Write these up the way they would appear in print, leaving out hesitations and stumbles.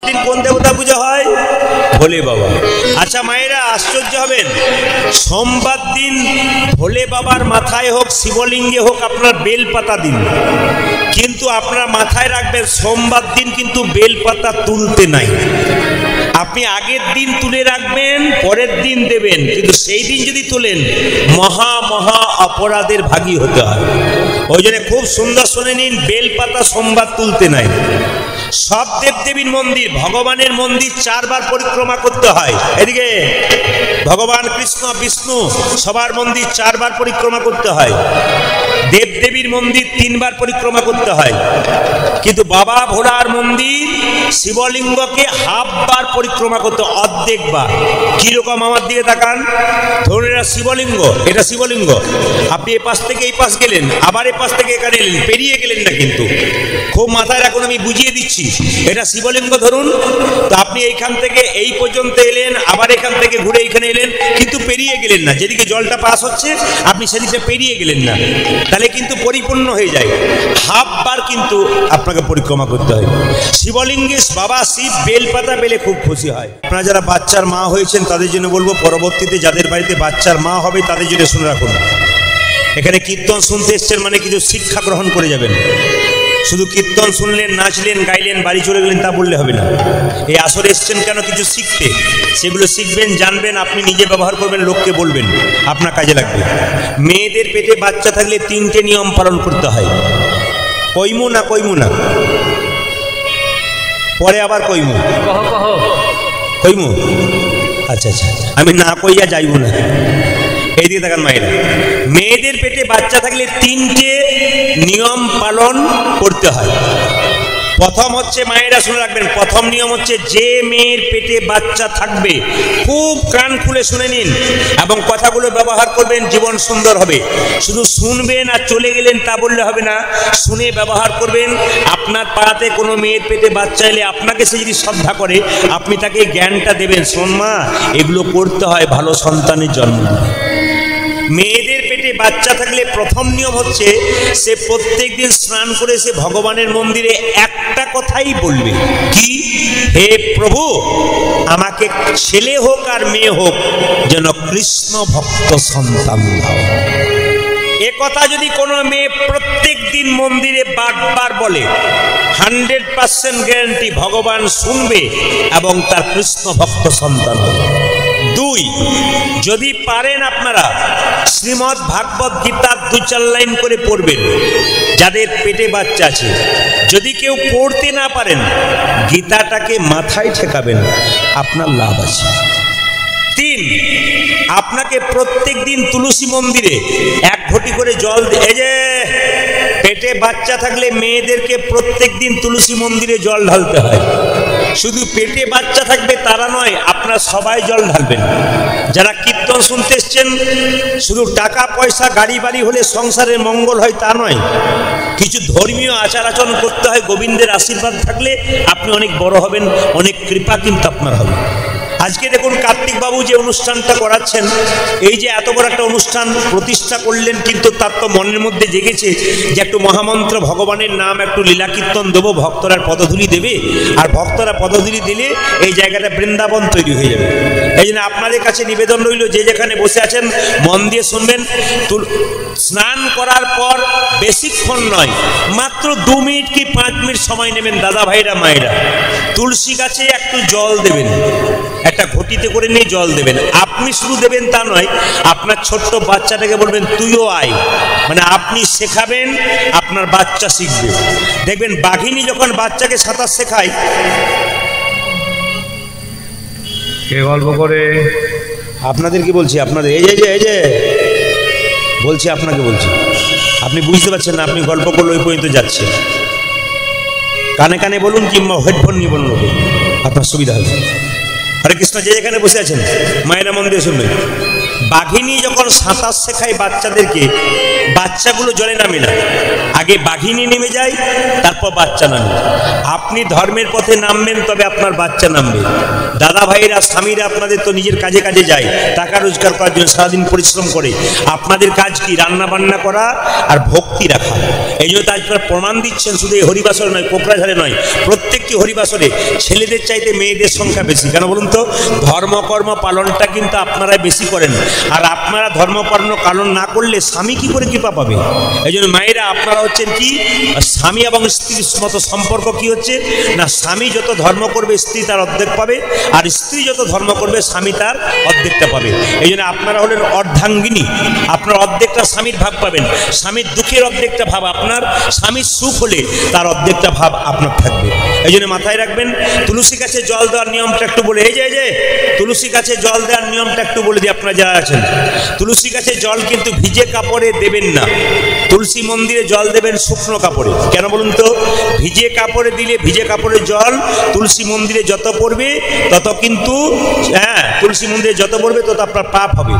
কোন দেবতা পূজা হয়? ভোলে বাবা। আচ্ছা মায়েরা আশ্চর্য হবেন, সোমবার দিন ভোলে বাবার মাথায় হোক শিবলিঙ্গে হোক আপনার বেলপাতা দিন, কিন্তু আপনারা মাথায় রাখবেন সোমবার দিন কিন্তু বেলপাতা তুলতে নাই। আপনি আগের দিন তুলে রাখবেন, পরের দিন দেবেন, কিন্তু সেই দিন যদি তোলেন মহা মহা অপরাধের ভাগী হতে হয়। ওই জন্য খুব সুন্দর শুনে নিন, বেলপাতা সোমবার তুলতে নাই। সব দেবদেবীর মন্দির, ভগবানের মন্দির 4 বার পরিক্রমা করতে হয়। এদিকে ভগবান কৃষ্ণ বিষ্ণু সবার মন্দির 4 বার পরিক্রমা করতে হয়। দেবদেবীর মন্দির 3 বার পরিক্রমা করতে হয়, কিন্তু বাবা ভোলার মন্দির শিবলিঙ্গকে হাফ বার পরিক্রমা করতে, অর্ধেক বার। কিরকম আমার দিকে তাকান, ধরুন এটা শিবলিঙ্গ, এটা শিবলিঙ্গ, আপনি এ পাশ থেকে এই পাশ গেলেন, আবার এ পাশ থেকে এখানে এলেন, পেরিয়ে গেলেন না কিন্তু। খুব মাথায় রাখুন, আমি বুঝিয়ে দিচ্ছি। এটা শিবলিঙ্গ ধরুন, তো আপনি এইখান থেকে এই পর্যন্ত এলেন, আবার এখান থেকে ঘুরে এইখানে এলেন, কিন্তু পেরিয়ে গেলেন না। যেদিকে জলটা পাস হচ্ছে আপনি সেদিকে পেরিয়ে গেলেন না, তাহলে কিন্তু পরিপূর্ণ হয়ে যায়। হাফ বার কিন্তু আপনাকে পরিক্রমা করতে হয়। শিবলিঙ্গে বাবা শিব বেলপাতা পেলে খুব খুশি হয়। আপনারা যারা বাচ্চার মা হয়েছেন তাদের জন্য বলবো, পরবর্তীতে যাদের বাড়িতে বাচ্চার মা হবে তাদের জন্য শুনে রাখুন, এখানে কীর্তন শুনতে এসছেন মানে কিছু শিক্ষা গ্রহণ করে যাবেন। শুধু কীর্তন শুনলেন, নাচলেন, গাইলেন, বাড়ি চলে গেলেন তা বললে হবে না। এই আসরে এসছেন কেন? কিছু শিখতে, সেগুলো শিখবেন, জানবেন, আপনি নিজে ব্যবহার করবেন, লোককে বলবেন, আপনার কাজে লাগবে। মেয়েদের পেটে বাচ্চা থাকলে 3টে নিয়ম পালন করতে হয়। কইমু না কইমু না, পরে আবার কইমু কইমু, আচ্ছা আচ্ছা, আমি না কইয়া যাইব না। এইদিকে দেখান মায়েরা, মেয়েদের পেটে বাচ্চা থাকলে 3টে নিয়ম পালন করতে হয়। প্রথম হচ্ছে, মায়েরা শুনে রাখবেন, প্রথম নিয়ম হচ্ছে যে মেয়ের পেটে বাচ্চা থাকবে, খুব কান খুলে শুনে নিন এবং কথাগুলো ব্যবহার করবেন, জীবন সুন্দর হবে। শুধু শুনবেন আর চলে গেলেন তা বললে হবে না, শুনে ব্যবহার করবেন। আপনার পাড়াতে কোনো মেয়ের পেটে বাচ্চা এলে আপনাকে সে যদি শ্রদ্ধা করে, আপনি তাকে জ্ঞানটা দেবেন, শোন মা এগুলো করতে হয় ভালো সন্তানের জন্ম। মেয়েদের পেটে বাচ্চা থাকলে প্রথম নিয়ম হচ্ছে, সে প্রত্যেক দিন স্নান করে সে ভগবানের মন্দিরে একটা কথাই বলবে, কি? হে প্রভু, আমাকে ছেলে হোক আর মেয়ে হোক যেন কৃষ্ণ ভক্ত সন্তান দাও। এ কথা যদি কোনো মেয়ে প্রত্যেক দিন মন্দিরে বারবার বলে, 100% গ্যারান্টি ভগবান শুনবে এবং তার কৃষ্ণ ভক্ত সন্তান হবে। 2, যদি পারেন আপনারা শ্রীমদ্ ভাগবত গীতার 2-4 লাইন করে পড়বেন যাদের পেটে বাচ্চা আছে। যদি কেউ পড়তে না পারেন, গীতাটাকে মাথায় ঠেকাবেন, আপনার লাভ আছে। 3, আপনাকে প্রত্যেক দিন তুলসী মন্দিরে 1 ঘটি করে জল, এই যে পেটে বাচ্চা থাকলে মেয়েদেরকে প্রত্যেক দিন তুলসী মন্দিরে জল ঢালতে হয়। শুধু পেটে বাচ্চা থাকবে তারা নয়, আপনারা সবাই জল ঢালবেন। যারা কীর্তন শুনতে এসছেন, শুধু টাকা পয়সা গাড়ি বাড়ি হলে সংসারের মঙ্গল হয় তা নয়, কিছু ধর্মীয় আচার আচরণ করতে হয়। গোবিন্দের আশীর্বাদ থাকলে আপনি অনেক বড় হবেন, অনেক কৃপা কিন্তু আপনার হবে। আজকে দেখুন কার্তিক বাবু যে অনুষ্ঠানটা করাচ্ছেন, এই যে এত বড় একটা অনুষ্ঠান প্রতিষ্ঠা করলেন, কিন্তু তার তো মনের মধ্যে জেগেছে যে একটু মহামন্ত্র ভগবানের নাম, একটু লীলা কীর্তন দেবো, ভক্তরা পদধূলি দেবে, আর ভক্তরা পদধূলি দিলে এই জায়গাটা বৃন্দাবন তৈরি হয়ে যাবে। এই জন্য আপনাদের কাছে নিবেদন রইল, যে যেখানে বসে আছেন মন দিয়ে শুনবেন। স্নান করার পর বেশিক্ষণ নয়, মাত্র 2 মিনিট কি 5 মিনিট সময় নেবেন দাদা ভাইরা মায়েরা, তুলসী গাছে একটু জল দেবেন, একটা ঘটিতে করে নিয়ে জল দেবেন। আপনি শুধু দেবেন তা নয়, আপনার ছোট্ট বাচ্চাটাকে বলবেন তুইও আয়, মানে আপনি শেখাবেন, আপনার বাচ্চা শিখবে। দেখবেন বাঘিনী যখন বাচ্চাকে সাঁতার শেখায়, কে গল্প করে? আপনাদের কি বলছি, আপনাদের এই যে বলছি, আপনাকে বলছি, আপনি বুঝতে পারছেন না, আপনি গল্প করলে ওই পর্যন্ত যাচ্ছে। কানে কানে বলুন কিংবা হেডফোন নিয়ে বলুন, আপনার সুবিধা হবে। হরে কৃষ্ণ। যে যেখানে বসে আছেন মায়েরা মন দিয়ে শুনবেন, বাঘিনী যখন সাঁতার শেখায় বাচ্চাদেরকে, বাচ্চাগুলো জলে নামে না, আগে বাঘিনী নেমে যায়, তারপর বাচ্চা নামে। আপনি ধর্মের পথে নামবেন, তবে আপনার বাচ্চা নামবে। দাদা ভাইরা স্বামীরা আপনাদের তো নিজের কাজে কাজে যায়, টাকা রোজগার করার জন্য সারাদিন পরিশ্রম করে। আপনাদের কাজ কি? রান্না বান্না করা আর ভক্তি রাখা। এই জন্য তার প্রমাণ দিচ্ছেন শুধু এই হরিবাসরে নয়, কোকড়াঝাড়ে নয়, প্রত্যেকটি হরিবাসরে ছেলেদের চাইতে মেয়েদের সংখ্যা বেশি। কেন বলুন তো? ধর্মকর্ম পালনটা কিন্তু আপনারাই বেশি করেন, আর আপনারা ধর্মকর্ম পালন না করলে স্বামী কি করে কৃপা পাবে? এই জন্য মায়েরা আপনারা হচ্ছেন কি, স্বামী এবং স্ত্রীর মতো সম্পর্ক কি হচ্ছে না, স্বামী যত ধর্ম করবে স্ত্রী তার অর্ধেক পাবে, আর স্ত্রী যত ধর্ম করবে স্বামী তার অর্ধেকটা পাবে। এই জন্য আপনারা হলেন অর্ধাঙ্গিনী, আপনার অর্ধেকটা স্বামীর ভাগ পাবেন, স্বামীর দুঃখের অর্ধেকটা ভাব আপনার, স্বামীর সুখ হলে তার অর্ধেকটা ভাব আপনার থাকবে। এই জন্য মাথায় রাখবেন, তুলসী গাছে জল দেওয়ার নিয়মটা একটু বলে, এই যে তুলসী গাছে জল দেওয়ার নিয়মটা একটু বলে দিই আপনারা যারা আছেন। তুলসী গাছে জল কিন্তু ভিজে কাপড়ে দেবেন না, তুলসী মন্দিরে জল দেবেন শুকনো কাপড়ে। কেন বলুন তো? ভিজে কাপড়ে দিলে ভিজে কাপড়ের জল তুলসী মন্দিরে যত পড়বে তত কিন্তু, হ্যাঁ, তুলসী মন্দিরে যত পড়বে তত আপনার পাপ হবে।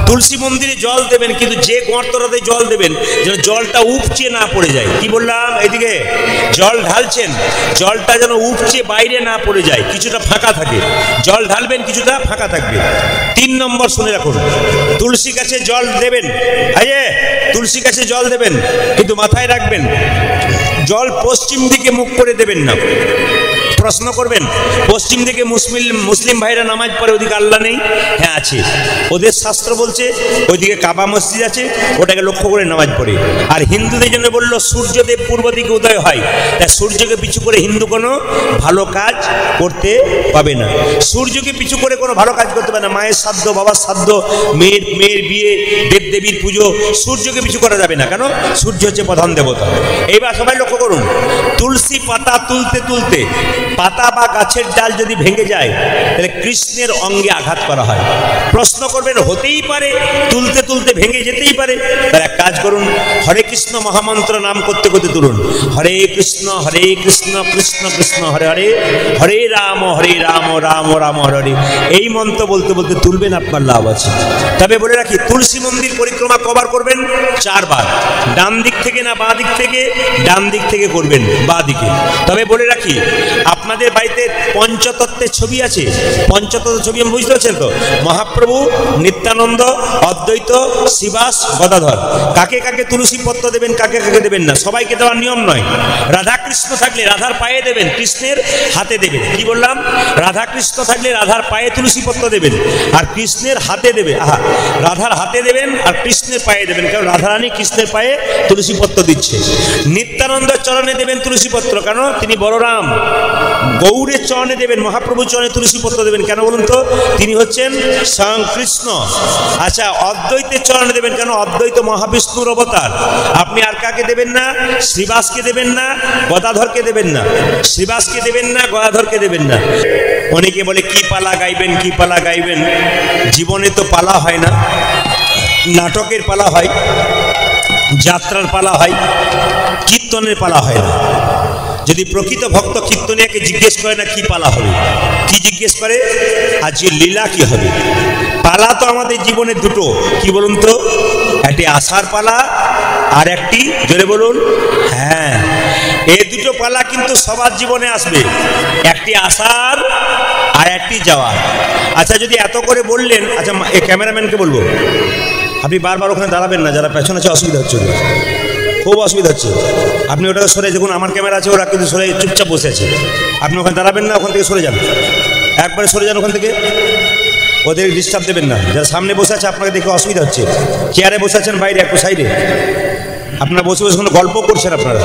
তুলসী মন্দিরে জল দেবেন, কিন্তু যে গর্তটাতে জল দেবেন যেন জলটা উপচে না পড়ে যায়। কি বললাম? এদিকে জল ঢালছেন, জলটা যেন উপচে বাইরে না পড়ে যায়, কিছুটা ফাঁকা থাকে। জল ঢালবেন, কিছুটা ফাঁকা থাকবে। 3 নম্বর শুনে রাখুন, তুলসী গাছে জল দেবেন, তুলসী গাছে জল দেবেন, কিন্তু মাথায় রাখবেন জল পশ্চিম দিকে মুখ করে দেবেন না। প্রশ্ন করবেন, পশ্চিম দিকে মুসলিম ভাইরা নামাজ পড়ে, ওদিকে আল্লাহ নেই? হ্যাঁ আছে, ওদের শাস্ত্র বলছে ওইদিকে কাবা মসজিদ আছে, ওটাকে লক্ষ্য করে নামাজ পড়ে। আর হিন্দুদের জন্য বললো সূর্যদেব পূর্ব দিকে উদয় হয়, তাই সূর্যকে পিছু করে হিন্দু কোনো ভালো কাজ করতে পাবে না। সূর্যকে পিছু করে কোনো ভালো কাজ করতে পারে না। মায়ের শ্রাদ্ধ, বাবার শ্রাদ্ধ, মেয়ের বিয়ে, দেবদেবীর পুজো, সূর্যকে পিছু করা যাবে না। কেন? সূর্য হচ্ছে প্রধান দেবতা। এইবার সবাই লক্ষ্য করুন, তুলসী পাতা তুলতে তুলতে পাতা বা গাছের ডাল যদি ভেঙে যায় তাহলে কৃষ্ণের অঙ্গে আঘাত করা হয়। প্রশ্ন করবেন, হতেই পারে, তুলতে তুলতে ভেঙে যেতেই পারে। তার এক কাজ করুন, হরে কৃষ্ণ মহামন্ত্র নাম করতে করতে তুলুন, হরে কৃষ্ণ কৃষ্ণ কৃষ্ণ হরে হরে, হরে রাম রাম রাম হরে হরে। এই মন্ত্র বলতে বলতে তুলবেন, আপনার লাভ আছে। তবে বলে রাখি, তুলসী মন্দির পরিক্রমা কবার করবেন? 4 বার। ডান দিক থেকে না বাঁ দিক থেকে? ডান দিক থেকে করবেন, বাঁ দিকে। তবে বলে রাখি, আপনাদের বাড়িতে পঞ্চতত্ত্বের ছবি আছে, পঞ্চতত্ত্বের ছবি আমি বুঝতে পারছেন তো? মহাপ্রভু, নিত্যানন্দ, অদ্বৈত, শিবাস, গদাধর। কাকে কাকে তুলসী পত্র দেবেন, কাকে কাকে দেবেন না, সবাইকে দেওয়ার নিয়ম নয়। রাধা কৃষ্ণ থাকলে রাধার পায়ে দেবেন, কৃষ্ণের হাতে দেবেন। কি বললাম? রাধা কৃষ্ণ থাকলে রাধার পায়ে তুলসী পত্র দেবেন, আর কৃষ্ণের হাতে দেবে। রাধার হাতে দেবেন আর কৃষ্ণের পায়ে দেবেন, কারণ রাধারানী কৃষ্ণের পায়ে তুলসী পত্র দিচ্ছে। নিত্যানন্দের চরণে দেবেন তুলসী পত্র, কেন? তিনি বলরাম। গৌরের চরণে দেবেন, মহাপ্রভুর চরণে তুলসী পত্র দেবেন, কেন বলুন তো? তিনি হচ্ছেন স্বয়ং কৃষ্ণ। আচ্ছা, অদ্বৈতের চরণে দেবেন, কেন? অদ্বৈত মহাবিষ্ণুর অবতার। আপনি আর কাকে দেবেন না? শ্রীবাসকে দেবেন না, গদাধরকে দেবেন না। শ্রীবাসকে দেবেন না, গদাধরকে দেবেন না। অনেকে বলে কি পালা গাইবেন, কি পালা গাইবেন। জীবনে তো পালা হয় না, নাটকের পালা হয়, যাত্রার পালা হয়, কীর্তনের পালা হয় না। যদি প্রকৃত ভক্ত কীর্তনিয়াকে জিজ্ঞেস করে না কি পালা হবে, কি জিজ্ঞেস করে? আজকে লীলা কি হবে। পালা তো আমাদের জীবনে দুটো, কি বলুন তো? একটি আসার পালা আর একটি, জোরে বলুন, হ্যাঁ, এই দুটো পালা কিন্তু সবার জীবনে আসবে, একটি আসার আর একটি যাওয়ার। আচ্ছা, যদি এত করে বললেন, আচ্ছা এই ক্যামেরাম্যানকে বলবো, আপনি বারবার ওখানে দাঁড়াবেন না, যারা পেছনে আছে অসুবিধা হচ্ছে, খুব অসুবিধা হচ্ছে। আপনি ওটাকে সরে, দেখুন আমার ক্যামেরা আছে, ওরা কিন্তু সরে চুপচাপ বসে আছে। আপনি ওখানে দাঁড়াবেন না, ওখান থেকে সরে যান, একবারে সরে যান ওখান থেকে, ওদের ডিস্টার্ব দেবেন না। যারা সামনে বসে আছে আপনাকে দেখে অসুবিধা হচ্ছে, চেয়ারে বসে আছেন বাইরে একটু সাইডে, আপনারা বসে বসে কোনো গল্প করছেন, আপনারা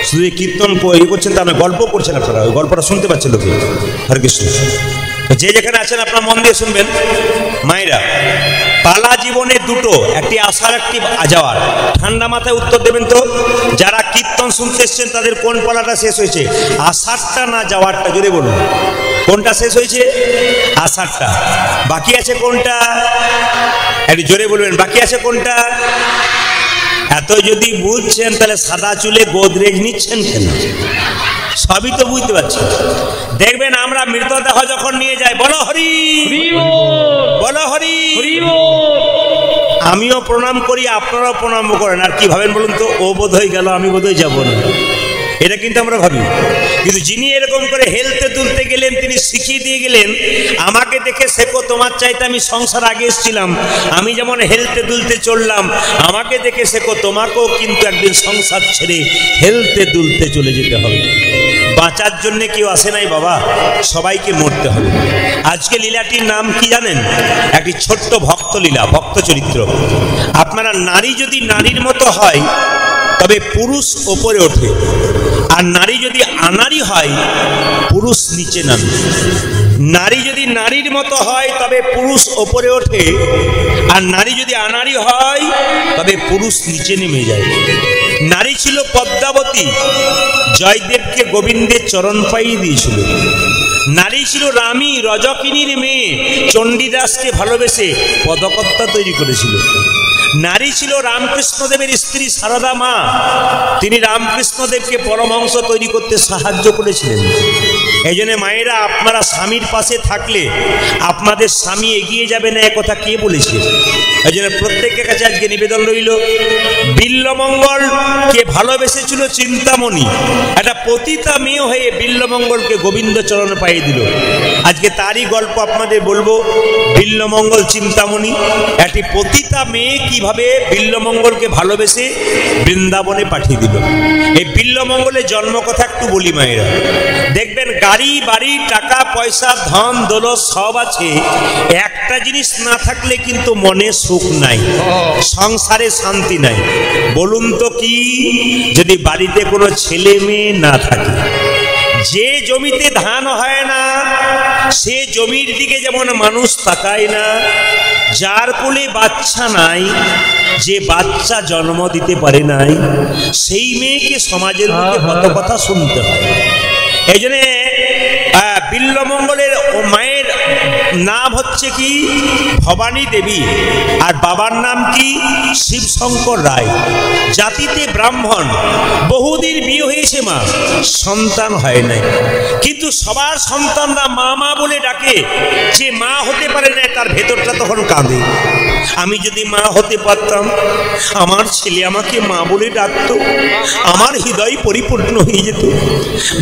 শুধু কীর্তন করছেন তা নয়, গল্প করছেন আপনারা, ওই গল্পটা শুনতে পাচ্ছেন লোকে। হরে কৃষ্ণ। যে যেখানে আছেন আপনার মন দিয়ে শুনবেন। মায়েরা, পালা জীবনে দুটো, একটি আসার, একটি যাওয়ার। ঠান্ডা মাথায় উত্তর দেবেন তো, যারা কীর্তন শুনতে এসছেন তাদের কোন পালাটা শেষ হয়েছে, আসারটা না যাওয়ারটা? জোরে বলুন, কোনটা শেষ হয়েছে? আসারটা। বাকি আছে কোনটা? একটু জোরে বলবেন, বাকি আছে কোনটা? এত যদি বুঝছেন তাহলে সাদা চুলে গোদরেজ নিচ্ছেন কেন? সবই তো বুঝতে পারছি। দেখবেন আমরা মৃতদেহ যখন নিয়ে যাই, বলো হরি, বলো হরি, আমিও প্রণাম করি, আপনারাও প্রণাম করেন। আর কি ভাবেন বলুন তো? ও বোধ হয়ে গেল, আমি বোধ হয়ে যাবো না। এটা কিন্তু আমরা ভাবি। কিন্তু যিনি এরকম করে হেলতে তুলতে গেলেন, তিনি শিখিয়ে দিয়ে গেলেন, আমাকে দেখে শেখো, তোমার চাইতে আমি সংসার আগে এসেছিলাম, আমি যেমন হেলতে তুলতে চললাম, আমাকে দেখে শেখো, তোমাকেও কিন্তু একদিন সংসার ছেড়ে হেলতে তুলতে চলে যেতে হবে। বাঁচার জন্য কেউ আসে নাই বাবা, সবাইকে মরতে হবে। আজকে লীলাটির নাম কি জানেন? একটি ছোট্ট ভক্ত লীলা, ভক্ত চরিত্র। আপনারা, নারী যদি নারীর মতো হয় তবে পুরুষ ওপরে ওঠে, আর নারী যদি আনারী হয় পুরুষ নিচে নামে। নারী যদি নারীর মতো হয় তবে পুরুষ ওপরে ওঠে, আর নারী যদি আনারী হয় তবে পুরুষ নিচে নেমে যায়। নারী ছিল পদ্মাবতী, জয়দেবকে গোবিন্দের চরণ পাইয়ে দিয়েছিল। নারী ছিল রামী, রজকিনীর মেয়ে, চণ্ডীদাসকে ভালোবেসে পদকর্তা তৈরি করেছিল। নারী ছিল রামকৃষ্ণদেবের স্ত্রী সারদা মা, তিনি রামকৃষ্ণদেবকে পরমহংস তৈরি করতে সাহায্য করেছিলেন। এই জন্য মায়েরা, আপনারা স্বামীর পাশে থাকলে আপনাদের স্বামী এগিয়ে যাবে না, এ কথা কে বলেছে? এই জন্য প্রত্যেকের কাছে আজকে নিবেদন রইল, বিল্লমঙ্গলকে ভালোবেসেছিল চিন্তামণি, একটা পতিতা মেয়ে হয়ে বিল্লমঙ্গলকে গোবিন্দ চরণে পাইয়ে দিল। আজকে তারই গল্প আপনাদের বলবো। বিল্লমঙ্গল চিন্তামণি, একটি পতিতা মেয়ে কিভাবে বিল্লমঙ্গলকে ভালোবেসে বৃন্দাবনে পাঠিয়ে দিল। এই বিল্লমঙ্গলের জন্ম কথা একটু বলি মায়েরা। দেখবেন গাড়ি বাড়ি টাকা পয়সা ধন দৌলত সব আছে, একটা জিনিস না থাকলে কিন্তু মনে সুখ নাই, সংসারে শান্তি নাই। বলুন তো কি? যদি বাড়িতে কোনো ছেলে মেয়ে না থাকে। যে জমিতে ধান হয় না সে জমির দিকে যেমন মানুষ তাকায় না, যার কোলে বাচ্চা নাই, যে বাচ্চা জন্ম দিতে পারে নাই, সেই মেয়েকে সমাজের মুখে কত কথা শুনতে হয়। এই জন্যে বিল্লমঙ্গলের মায়ের নাম হচ্ছে কি? ভবানী দেবী, আর বাবার নাম কি? শিবশঙ্কর রায়। জাতিতে ব্রাহ্মণ, বহুদিন বিয়ে হয়েছে, মা সন্তান হয় নাই, কিন্তু সবার সন্তানরা মা মা বলে ডাকে। যে মা হতে পারে না তার ভেতরটা তখন কাঁদে, আমি যদি মা হতে পারতাম, আমার ছেলে আমাকে মা বলে ডাকতো, আমার হৃদয় পরিপূর্ণ হয়ে যেত।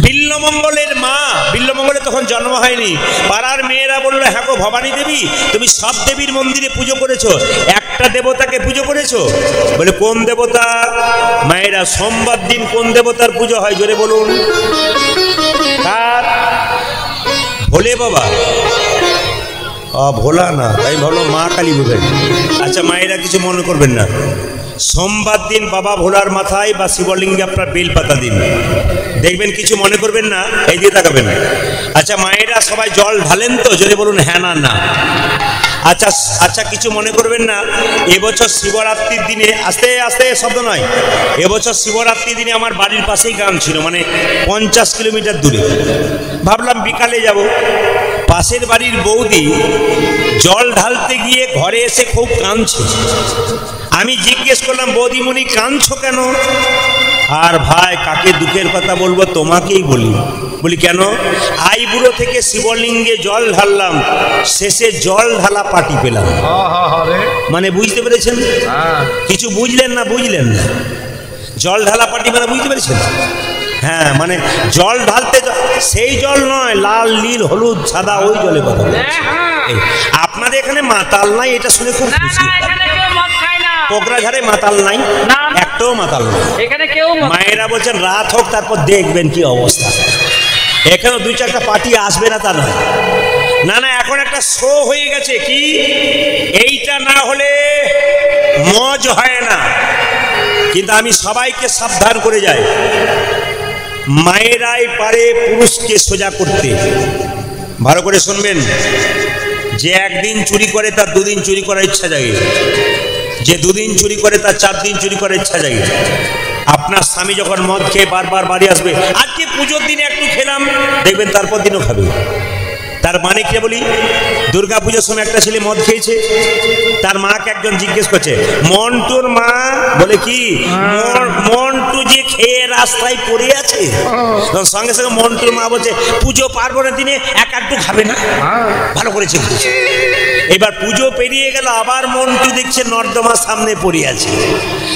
বিল্লমঙ্গলের মা, বিল্লমঙ্গলের তখন জন্ম হয়নি, পাড়ার মেয়েরা বললো, হ্যাঁ গো ভবানী দেবী, তুমি সব দেবীর মন্দিরে পুজো করেছো, একটা দেবতাকে পুজো করেছো? বলে কোন দেবতা? মায়েরা, সোমবার দিন কোন দেবতার পুজো হয় জোরে বলুন? কার? ভোলে বাবা। ভোলা না, তাই ভাবলো মা কালী বোধহয়। আচ্ছা মায়েরা, কিছু মনে করবেন না, সোমবার দিন বাবা ভোলার মাথায় বা শিবলিঙ্গে আপনার বেলপাতা দিন, দেখবেন কিছু মনে করবেন না, এই দিয়ে তাকাবেন। আচ্ছা মায়েরা, সবাই জল ঢালেন তো জোরে বলুন? হ্যাঁ না না। আচ্ছা আচ্ছা, কিছু মনে করবেন না, এবছর শিবরাত্রির দিনে, আস্তে আস্তে শব্দ নয়, এবছর শিবরাত্রির দিনে আমার বাড়ির পাশেই গ্রাম ছিল, মানে 50 কিলোমিটার দূরে। ভাবলাম বিকালে যাব, পাশের বাড়ির বৌদি জল ঢালতে গিয়ে ঘরে এসে খুব কাঁদছে। আমি জিজ্ঞেস করলাম, বৌদিমণি কাঁদছো কেন? আর ভাই, কাকে দুঃখের কথা বলবো, তোমাকেই বলি। বলি কেন? আইবুড়ো থেকে শিবলিঙ্গে জল ঢাললাম, শেষে জল ঢালা পাটি পেলাম। মানে বুঝতে পেরেছেন? কিছু বুঝলেন না? বুঝলেন না? জল ঢালা পাটি মানে বুঝতে পেরেছেন? হ্যাঁ, মানে জল ঢালতে, সেই জল নয়, লাল নীল হলুদ সাদা ওই জলে কথা। আপনাদের এখানে মাতাল নাই, এটা শুনে খুব খুশি। কোকরাঝাড়ে মাতাল নাই, একটাও মাতাল নাই। মায়েরা বলছেন রাত হোক, তারপর দেখবেন কি অবস্থা। এখানে 2-4টা পার্টি আসবে না তা নয়, না না, এখন একটা শো হয়ে গেছে। কি? এইটা না হলে মজ হয় না। কিন্তু আমি সবাইকে সাবধান করে যাই, মায়েরাই পারে পুরুষকে সোজা করতে। ভালো করে শুনবেন, যে একদিন চুরি করে তার 2 দিন চুরি করার ইচ্ছা জাগে, যে 2 দিন চুরি করে তার 4 দিন চুরি করার ইচ্ছা জাগে। আপনার স্বামী যখন মদ খেয়ে বারবার বাড়ি আসবে, আজকে পুজোর দিনে একটু খেলাম, দেখবেন তারপর দিনও খাবে। তার মানে কি বলি, দুর্গা পুজোর সময় একটা ছেলে মদ খেয়েছে, তার মাকে একজন জিজ্ঞেস করছে, মন্টুর মা বলে কি, মন্টু যে খেয়ে রাস্তায় পড়ে আছে। সঙ্গে সঙ্গে মন্টুর মা বলছে পুজো পার্বণের দিনে এক আধটু খাবে না, ভালো করেছে। এবার পুজো পেরিয়ে গেল, আবার মন্টু দেখছে নর্দমার সামনে পড়ে আছে।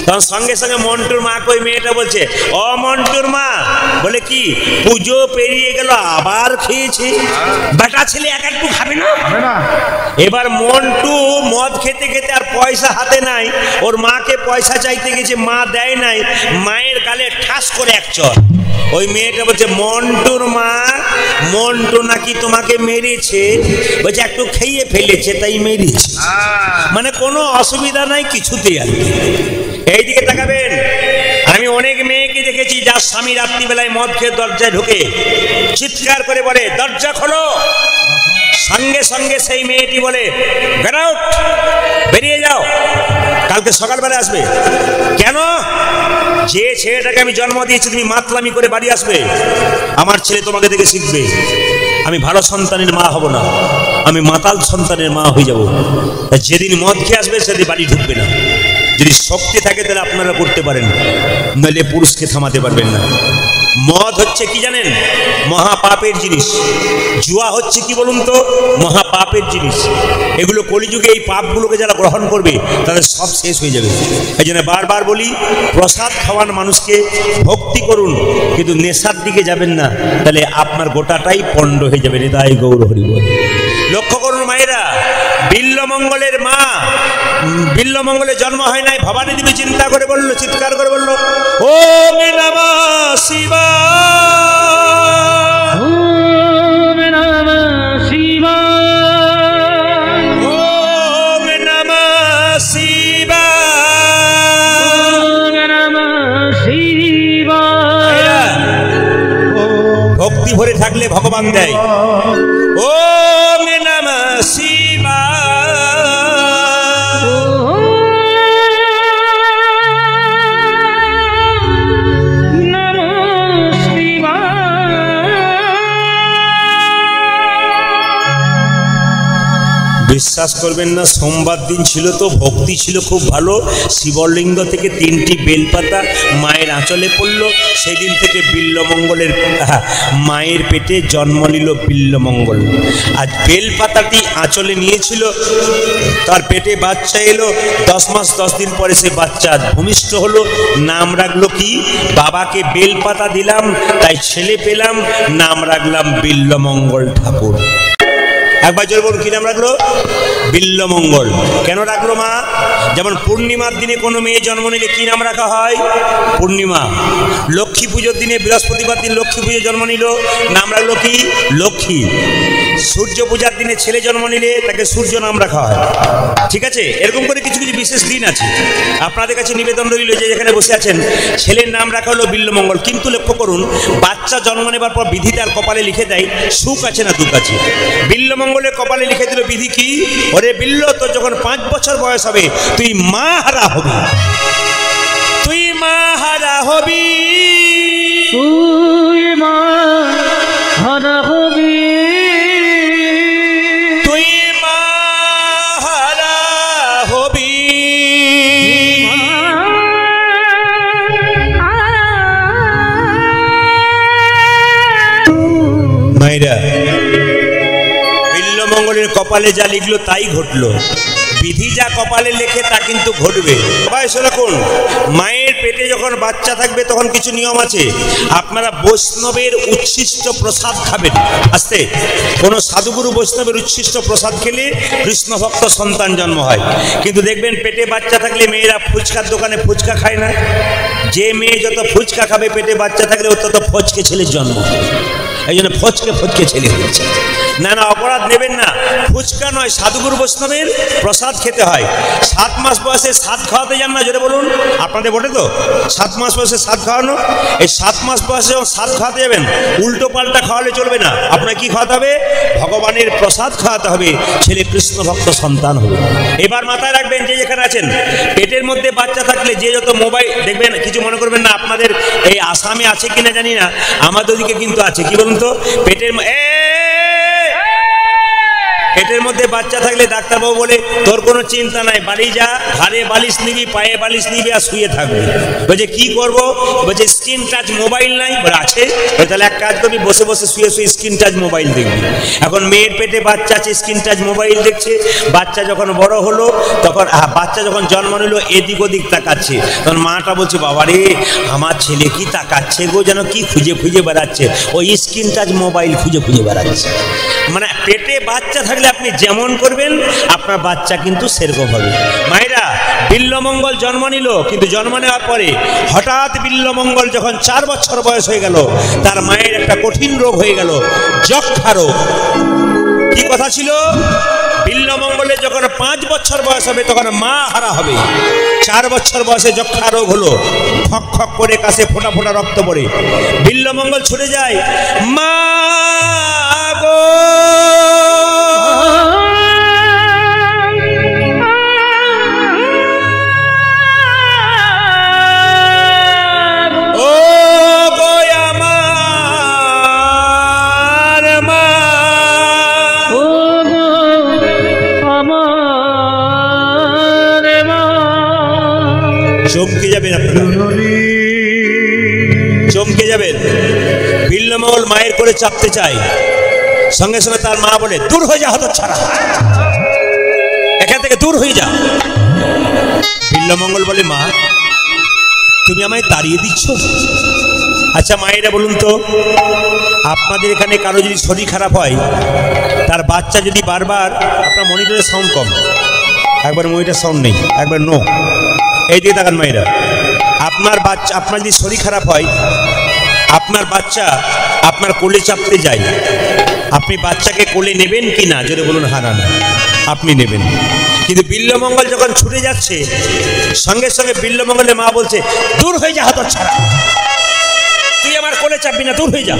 তখন সঙ্গে সঙ্গে মন্টুর মা কই মেয়েটা বলছে ও মন্টুর মা, বলে কি পুজো পেরিয়ে গেল আবার খেয়েছে, বেটা ছেলে এক একটু খাবে না। এবার মন্টু মদ খেতে খেতে আর পয়সা হাতে নাই, ওর মাকে পয়সা চাইতে গেছে, মা দেয় নাই, মায়ের গালে ঠাস করে এক চর। ওই মেয়েটা বলছে মন্টুর মা, মন্টু নাকি তোমাকে মেরেছে, বলছে একটু খেয়ে ফেলেছে তাই মেরেছে, মানে কোনো অসুবিধা নাই কিছুতেই। আর এইদিকে তাকাবেন, আমি অনেক মেয়েকে দেখেছি যার স্বামী রাত্রিবেলায় মদ খেয়ে দরজায় ঢুকে চিৎকার করে বলে দরজা খোলো, সঙ্গে সঙ্গে সেই মেয়েটি বলে গেট আউট, বেরিয়ে যাও, কালকে সকালবেলা আসবে। কেন? যে ছেলেটাকে আমি জন্ম দিয়েছি তুমি মাতলামি করে বাড়ি আসবে, আমার ছেলে তোমাকে দেখে শিখবে। আমি ভালো সন্তানের মা হব না, আমি মাতাল সন্তানের মা হয়ে যাব। যেদিন মদ খেয়ে আসবে সেদিন বাড়ি ঢুকবে না। যদি শক্তি থাকে তাহলে আপনারা করতে পারেন, নইলে পুরুষকে থামাতে পারবেন না। মদ হচ্ছে কি জানেন? মহাপাপের জিনিস। জুয়া হচ্ছে কি বলুন তো? মহাপাপের জিনিস। এগুলো কলিযুগে এই পাপগুলোকে যারা গ্রহণ করবে তাদের সব শেষ হয়ে যাবে। এই জন্য বারবার বলি প্রসাদ খাওয়ান মানুষকে, ভক্তি করুন, কিন্তু নেশার দিকে যাবেন না, তাহলে আপনার গোটাটাই পণ্ড হয়ে যাবে। নিতাই গৌর হরি বল। লক্ষ্য করুন মায়েরা, বিল্লমঙ্গলের মা, বিল্লমঙ্গলের জন্ম হয় নাই, ভবানী দেবী চিন্তা করে বলল, চিৎকার করে বলল ওম নমঃ শিবায়, ওম নমঃ শিবায়, ওম নমঃ শিবায়, ওম নমঃ শিবায়। ভক্তি ভরে থাকলে ভগবান দেয়। ওম নমঃ শিবায়, বিশ্বাস করবেন না, সোমবার দিন ছিল তো ভক্তি ছিল খুব ভালো। শিবলিঙ্গ থেকে 3টি বেলপাতা মায়ের আঁচলে পড়লো, সেদিন থেকে বিল্লমঙ্গলের মায়ের পেটে জন্ম নিল বিল্লমঙ্গল। আজ বেলপাতাটি আঁচলে নিয়েছিল, তার পেটে বাচ্চা এলো, 10 মাস 10 দিন পরে সে বাচ্চা ভূমিষ্ঠ হলো। নাম রাখলো কি? বাবাকে বেলপাতা দিলাম তাই ছেলে পেলাম, নাম রাখলাম বিল্লমঙ্গল ঠাকুর। একবার জোরে বলুন, কি নাম রাখলো? বিল্লমঙ্গল। কেন রাখলো মা? যেমন পূর্ণিমার দিনে কোনো মেয়ে জন্ম নিলে কি নাম রাখা হয়? পূর্ণিমা। লক্ষ্মী পুজোর দিনে বৃহস্পতিবার দিন লক্ষ্মী পুজো জন্ম নিল, নাম রাখলো কি? লক্ষ্মী। সূর্য পূজার দিনে ছেলে জন্ম নিলে তাকে সূর্য নাম রাখা হয়। ঠিক আছে, এরকম করে কিছু কিছু বিশেষ দিন আছে। আপনাদের কাছে নিবেদন রইল যে যেখানে বসে আছেন ছেলের নাম রাখা হলো বিল্লমঙ্গল। কিন্তু লক্ষ্য করুন, বাচ্চা জন্ম নেবার পর বিধি তার কপালে লিখে দেয় সুখ আছে না দুঃখ আছে। বিল্লমঙ্গলের কপালে লিখে দিল বিধি কি? ওরে বিল্ল, তোর যখন 5 বছর বয়স হবে তুই মা হারা হবি, তুই মা হারা হবি, তুই মা হারা হবি, তুই মা হারা হবি। মায়েরা, বিল্লমঙ্গলের কপালে যা লিখলো তাই ঘটলো। বিধি যা কপালে লেখে তা কিন্তু ঘটবে। সবাই শুনুন, মায়ের পেটে যখন বাচ্চা থাকবে তখন কিছু নিয়ম আছে। আপনারা বৈষ্ণবের উচ্ছিষ্ট প্রসাদ খাবেন। আস্তে, কোনো সাধুগুরু বৈষ্ণবের উচ্ছিষ্ট প্রসাদ খেলে কৃষ্ণ ভক্ত সন্তান জন্ম হয়। কিন্তু দেখবেন পেটে বাচ্চা থাকলে মেয়েরা ফুচকার দোকানে ফুচকা খায় না। যে মেয়ে যত ফুচকা খাবে পেটে বাচ্চা থাকলে ও তত ফচকে ছেলের জন্ম। এই জন্য ফচকে ছেলে হয়েছে। না না, অপরাধ নেবেন না। ফুচকা নয়, সাধুগুরু বৈষ্ণবের প্রসাদ খেতে হয়। 7 মাস বয়সে সাদ খাওয়াতে যান না, জোরে বলুন। আপনাদের বটে তো 7 মাস বয়সে সাদ খাওয়ানো? এই 7 মাস বয়সে সাদ খাওয়াতে যাবেন, উল্টো পাল্টা খাওয়ালে চলবে না। আপনার কি খাওয়াতে হবে? ভগবানের প্রসাদ খাওয়াতে হবে, ছেলে কৃষ্ণ ভক্ত সন্তান হবে। এবার মাথায় রাখবেন, যে যেখানে আছেন পেটের মধ্যে বাচ্চা থাকলে যে যত মোবাইল দেখবেন, কিছু মনে করবেন না, আপনাদের এই আসামে আছে কিনা জানি না, আমাদের ওদিকে কিন্তু আছে। কি বলুন তো, পেটের মধ্যে বাচ্চা থাকলে ডাক্তারবাবু বলে তোর কোনো চিন্তা নাই, বাড়ি যা, ঘাড়ে বালিশ নিবি, পায়ে বালিশ নিবি আর শুয়ে থাকবি। বলছে কি করবো? বলছে স্ক্রিন টাচ মোবাইল নাই? বলে আছে। তাহলে এক কাজ করবি, বসে বসে শুয়ে শুয়ে স্ক্রিন টাচ মোবাইল দেখবি। এখন মেয়ের পেটে বাচ্চা আছে, স্ক্রিন টাচ মোবাইল দেখছে। বাচ্চা যখন বড় হলো, তখন বাচ্চা যখন জন্ম নিল, এদিক ওদিক তাকাচ্ছে। তখন মাটা বলছে, বাবা রে আমার ছেলে কি তাকাচ্ছে গো, যেন কি খুঁজে খুঁজে বেড়াচ্ছে, ওই স্ক্রিন টাচ মোবাইল খুঁজে খুঁজে বেড়াচ্ছে। মানে পেটে বাচ্চা থাকলে আপনি যেমন করবেন আপনার বাচ্চা কিন্তু সেরকম হবে। মায়েরা, বিল্লমঙ্গল জন্ম নিল, কিন্তু জন্ম নেওয়ার পরে হঠাৎ বিল্লমঙ্গল যখন 4 বছর বয়স হয়ে গেল, তার মায়ের একটা কঠিন রোগ হয়ে গেল, যক্ষা রোগ। কি কথা ছিল? বিল্লমঙ্গলের যখন 5 বছর বয়স হবে তখন মা হারা হবে। 4 বছর বয়সে যক্ষা রোগ হলো, খক খক করে কাছে ফোঁটা ফোঁটা রক্ত পড়ে। বিল্লমঙ্গল ছুটে যায়, মা গো চমকে যাবেন, আপনারা চমকে যাবেন। বিল্লমঙ্গল মায়ের করে চাপতে চায়, সঙ্গে সঙ্গে তার মা বলে, দূর হয়ে যা হতচ্ছাড়া, এখান থেকে দূর হয়ে যা। বিল্লমঙ্গল বলে, মা তুমি আমায় তাড়িয়ে দিচ্ছ? আচ্ছা মায়েরা বলুন তো, আপনাদের এখানে কারো যদি শরীর খারাপ হয়, তার বাচ্চা যদি বারবার, আপনার মনিটরের সাউন্ড কম, একবার মনিটর সাউন্ড নেই, একবার নো, এই দিকে তাকান মায়েরা। আপনার বাচ্চা, আপনার যদি শরীর খারাপ হয়, আপনার বাচ্চা আপনার কোলে চাপতে যায়, আপনি বাচ্চাকে কোলে নেবেন কি না? জোরে বলুন। হারান, আপনি নেবেন। কিন্তু বিল্লমঙ্গল যখন ছুটে যাচ্ছে, সঙ্গে সঙ্গে বিল্লমঙ্গলের মা বলছে, দূর হয়ে যা হতচ্ছাড়া, তুই আমার কোলে চাপবি না, দূর হয়ে যা।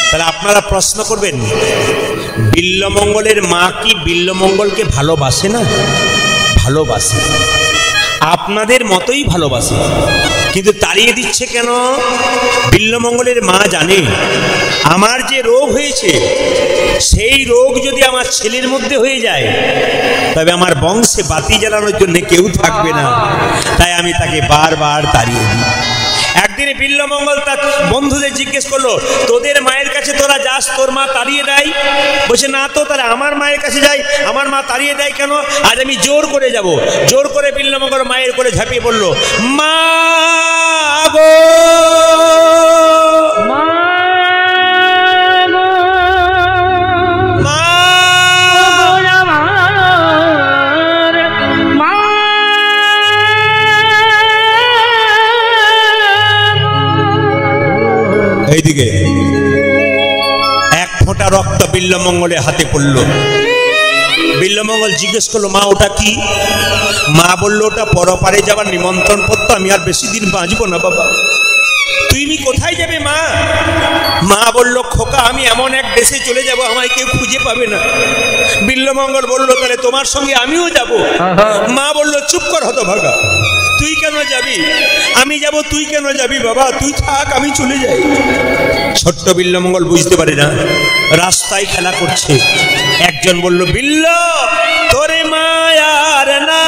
তাহলে আপনারা প্রশ্ন করবেন, বিল্লমঙ্গলের মা কি বিল্লমঙ্গলকে ভালোবাসে না? ভালোবাসে, আপনাদের মতোই ভালোবাসে, কিন্তু তাড়িয়ে দিচ্ছে কেন? বিল্লমঙ্গলের মা জানে আমার যে রোগ হয়েছে, সেই রোগ যদি আমার ছেলের মধ্যে হয়ে যায়, তবে আমার বংশে বাতি জ্বালানোর জন্য কেউ থাকবে না, তাই আমি তাকে বারবার তাড়িয়ে দিই। একদিনে বিল্লমঙ্গল তার বন্ধুদের জিজ্ঞেস করলো, তোদের মায়ের কাছে তোরা যাস, তোর মা তাড়িয়ে দেয়? বলছে না তো। তাহলে আমার মায়ের কাছে যাই, আমার মা তাড়িয়ে দেয় কেন? আজ আমি জোর করে যাব। জোর করে বিল্লমঙ্গল মায়ের করে ঝাঁপিয়ে পড়ল, মা গো এইদিকে এক ফোঁটা রক্ত বিল্লমঙ্গলের হাতে পড়ল। বিল্লমঙ্গল জিজ্ঞেস করলো, মা ওটা কি? মা বলল, ওটা পরপারে যাবার নিমন্ত্রণ পত্র, আমি আর বেশি দিন বাঁচবো না বাবা। তুমি কোথায় যাবে মা? মা বলল, খোকা আমি এমন এক দেশে চলে যাব, আমায় কেউ খুঁজে পাবে না। বিল্লমঙ্গল বলল, তাহলে তোমার সঙ্গে আমিও যাব। মা বলল, চুপ কর হতভাগা, তুই কেন যাবি? আমি যাব, তুই কেন যাবি বাবা? তুই থাক, আমি চলে যাই। ছোট্ট বিল্লমঙ্গল বুঝতে পারে না, রাস্তায় খেলা করছে। একজন বলল, বিল্ল তোরে মায়ার না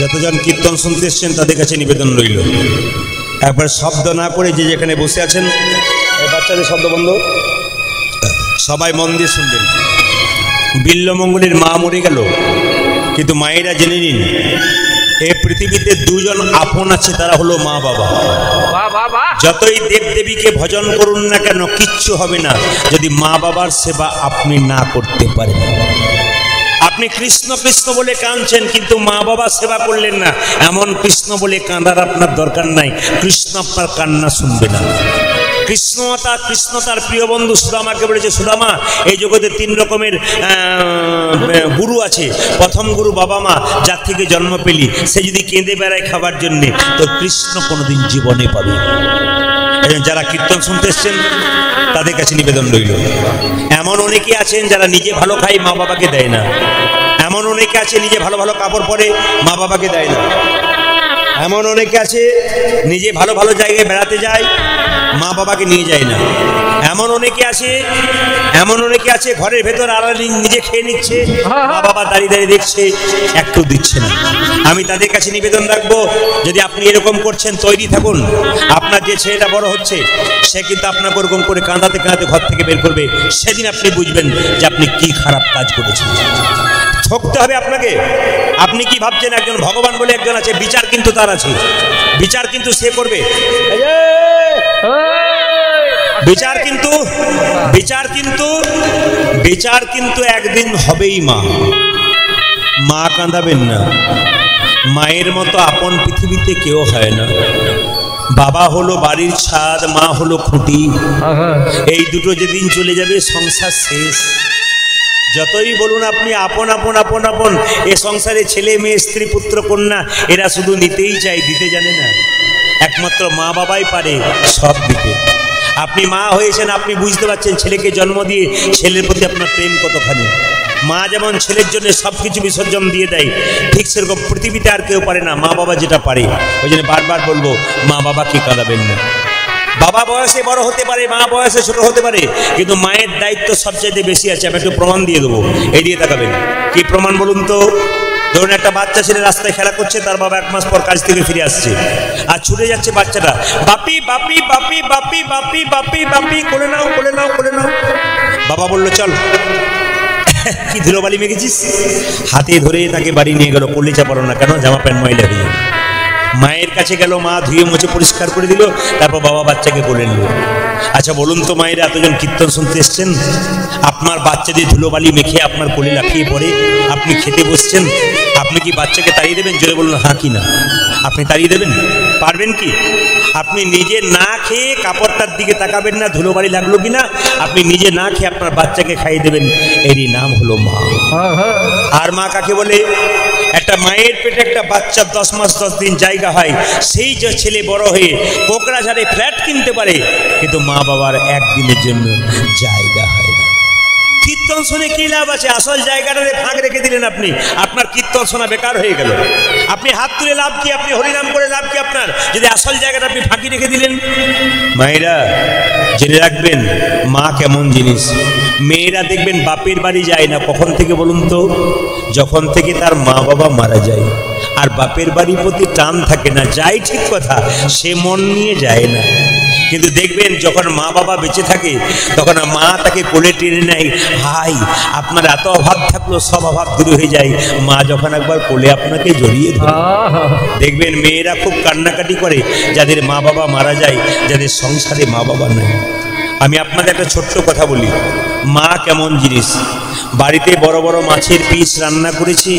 যতজন কীর্তন শুনতে এসছেন তাদের কাছে নিবেদন রইল, একবার শব্দ না করে যে যেখানে বসে আছেন, বাচ্চাদের শব্দ বন্ধ, সবাই মন দিয়ে শুনবেন। বিল্লমঙ্গলের মা মরে গেল, কিন্তু মায়েরা জেনে নিন, এই পৃথিবীতে দুজন আপন আছে, তারা হলো মা বাবা। যতই দেবদেবীকে ভজন করুন না কেন, কিচ্ছু হবে না যদি মা বাবার সেবা আপনি না করতে পারেন। আপনি কৃষ্ণ কৃষ্ণ বলে কাঁদছেন, কিন্তু মা বাবা সেবা করলেন না। এমন কৃষ্ণ বলে কাঁদার আপনার দরকার নাই, কৃষ্ণ আপনার কান্না শুনবে না। কৃষ্ণ তার প্রিয় বন্ধু সুদামাকে বলেছে, সুদামা, এই জগতে 3 রকমের গুরু আছে। প্রথম গুরু বাবা মা, যার থেকে জন্ম পেলি, সে যদি কেঁদে বেড়ায় খাবার জন্যে, তো কৃষ্ণ কোনোদিন জীবনে পাবে। যারা কীর্তন শুনতে এসছেন তাদের কাছে নিবেদন রইল। এমন অনেকে আছেন যারা নিজে ভালো খায়, মা বাবাকে দেয় না। এমন অনেকে আছে নিজে ভালো ভালো কাপড় পরে, মা বাবাকে দেয় না। এমন অনেকে আছে নিজে ভালো ভালো জায়গায় বেড়াতে যায়, মা বাবাকে নিয়ে যায় না। এমন অনেকে আছে ঘরের ভেতর আড়ালে নিজে খেয়ে নিচ্ছে, মা বাবা দাঁড়িয়ে দাঁড়িয়ে দেখছে, একটু দিচ্ছে না। আমি তাদের কাছে নিবেদন রাখবো, যদি আপনি এরকম করছেন, তৈরি থাকুন। আপনার যে ছেলেটা বড় হচ্ছে, সে কিন্তু আপনাকে ওরকম করে কাঁদাতে কাঁদাতে ঘর থেকে বের করবে। সেদিন আপনি বুঝবেন যে আপনি কি খারাপ কাজ করেছেন। ঠকতে হবে আপনাকে। আপনি কি ভাবছেন একজন ভগবান বলে একজন আছে, বিচার কিন্তু তার আছে, বিচার কিন্তু সে করবে। বিচার কিন্তু একদিন হবেই। মা কাঁদাবেন না। মায়ের মতো আপন পৃথিবীতে কেউ হয় না। বাবা হলো বাড়ির ছাদ, মা হলো খুঁটি। এই দুটো যেদিন চলে যাবে, সংসার শেষ। যতই বলুন আপনি আপন আপন আপন আপন, এ সংসারে ছেলে মেয়ে স্ত্রী পুত্র কন্যা, এরা শুধু নিতেই চায়, দিতে জানে না। একমাত্র মা বাবাই পারে সব দিতে। আপনি মা হয়েছেন, আপনি বুঝতে পারছেন ছেলেকে জন্ম দিয়ে ছেলের প্রতি আপনার প্রেম কতখানি। মা যেমন ছেলের জন্য সব কিছু বিসর্জন দিয়ে দেয়, ঠিক সেরকম পৃথিবীতে আর কেউ পারে না, মা বাবা যেটা পারে। ওই জন্য বারবার বলবো, মা বাবাকে কাঁদাবেন না। বাবা বয়সে বড় হতে পারে, মা বয়সে ছোট হতে পারে, কিন্তু মায়ের দায়িত্ব সবচেয়ে বেশি আছে। আমি একটু প্রমাণ দিয়ে দেবো, এড়িয়ে তাকাবেন। কি প্রমাণ বলুন তো? ধরুন একটা বাচ্চা ছেলে রাস্তায় খেলা করছে, তার বাবা 1 মাস পর কাজ থেকে ফিরে আসছে, আর ছুটে যাচ্ছে বাচ্চাটা, বাপি বাপি বাপি বাপি বাপি বাপি বাপি, কোলে নাও কোলে নাও কোলে নাও। বাবা বললো, চল। কি ধুলোবালি মেখেছিস? হাতে ধরে তাকে বাড়ি নিয়ে গেল। কোলে চাপালো না, কেন? জামা প্যান্ট ময়লা হয়ে যাবে। মায়ের কাছে গেল, মা ধুয়ে মুছে পরিষ্কার করে দিল, তারপর বাবা বাচ্চাকে কোলে নিল। আচ্ছা বলুন তো মায়েরা, এতজন কীর্তন শুনতে এসছেন, আপনার বাচ্চাদের ধুলোবালি মেখে আপনার কোলে লাফিয়ে পড়ে, আপনি খেতে বসছেন, আপনি কি বাচ্চাকে তাড়িয়ে দেবেন? জোরে বলুন হ্যাঁ কি না। আপনি তাড়িয়ে দেবেন? পারবেন কি? আপনি নিজে না খেয়ে কাপড়টার দিকে তাকাবেন না ধুলোবালি লাগলো কিনা, আপনি নিজে না খেয়ে আপনার বাচ্চাকে খাইয়ে দেবেন। এরই নাম হলো মা। আর মা কাকে বলে? একটা মায়ের পেটে একটা বাচ্চা 10 মাস 10 দিন জায়গা হয়, সেই যে ছেলে বড় হয়ে কোকড়াঝাড়ে ফ্ল্যাট কিনতে পারে, কিন্তু মা বাবার একদিনের জন্য জায়গা হয় না। কীর্তন শুনে কি লাভ আছে? আসল জায়গাটাতে ফাঁক রেখে দিলেন আপনি, আপনার কীর্তন শোনা বেকার হয়ে গেল। আপনি হাত তুলে লাভ কি? আপনি হরিনাম করে লাভ কি আপনার, যদি আসল জায়গাটা আপনি ফাঁকি রেখে দিলেন? মায়েরা জেনে রাখবেন, মা কেমন জিনিস। মেয়েরা দেখবেন বাপের বাড়ি যায় না, কখন থেকে বলুন তো? যখন থেকে তার মা বাবা মারা যায়। আর বাপের বাড়ির প্রতি টান থাকে না, যাই ঠিক কথা, সে মন নিয়ে যায় না। কিন্তু দেখবেন যখন মা বাবা বেঁচে থাকে, তখন মা তাকে কোলে টেনে নেয়। হাই, আপনার এত অভাব থাকলো, সব অভাব দূর হয়ে যায় মা যখন একবার কোলে আপনাকে জড়িয়ে ধরে। দেখবেন মেয়েরা খুব কান্নাকাটি করে যাদের মা বাবা মারা যায়, যাদের সংসারে মা বাবা নেই। আমি আপনাদের একটা ছোট্ট কথা বলি, মা কেমন জিনিস। বাড়িতে বড় বড় মাছের পিস রান্না করেছি,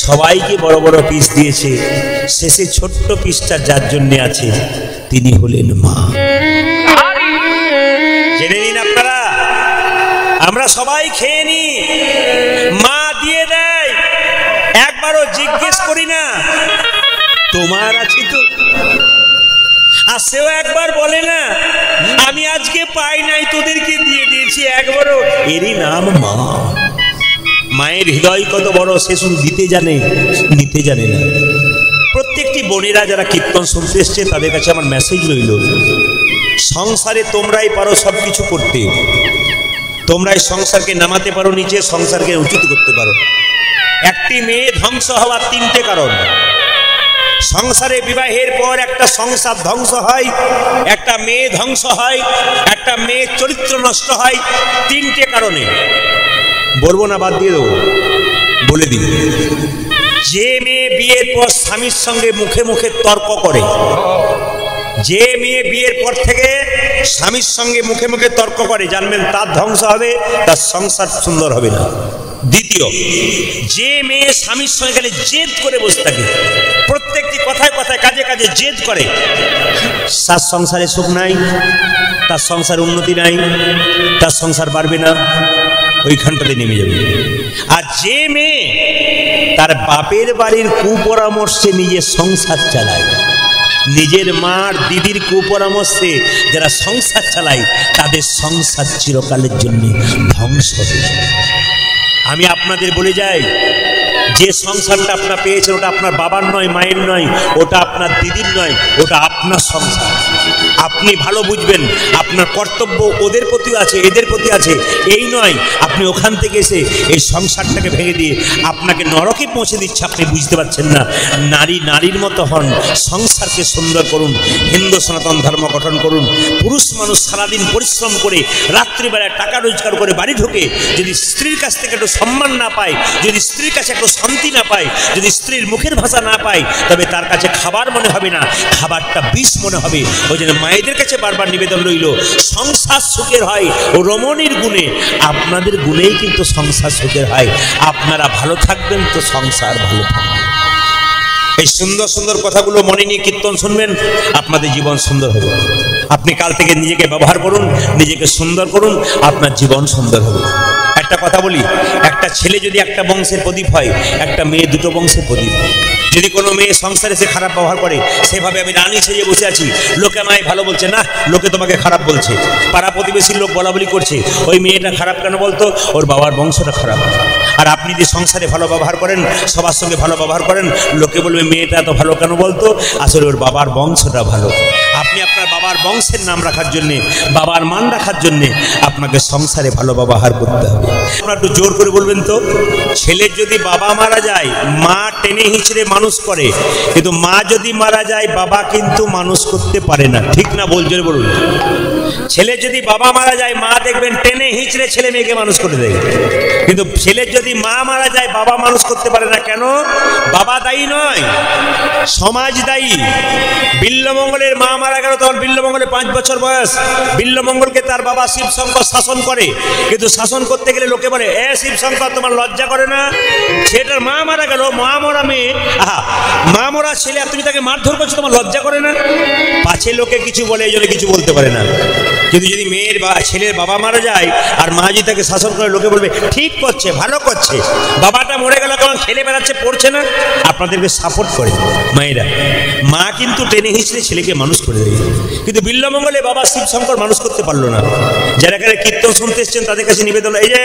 সবাইকে বড় বড় পিস দিয়েছে, শেষে ছোট্ট পিসটা যার জন্যে আছে, তিনি হলেন মা। জেনে নিন আপনারা, আমরা সবাই খেয়ে নি, মা দিয়ে দেয়, একবারও জিজ্ঞেস করি না তোমার আছে তো। আর সেও একবার বলে না আমি আজকে পাই নাই, তোদেরকে দিয়ে দিয়েছি, একবারও। এরই নাম মা। মায়ের হৃদয় কত বড়, সে শুধু দিতে জানে, নিতে জানে না। প্রত্যেকটি বোনেরা যারা কীর্তন শুনতে এসছে, তাদের কাছে আমার মেসেজ রইল, সংসারে তোমরাই পারো সব কিছু করতে। তোমরাই সংসারকে নামাতে পারো নিচে, সংসারকে উচিত করতে পারো। একটি মেয়ে ধ্বংস হওয়ার 3টে কারণ। সংসারে বিবাহের পর একটা সংসার ধ্বংস হয়, একটা মেয়ে ধ্বংস হয়, একটা মেয়ের চরিত্র নষ্ট হয়, 3টে কারণে। বলবো না, বাদ দিয়ে দেবো, বলে দিই। যে মেয়ে বিয়ের পর স্বামীর সঙ্গে মুখে মুখে তর্ক করে, যে মেয়ে বিয়ের পর থেকে স্বামীর সঙ্গে মুখে মুখে তর্ক করে, জানবেন তার ধ্বংস হবে, তার সংসার সুন্দর হবে না। দ্বিতীয়, যে মেয়ে স্বামীর সঙ্গে গেলে জেদ করে বসে থাকে, প্রত্যেকটি কথায় কথায় কাজে কাজে জেদ করে, তার সংসারে সুখ নাই, তার সংসারে উন্নতি নাই, তার সংসার বাড়বে না, ওইখানটাতে নেমে যাবে। আর যে মেয়ে তার বাপের বাড়ির কুপরামর্শে নিজের সংসার চালায়, নিজের মার দিদির কুপরামর্শে যারা সংসার চালায়, তাদের সংসার চিরকালের জন্য ধ্বংস হবে। আমি আপনাদের বলে যাই, যে সংসারটা আপনারা পেয়েছেন ওটা আপনার বাবার নয়, মায়ের নয়, ওটা আপনার দিদির নয়, ওটা আপনার সংসার। আপনি ভালো বুঝবেন, আপনার কর্তব্য ওদের প্রতিও আছে, এদের প্রতি আছে, এই নয় আপনি ওখান থেকে এসে এই সংসারটাকে ভেঙে দিয়ে আপনাকে নরকে পৌঁছে দিচ্ছে, আপনি বুঝতে পারছেন না। নারী নারীর মতো হন, সংসারকে সুন্দর করুন, হিন্দু সনাতন ধর্ম গঠন করুন। পুরুষ মানুষ সারাদিন পরিশ্রম করে রাত্রিবেলায় টাকা রোজগার করে বাড়ি ঢোকে, যদি স্ত্রীর কাছ থেকে একটু সম্মান না পায়, যদি স্ত্রীর কাছে একটু শান্তি না পায়, যদি স্ত্রীর মুখের ভাষা না পায়, তবে তার কাছে খাবার মনে হবে না, খাবারটা বিষ মনে হবে। ওই জন্য মায়েদের কাছে বারবার নিবেদন রইল, সংসার সুখের হয় ও রমণীর গুণে, আপনাদের গুণেই কিন্তু সংসার সুখের হয়। আপনারা ভালো থাকবেন তো সংসার ভালো থাকবে। এই সুন্দর সুন্দর কথাগুলো মনে নিয়ে কীর্তন শুনবেন, আপনাদের জীবন সুন্দর হবে। আপনি কাল থেকে নিজেকে ব্যবহার করুন, নিজেকে সুন্দর করুন, আপনার জীবন সুন্দর হবে। একটা কথা বলি, একটা ছেলে যদি একটা বংশের প্রদীপ হয়, একটা মেয়ে দুটো বংশের প্রদীপ। যদি কোনো মেয়ে সংসারে সে খারাপ ব্যবহার করে, সেভাবে আমি রানী সেজে বসে আছি, লোকে আমায় ভালো বলছে, না লোকে তোমাকে খারাপ বলছে, পাড়া প্রতিবেশীর লোক বলা বলি করছে, ওই মেয়েটা খারাপ কেন বলতো, ওর বাবার বংশটা খারাপ। আর আপনি যদি সংসারে ভালো ব্যবহার করেন, সবার সঙ্গে ভালো ব্যবহার করেন, লোকে বলবে মেয়েটা এত ভালো কেন বলতো, আসলে ওর বাবার বংশটা ভালো। আপনি আপনার বাবার বংশের নাম রাখার জন্যে, বাবার মান রাখার জন্যে আপনাকে সংসারে ভালো ব্যবহার করতে হবে। আপনারা একটু জোর করে বলবেন তো, ছেলের যদি বাবা মারা যায়, মা টেনে হিঁচড়ে মানুষ করে, কিন্তু মা যদি মারা যায়, বাবা কিন্তু মানুষ করতে পারে না, ঠিক না? জোরে বলুন। ছেলে যদি বাবা মারা যায়, মা দেখবেন টেনে হিঁচড়ে ছেলে মেয়েকে মানুষ করে দেয়, কিন্তু ছেলের যদি মা মারা যায়, বাবা মানুষ করতে পারে না। কেন? বাবা দায়ী নয়, সমাজ দায়ী। বিল্লমঙ্গলের মা মারা গেল, তখন বিল্লমঙ্গলের 5 বছর বয়স, বিল্লমঙ্গলকে তার বাবা শিবশঙ্কর শাসন করে, কিন্তু শাসন করতে গেলে লোকে বলে, এ শিবশঙ্কর তোমার লজ্জা করে না? ছেলেটার মা মারা গেল, মা মরা মেয়ে, মা মরা ছেলে, আর তুমি তাকে মারধর করছো, তোমার লজ্জা করে না? পাছে লোকে কিছু বলে, এই জন্য কিছু বলতে পারে না। কিন্তু যদি মেয়ের বা ছেলের বাবা মারা যায় আর মা যদি তাকে শাসন করে, লোকে বলবে ঠিক করছে, ভালো করছে। বাবাটা মরে গেল, তখন ছেলে বেড়াচ্ছে, পড়ছে না, আপনাদেরকে সাপোর্ট করে মায়েরা। মা কিন্তু টেনে হিঁচড়ে ছেলেকে মানুষ করে দেয়, কিন্তু বিল্লমঙ্গলে বাবা শিবশঙ্কর মানুষ করতে পারলো না। যারা এখানে কীর্তন শুনতে এসছেন তাদের কাছে নিবেদন, এই যে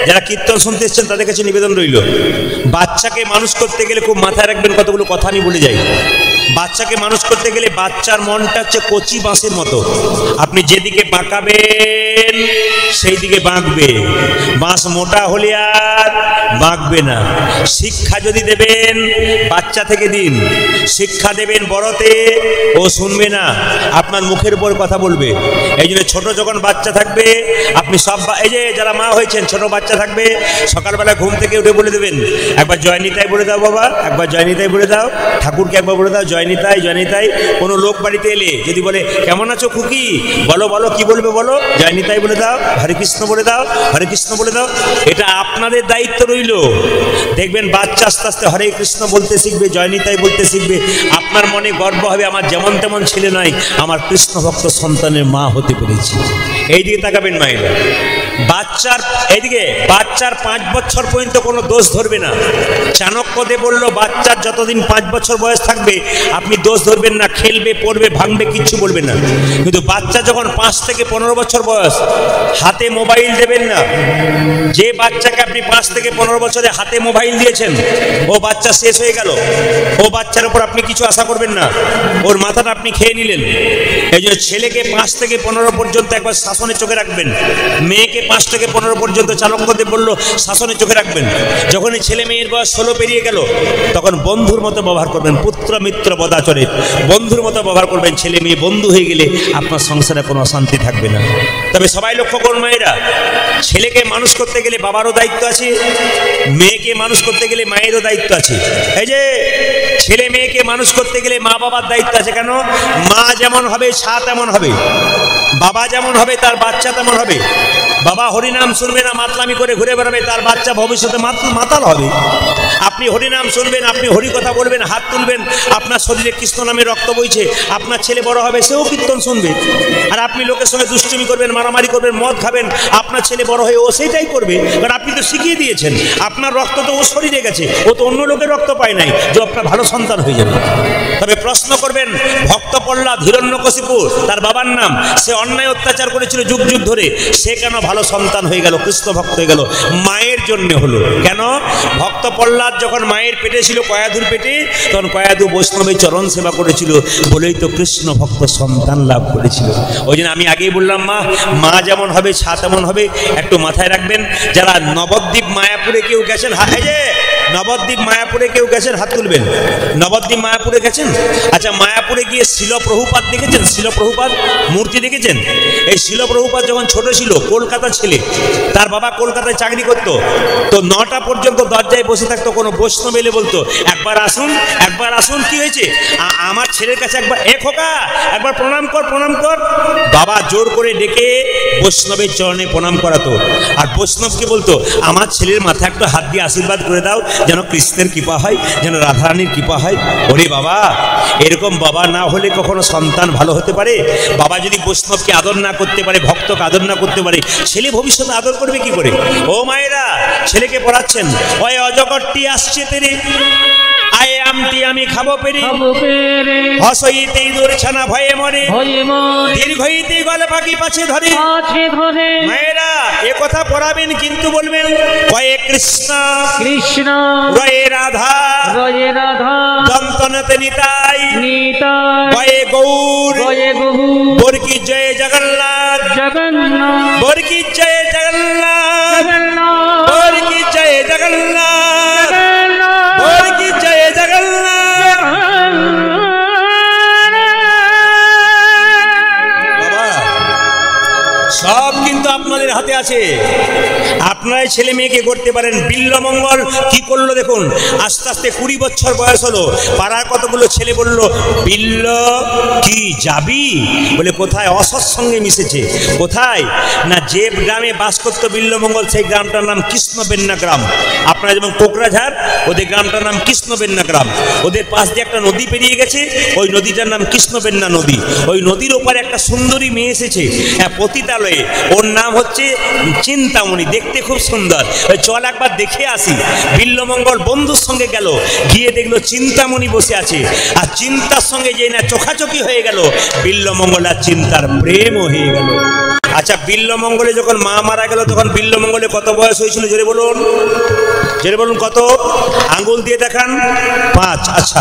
যারা কীর্তন শুনতে এসছেন তাদের কাছে নিবেদন রইল, বাচ্চাকে মানুষ করতে গেলে খুব মাথায় রাখবেন, কতগুলো কথা আমি বলে যাই। বাচ্চাকে মানুষ করতে গেলে বাচ্চার মনটা হচ্ছে কচি বাঁশের মতো, আপনি যেদিকে বাঁকাবেন সেই দিকে বাঁকবে, বাঁশ মোটা হলে আর বাঁকবে না। শিক্ষা যদি দেবেন বাচ্চা থেকে দিন, শিক্ষা দেবেন বড়তে, ও শুনবে না, আপনার মুখের উপর কথা বলবে। এই জন্য ছোট যখন বাচ্চা থাকবে, আপনি সব, এই যে যারা মা হয়েছেন, ছোট বাচ্চা থাকবে, সকালবেলা ঘুম থেকে উঠে বলে দেবেন, একবার জয় নিতাই বলে দাও বাবা, একবার জয় নিতাই বলে দাও, ঠাকুরকে একবার বলে দাও জয় নিতাই, জয় নিতাই। কোনো লোক বাড়িতে এলে যদি বলে কেমন আছো খুকি, বলো বলো, কি বলবে বলো, জয় নিতাই বলে দাও, হরে কৃষ্ণ বলে দাও, হরে কৃষ্ণ বলে দাও। এটা আপনাদের দায়িত্ব রইল। দেখবেন বাচ্চা আস্তে আস্তে হরে কৃষ্ণ বলতে শিখবে, জয় নিতাই বলতে শিখবে। আপনার মনে গর্ব হবে, আমার যেমন তেমন ছেলে নয়, আমার কৃষ্ণ ভক্ত সন্তানের মা হতে পেরেছি। এই দিকে তাকাবেন মায়েরা। বাচ্চার এইদিকে, বাচ্চার 5 বছর পর্যন্ত কোনো দোষ ধরবে না। চাণক্যদেব বলল, বাচ্চার যতদিন 5 বছর বয়স থাকবে আপনি দোষ ধরবেন না, খেলবে, পড়বে, ভাঙবে, কিচ্ছু বলবেন না। কিন্তু বাচ্চা যখন 5 থেকে 15 বছর বয়স, হাতে মোবাইল দেবেন না। যে বাচ্চাকে আপনি 5 থেকে 15 বছরে হাতে মোবাইল দিয়েছেন, ও বাচ্চা শেষ হয়ে গেল, ও বাচ্চার উপর আপনি কিছু আশা করবেন না, ওর মাথাটা আপনি খেয়ে নিলেন। এই জন্য ছেলেকে 5 থেকে 15 পর্যন্ত একবার শাসনে চোখে রাখবেন, মেয়েকে 5 থেকে 15 পর্যন্ত চাণক্যদেব বলল শাসনে চোখে রাখবেন। যখনই ছেলে মেয়ের বয়স 16 পেরিয়ে গেল, তখন বন্ধুর মতো ব্যবহার করবেন, পুত্র মিত্র বদাচরে, বন্ধুর মতো ব্যবহার করবেন। ছেলে মেয়ে বন্ধু হয়ে গেলে আপনার সংসারে কোনো অশান্তি থাকবে না। তবে সবাই লক্ষ্য করুন মায়েরা, ছেলেকে মানুষ করতে গেলে বাবারও দায়িত্ব আছে, মেয়েকে মানুষ করতে গেলে মায়েরও দায়িত্ব আছে। এই যে ছেলে মেয়েকে মানুষ করতে গেলে মা বাবার দায়িত্ব আছে। কেন? মা যেমন হবে ছা তেমন হবে, বাবা যেমন হবে তার বাচ্চা তেমন হবে। বাবা হরিনাম শুনবে না, মাতলামি করে ঘুরে বেড়াবে, তার বাচ্চা ভবিষ্যতে মাতাল হবে। আপনি হরিনাম শুনবেন, আপনি হরি কথা বলবেন, হাত তুলবেন, আপনার শরীরে কৃষ্ণ নামে রক্ত বইছে, আপনার ছেলে বড় হবে সেও কীর্তন শুনবে। আর আপনি লোকের সঙ্গে দুষ্টুমি করবেন, মারামারি করবেন, মদ খাবেন, আপনার ছেলে বড় হয়ে ও সেইটাই করবে, কারণ আপনি তো শিখিয়ে দিয়েছেন। আপনার রক্ত তো ও শরীরে গেছে, ও তো অন্য লোকের রক্ত পায় নাই যে আপনার ভালো সন্তান হয়ে যাবে। তবে প্রশ্ন করবেন, ভক্ত প্রহ্লাদ হিরণ্যকশিপু তার বাবার নাম, সে অন্যায় অত্যাচার করেছিল যুগ যুগ ধরে, সে কেন ভালো সন্তান হয়ে গেল, কৃষ্ণ ভক্ত হয়ে গেল? মায়ের জন্য হলো। কেন? ভক্ত প্রহ্লাদ যখন মায়ের পেটে ছিল, কয়াধুর পেটে, তখন কয়াধু বৈষ্ণবের চরণ সেবা করেছিল বলেই তো কৃষ্ণ ভক্ত সন্তান লাভ করেছিল। ওই জন্য আমি আগেই বললাম, মা যেমন হবে ছা তেমন হবে। একটু মাথায় রাখবেন, যারা নবদ্বীপ মায়াপুরে কেউ গেছেন, নবদ্বীপ মায়াপুরে কেউ গেছেন, হাত তুলবেন। নবদ্বীপ মায়াপুরে গেছেন? আচ্ছা, মায়াপুরে গিয়ে শিল প্রভুপাদ দেখেছেন? শিল প্রভুপাদ মূর্তি দেখেছেন? এই শিল প্রভুপাদ যখন ছোট ছিল, কলকাতা ছেলে, তার বাবা কলকাতায় চাকরি করত, তো 9টা পর্যন্ত দরজায় বসে থাকতো। কোনো বৈষ্ণব এলে বলতো, একবার আসুন, একবার আসুন, কি হয়েছে? আমার ছেলের কাছে একবার, এ খোকা একবার প্রণাম কর, প্রণাম কর। বাবা জোর করে ডেকে বৈষ্ণবের চরণে প্রণাম করাতো। আর বৈষ্ণবকে বলতো, আমার ছেলের মাথায় একটু হাত দিয়ে আশীর্বাদ করে দাও, যেন কৃষ্ণের কৃপা হয়, যেন রাধারানীর কৃপা হয়। ওরে বাবা, এরকম বাবা না হলে কখনো সন্তান ভালো হতে পারে? বাবা যদি বৈষ্ণবকে আদর না করতে পারে, ভক্তকে আদর না করতে পারে, ছেলে ভবিষ্যতে আদর করবে কি করে? ও মায়েরা, ছেলেকে পড়াচ্ছেন, ওই অজগরটি আসছে তেরে, আয়ে আমটি আমি খাবো পেরে, হসইতে ইঁদুর ছানা ভয়ে মরে, দীর্ঘইতে গলে পাখি পাছে ধরে। মায়েরা এ কথা পড়াবেন, কিন্তু বলবেন কয়ে কৃষ্ণ কৃষ্ণ, রয়ে রাধা রয়ে রাধা, দন্তনতে নিতাই নিতাই, কয়ে গৌর কয়ে গৌর, বরকি জয় জগন্নাথ জগন্নাথ, বরকি জয় জগন্নাথ জগন্নাথ, বরকি জয় জগন্নাথ জগন্নাথ, বরকি জয় জগন্নাথ। বাবা, সব কিন্তু আপনাদের হাতে আছে, আপনারাই ছেলে মেয়েকে করতে পারেন। বিল্লমঙ্গল কি করলো দেখুন, আস্তে আস্তে 20 বছর বয়স হলো, পাড়ার কতগুলো ছেলে বলল, বিল্ল কি যাবি? বলে কোথায়? অসৎসঙ্গে মিশেছে। কোথায়? না, যে গ্রামে বাস করতো বিল্লমঙ্গল, সেই গ্রামটার নাম কৃষ্ণবেন্না গ্রাম। আপনারা যেমন কোকরাঝাড়, ওদের গ্রামটার নাম কৃষ্ণবেন্না গ্রাম। ওদের পাশ দিয়ে একটা নদী পেরিয়ে গেছে, ওই নদীটার নাম কৃষ্ণবেন্না নদী। ওই নদীর ওপারে একটা সুন্দরী মেয়ে এসেছে, হ্যাঁ, পতিতালয়ে। ওর নাম হচ্ছে চিন্তামণি, দেখতে খুব সুন্দর। চল একবার দেখে আসি। বিল্লমঙ্গল বন্ধুর সঙ্গে গেল, গিয়ে দেখলো চিন্তামণি বসে আছে, আর চিন্তার সঙ্গে যে না চোখাচোখি হয়ে গেল, বিল্লমঙ্গল আর চিন্তার প্রেমও হয়ে গেল। আচ্ছা, বিল্লমঙ্গলে যখন মা মারা গেল, তখন বিল্লমঙ্গলে কত বয়স হয়েছিল? জোরে বলুন, জোরে বলুন, কত? আঙ্গুল দিয়ে দেখান। 5। আচ্ছা,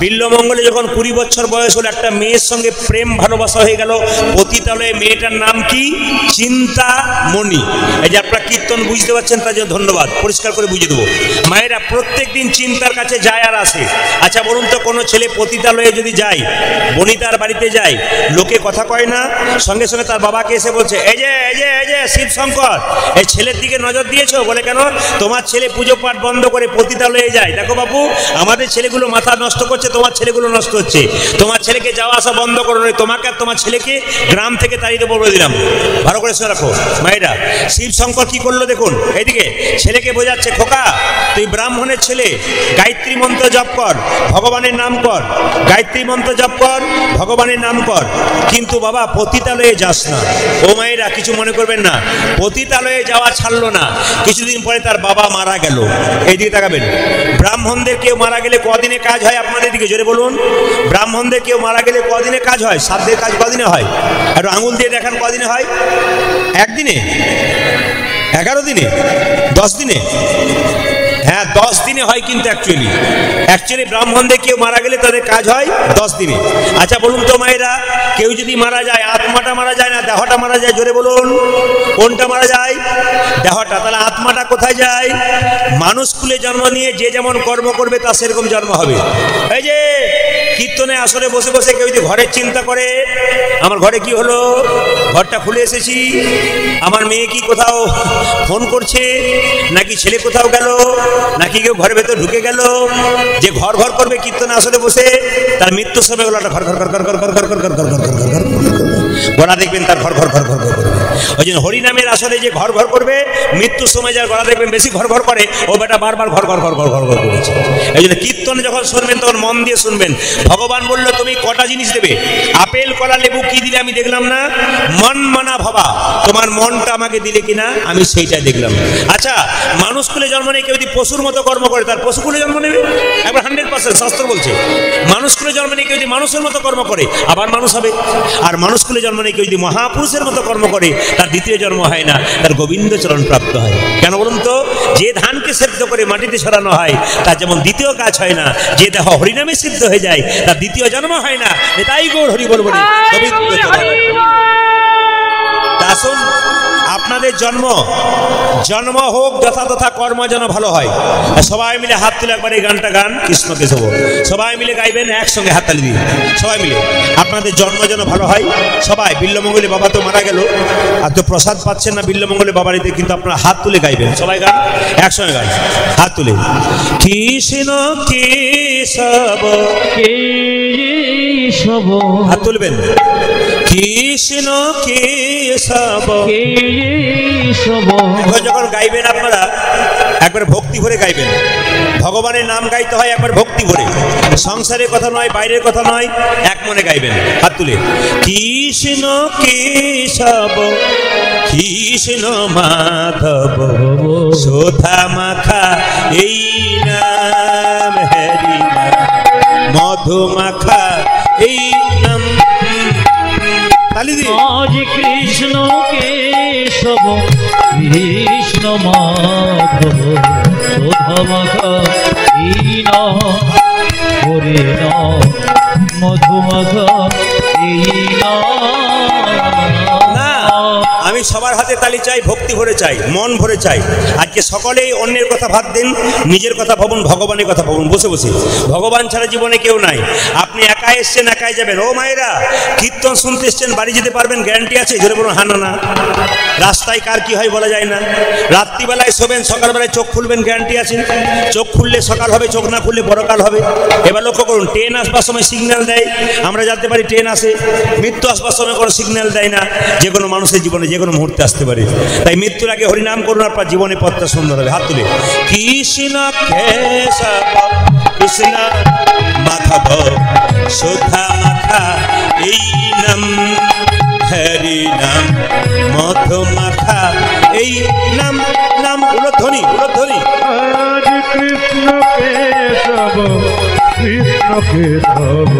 বিল্লমঙ্গলে যখন 20 বছর বয়স হলো, একটা মেয়ের সঙ্গে প্রেম ভালোবাসা হয়ে গেল পতিতালয়ে। মেয়েটার নাম কি? চিন্তামণি। এই যে আপনারা কীর্তন বুঝতে পারছেন, তার জন্য ধন্যবাদ, পরিষ্কার করে বুঝিয়ে দেবো। মায়েরা প্রত্যেক দিন চিন্তার কাছে যায় আর আসে। আচ্ছা বলুন তো, কোনো ছেলে পতিতালয়ে যদি যায়, বনিতার বাড়িতে যায়, লোকে কথা কয় না? সঙ্গে সঙ্গে তার বাবাকে এসে বলছে, এই যে এই যে এই যে শিব শঙ্কর, এই ছেলের দিকে নজর দিয়েছো? বলে কেন? তোমার ছেলে পুজো পাঠ বন্ধ করে পতিতালয়ে যায়। দেখো বাবু, আমাদের ছেলেগুলো মাথা নষ্ট করছে, তোমার ছেলেগুলো নষ্ট হচ্ছে। তোমার ছেলেকে যাওয়া আসা বন্ধ করো, তোমাকে আর তোমার ছেলেকে গ্রাম থেকে তাড়িয়ে দেবো বলে দিলাম। ভালো করে শুনে রাখো মায়েরা। শিব শঙ্কর কি করলো দেখুন, এইদিকে ছেলেকে বোঝাচ্ছে, খোকা তুই ব্রাহ্মণের ছেলে, গায়ত্রী মন্ত্র জপ কর, ভগবানের নাম কর, গায়ত্রী মন্ত্র জপ কর, ভগবানের নাম কর, কিন্তু বাবা পতিতালয়ে যাস না। ও মায়েরা, কিছু মনে করবেন না, পতিতালয়ে যাওয়া ছাড়লো না। কিছুদিন পরে তার বাবা মারা গেল। এইদিকে তাকাবেন, ব্রাহ্মণদের কেউ মারা গেলে কদিনে কাজ হয় আপনাদের দিকে? জোরে বলুন, ব্রাহ্মণদের কেউ মারা গেলে কদিনে কাজ হয়? শ্রাদ্ধের কাজ কদিনে হয়? একটু আঙুল দিয়ে দেখান, কদিনে হয়? 1 দিনে, 11 দিনে, 10 দিনে? হ্যাঁ, 10 দিনে হয়। কিন্তু অ্যাকচুয়ালি ব্রাহ্মণদের কেউ মারা গেলে তাদের কাজ হয় 10 দিনে। আচ্ছা বলুন তো মায়েরা, কেউ যদি মারা যায়, আত্মাটা মারা যায় না দেহটা মারা যায়? জোরে বলুন, কোনটা মারা যায়? দেহটা। তাহলে আত্মাটা কোথায় যায়? মানুষ কুলে জন্ম নিয়ে যে যেমন কর্ম করবে তার সেরকম জন্ম হবে। এই যে কীর্তনে আসরে বসে বসে কেউ যদি ঘরের চিন্তা করে, আমার ঘরে কি হলো, ঘরটা খুলে এসেছি, আমার মেয়ে কি কোথাও ফোন করছে, নাকি ছেলে কোথাও গেল, নাকি কেউ ঘরের ভেতর ঢুকে গেল, যে ঘর ঘর করবে কীর্তনে আসরে বসে, তার মৃত্যুর সময় গলাটা ঘর ঘর ঘর ঘর ঘর ঘর ঘর ঘর ঘর ঘর ঘর ঘর ঘর। গলা দেখবেন তার ঘর ঘর ঘর ঘর ঘর করবে। ওই জন্য হরিনামের আসলে যে ঘর ঘর করবে, মৃত্যুর সময় যার গলা দেখবেন বেশি ঘর ঘর করে, ও বেটা বারবার ঘর ঘর ঘর ঘর ঘর ঘর করেছে। এই জন্য কীর্তনে যখন শুনবেন তখন মন দিয়ে শুনবেন। ভগবান বললো তুমি কটা জিনিস দেবে, আপেল কলা লেবু কি দিলে আমি দেখলাম না, মন মানা ভাবা, তোমার মনটা আমাকে দিলে কিনা আমি সেইটাই দেখলাম। আচ্ছা, মানুষ কুলে জন্ম নেই, কেউ যদি পশুর মতো কর্ম করে তার পশু কুলে জন্ম নেবে, একবার 100% শাস্ত্র বলছে। মানুষ কুলে জন্ম নেই, কেউ যদি মানুষের মতো কর্ম করে আবার মানুষ হবে। আর মানুষ কুলে জন্ম নেই, কেউ যদি মহাপুরুষের মতো কর্ম করে তার দ্বিতীয় জন্ম হয় না, তার গোবিন্দ চরণ প্রাপ্ত হয়। কেন বলুন তো? যে ধানকে সেদ্ধ করে মাটিতে সরানো হয় তার যেমন দ্বিতীয় কাজ হয় না, যে দেহ হরিনামে সিদ্ধ হয়ে যায় তার দ্বিতীয় জন্ম হয় না। এটাই গৌর হরি বল বলে গোবিন্দ চরণ। আসুন, আপনাদের জন্ম হোক যথা তথা কর্ম যেন ভালো হয়। সবাই মিলে হাত তুলে একবার এই গানটা গান, কৃষ্ণ কেশব, সবাই মিলে গাইবেন, একসঙ্গে হাততালি দিন সবাই মিলে। আপনাদের জন্ম যেন ভালো হয়। সবাই বিল্লমঙ্গলে বাবা তো মারা গেল, আর তো প্রসাদ পাচ্ছেন না বিল্লমঙ্গলে বাবারিতে, কিন্তু আপনারা হাত তুলে গাইবেন, সবাই গান, একসঙ্গে গান, হাত তুলে। কৃষ্ণ কেশব কেশব, হাত তুলবেন। কৃষ্ণ কেশব কেশব। এখন যখন গাইবেন আপনারা একবার ভক্তি ভরে গাইবেন। ভগবানের নাম গাইতে হয় একবার ভক্তি ভরে, সংসারের কথা নয়, বাইরের কথা নয়, এক মনে গাইবেন হাত তুলে। কৃষ্ণ কেশব কৃষ্ণ মাধব সোধা মাখা এই নাম, হরি নাম মধু মাখা এই নাম। আজ কৃষ্ণ কেশব কৃষ্ণ মাধব সোধা মাখা এই নাম, হরি নাম মধু মাখা এই নাম। আমি সবার হাতে তালি চাই, ভক্তি ভরে চাই, মন ভরে চাই। আজকে সকলেই অন্যের কথা ভাত দিন, নিজের কথা ভাবুন, ভগবানের কথা ভাবুন বসে বসে। ভগবান ছাড়া জীবনে কেউ নাই। আপনি একাই এসছেন, একাই যাবেন। ও মায়েরা, কীর্তন শুনতে এসছেন, বাড়ি যেতে পারবেন, গ্যারান্টি আছে? জোরে বলুন হ্যাঁ না না। রাস্তায় কার কি হয় বলা যায় না। রাত্রিবেলায় শোবেন, সকালবেলায় চোখ খুলবেন, গ্যারান্টি আছে? চোখ খুললে সকাল হবে, চোখ না খুললে বড়কাল হবে। এবার লক্ষ্য করুন, ট্রেন আসবার সময় সিগন্যাল দেয়, আমরা জানতে পারি ট্রেন আসে। মৃত্যু আসবার সময় কোনো সিগন্যাল দেয় না, যে কোনো মানুষের জীবনে যে কোনো মুহূর্তে আসতে পারে। তাই মৃত্যুর আগে হরিনাম করুন, আপনার জীবনে পথটা সুন্দর হবে। হাত তুলে। কৃষ্ণ কেশব কৃষ্ণ মাধব সোধা মাখা এই নাম, হরি নাম মধু মাখা এই নাম। নাম উলধ্বনি, উলধ্বনি। আজ কৃষ্ণ কেশব কৃষ্ণ কেশব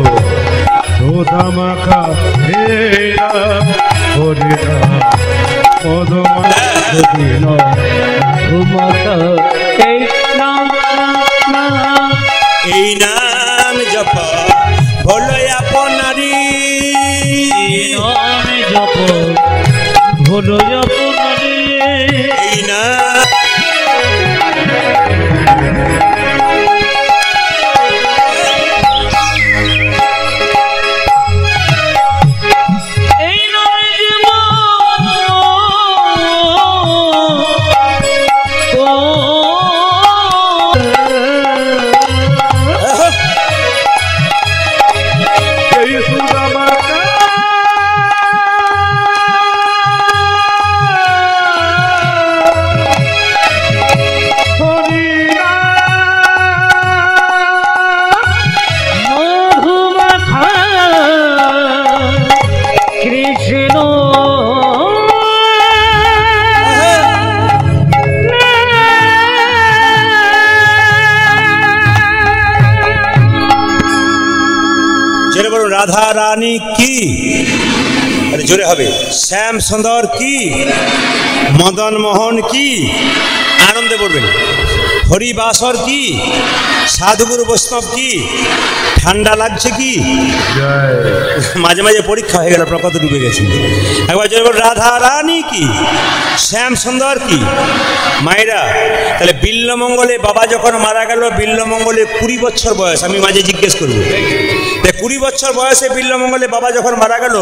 সোধা মাখা হে রাম, হরি রাম মধু মাখা এই নাম নাম এই নাম জপ ভোলো আপনারি, নাম জপ ভোলো আপনারি। এই নাম রাধা রানী কি, জোরে হবে, শ্যাম সুন্দর কি, মদন মোহন কি, আনন্দে বলবেন। হরিবাসর কি, সাধুগুরু বৈষ্ণব কি, ঠান্ডা লাগছে কি? মাঝে মাঝে পরীক্ষা হয়ে গেল, প্রকত ডুবে গেছে। একবার জোরে বল, রাধা রানী কি, শ্যাম সুন্দর কি। মায়েরা, তাহলে বিল্লমঙ্গলে বাবা যখন মারা গেল, বিল্লমঙ্গলে 20 বছর বয়স। আমি মাঝে জিজ্ঞেস করবো, 20 বছর বয়সে বিল্লমঙ্গলে বাবা যখন মারা গেল,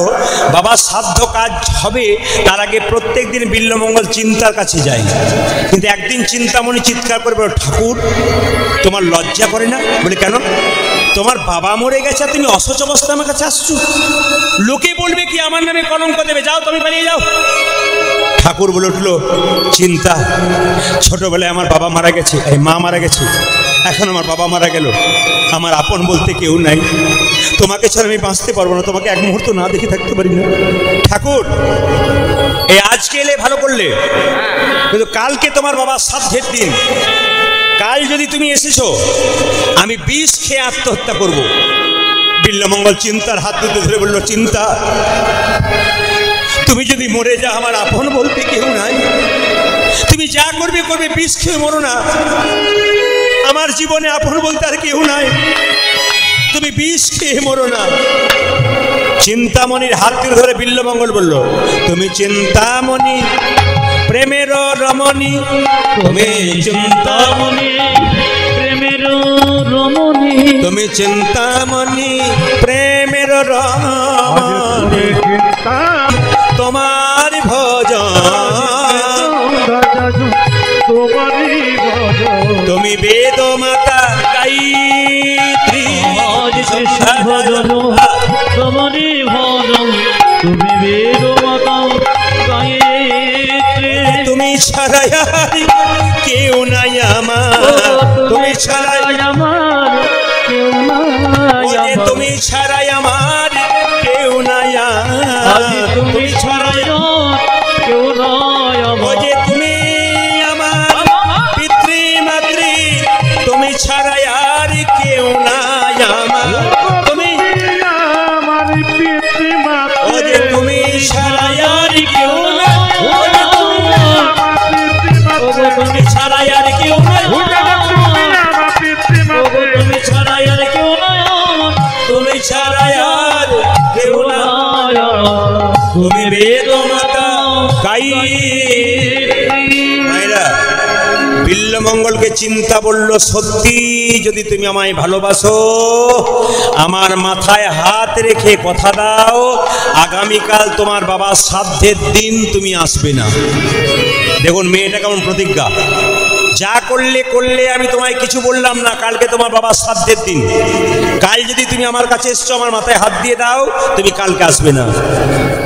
বাবার সাধ্য কাজ হবে তার আগে প্রত্যেক দিন বিল্লমঙ্গল চিন্তার কাছে যায়। কিন্তু একদিন চিন্তামণি চিৎকার করে বলো, ঠাকুর তোমার লজ্জা করে না? বলে কেন? তোমার বাবা মরে গেছে আর তুমি অসুস্থ অবস্থা আমার কাছে আসছো, লোকে বলবে কি আমার নামে কলঙ্ক দেবে, যাও তুমি পালিয়ে যাও। ঠাকুর বলে উঠলো চিন্তা, ছোটবেলায় আমার বাবা মারা গেছে, এই মা মারা গেছে, এখন আমার বাবা মারা গেল, আমার আপন বলতে কেউ নাই, তোমাকে ছাড়া আমি বাঁচতে পারবো না, তোমাকে এক মুহূর্ত না দেখে থাকতে পারি না। ঠাকুর এই আজকে এলে ভালো করলে, কিন্তু কালকে তোমার বাবার শ্রাদ্ধের দিন, কাল যদি তুমি এসেছো আমি বিষ খেয়ে আত্মহত্যা করব। বিল্লমঙ্গল চিন্তার হাত দুটো ধরে বললো চিন্তা, তুমি যদি মরে যাও আমার আপন বলতে কেউ নাই, তুমি যা করবে করবে, বিষ খেয়ে মরো না, আমার জীবনে আপন বলতে আর কেউ নাই, তুমি বিষ খেয়ে মরো না। চিন্তামণির হাত ধরে বিল্লমঙ্গল বলল তুমি চিন্তামণি প্রেমের রমণী, তুমি চিন্তামণি প্রেমের রমণী, তুমি চিন্তামণি প্রেমের রমণী, তোমার ভজন তুমি বেদ মাতা গায়ত্রী, ভজন রমণী ভজন তুমি বেদ মাতা গায়ত্রী, তুমি ছাড়াই কেউ নাই আমার, তুমি ছাড়াই আমার কেউ নাই, তুমি ছাড়াই আমার কেউ নাই, তুমি ছাড়াই কেউ নাই আমার, তুমি আমার পিতৃমাতৃ, তুমি ছাড়াই আর কেউ নাই আমার, তুমি আমার পিতৃমাতৃ, তুমি ছাড়াই আর কেউ নাই, তুমি ছাড়াই আর কেউ নাই, তুমি ছাড়াই আর কেউ নাই, তুমি ছাড়াই আর কেউ নাই, তুমি বেদ মাতা গায়ত্রী। বিল্লমঙ্গলকে চিন্তা বলল সত্যি যদি তুমি আমায় ভালোবাসো আমার মাথায় হাত রেখে কথা দাও আগামীকাল তোমার বাবার শ্রাদ্ধের দিন তুমি আসবে না। দেখুন মেয়েটা কেমন প্রতিজ্ঞা, যা করলে করলে আমি তোমায় কিছু বললাম না, কালকে তোমার বাবার শ্রাদ্ধের দিন, কাল যদি তুমি আমার কাছে এসছো আমার মাথায় হাত দিয়ে দাও তুমি কালকে আসবে না।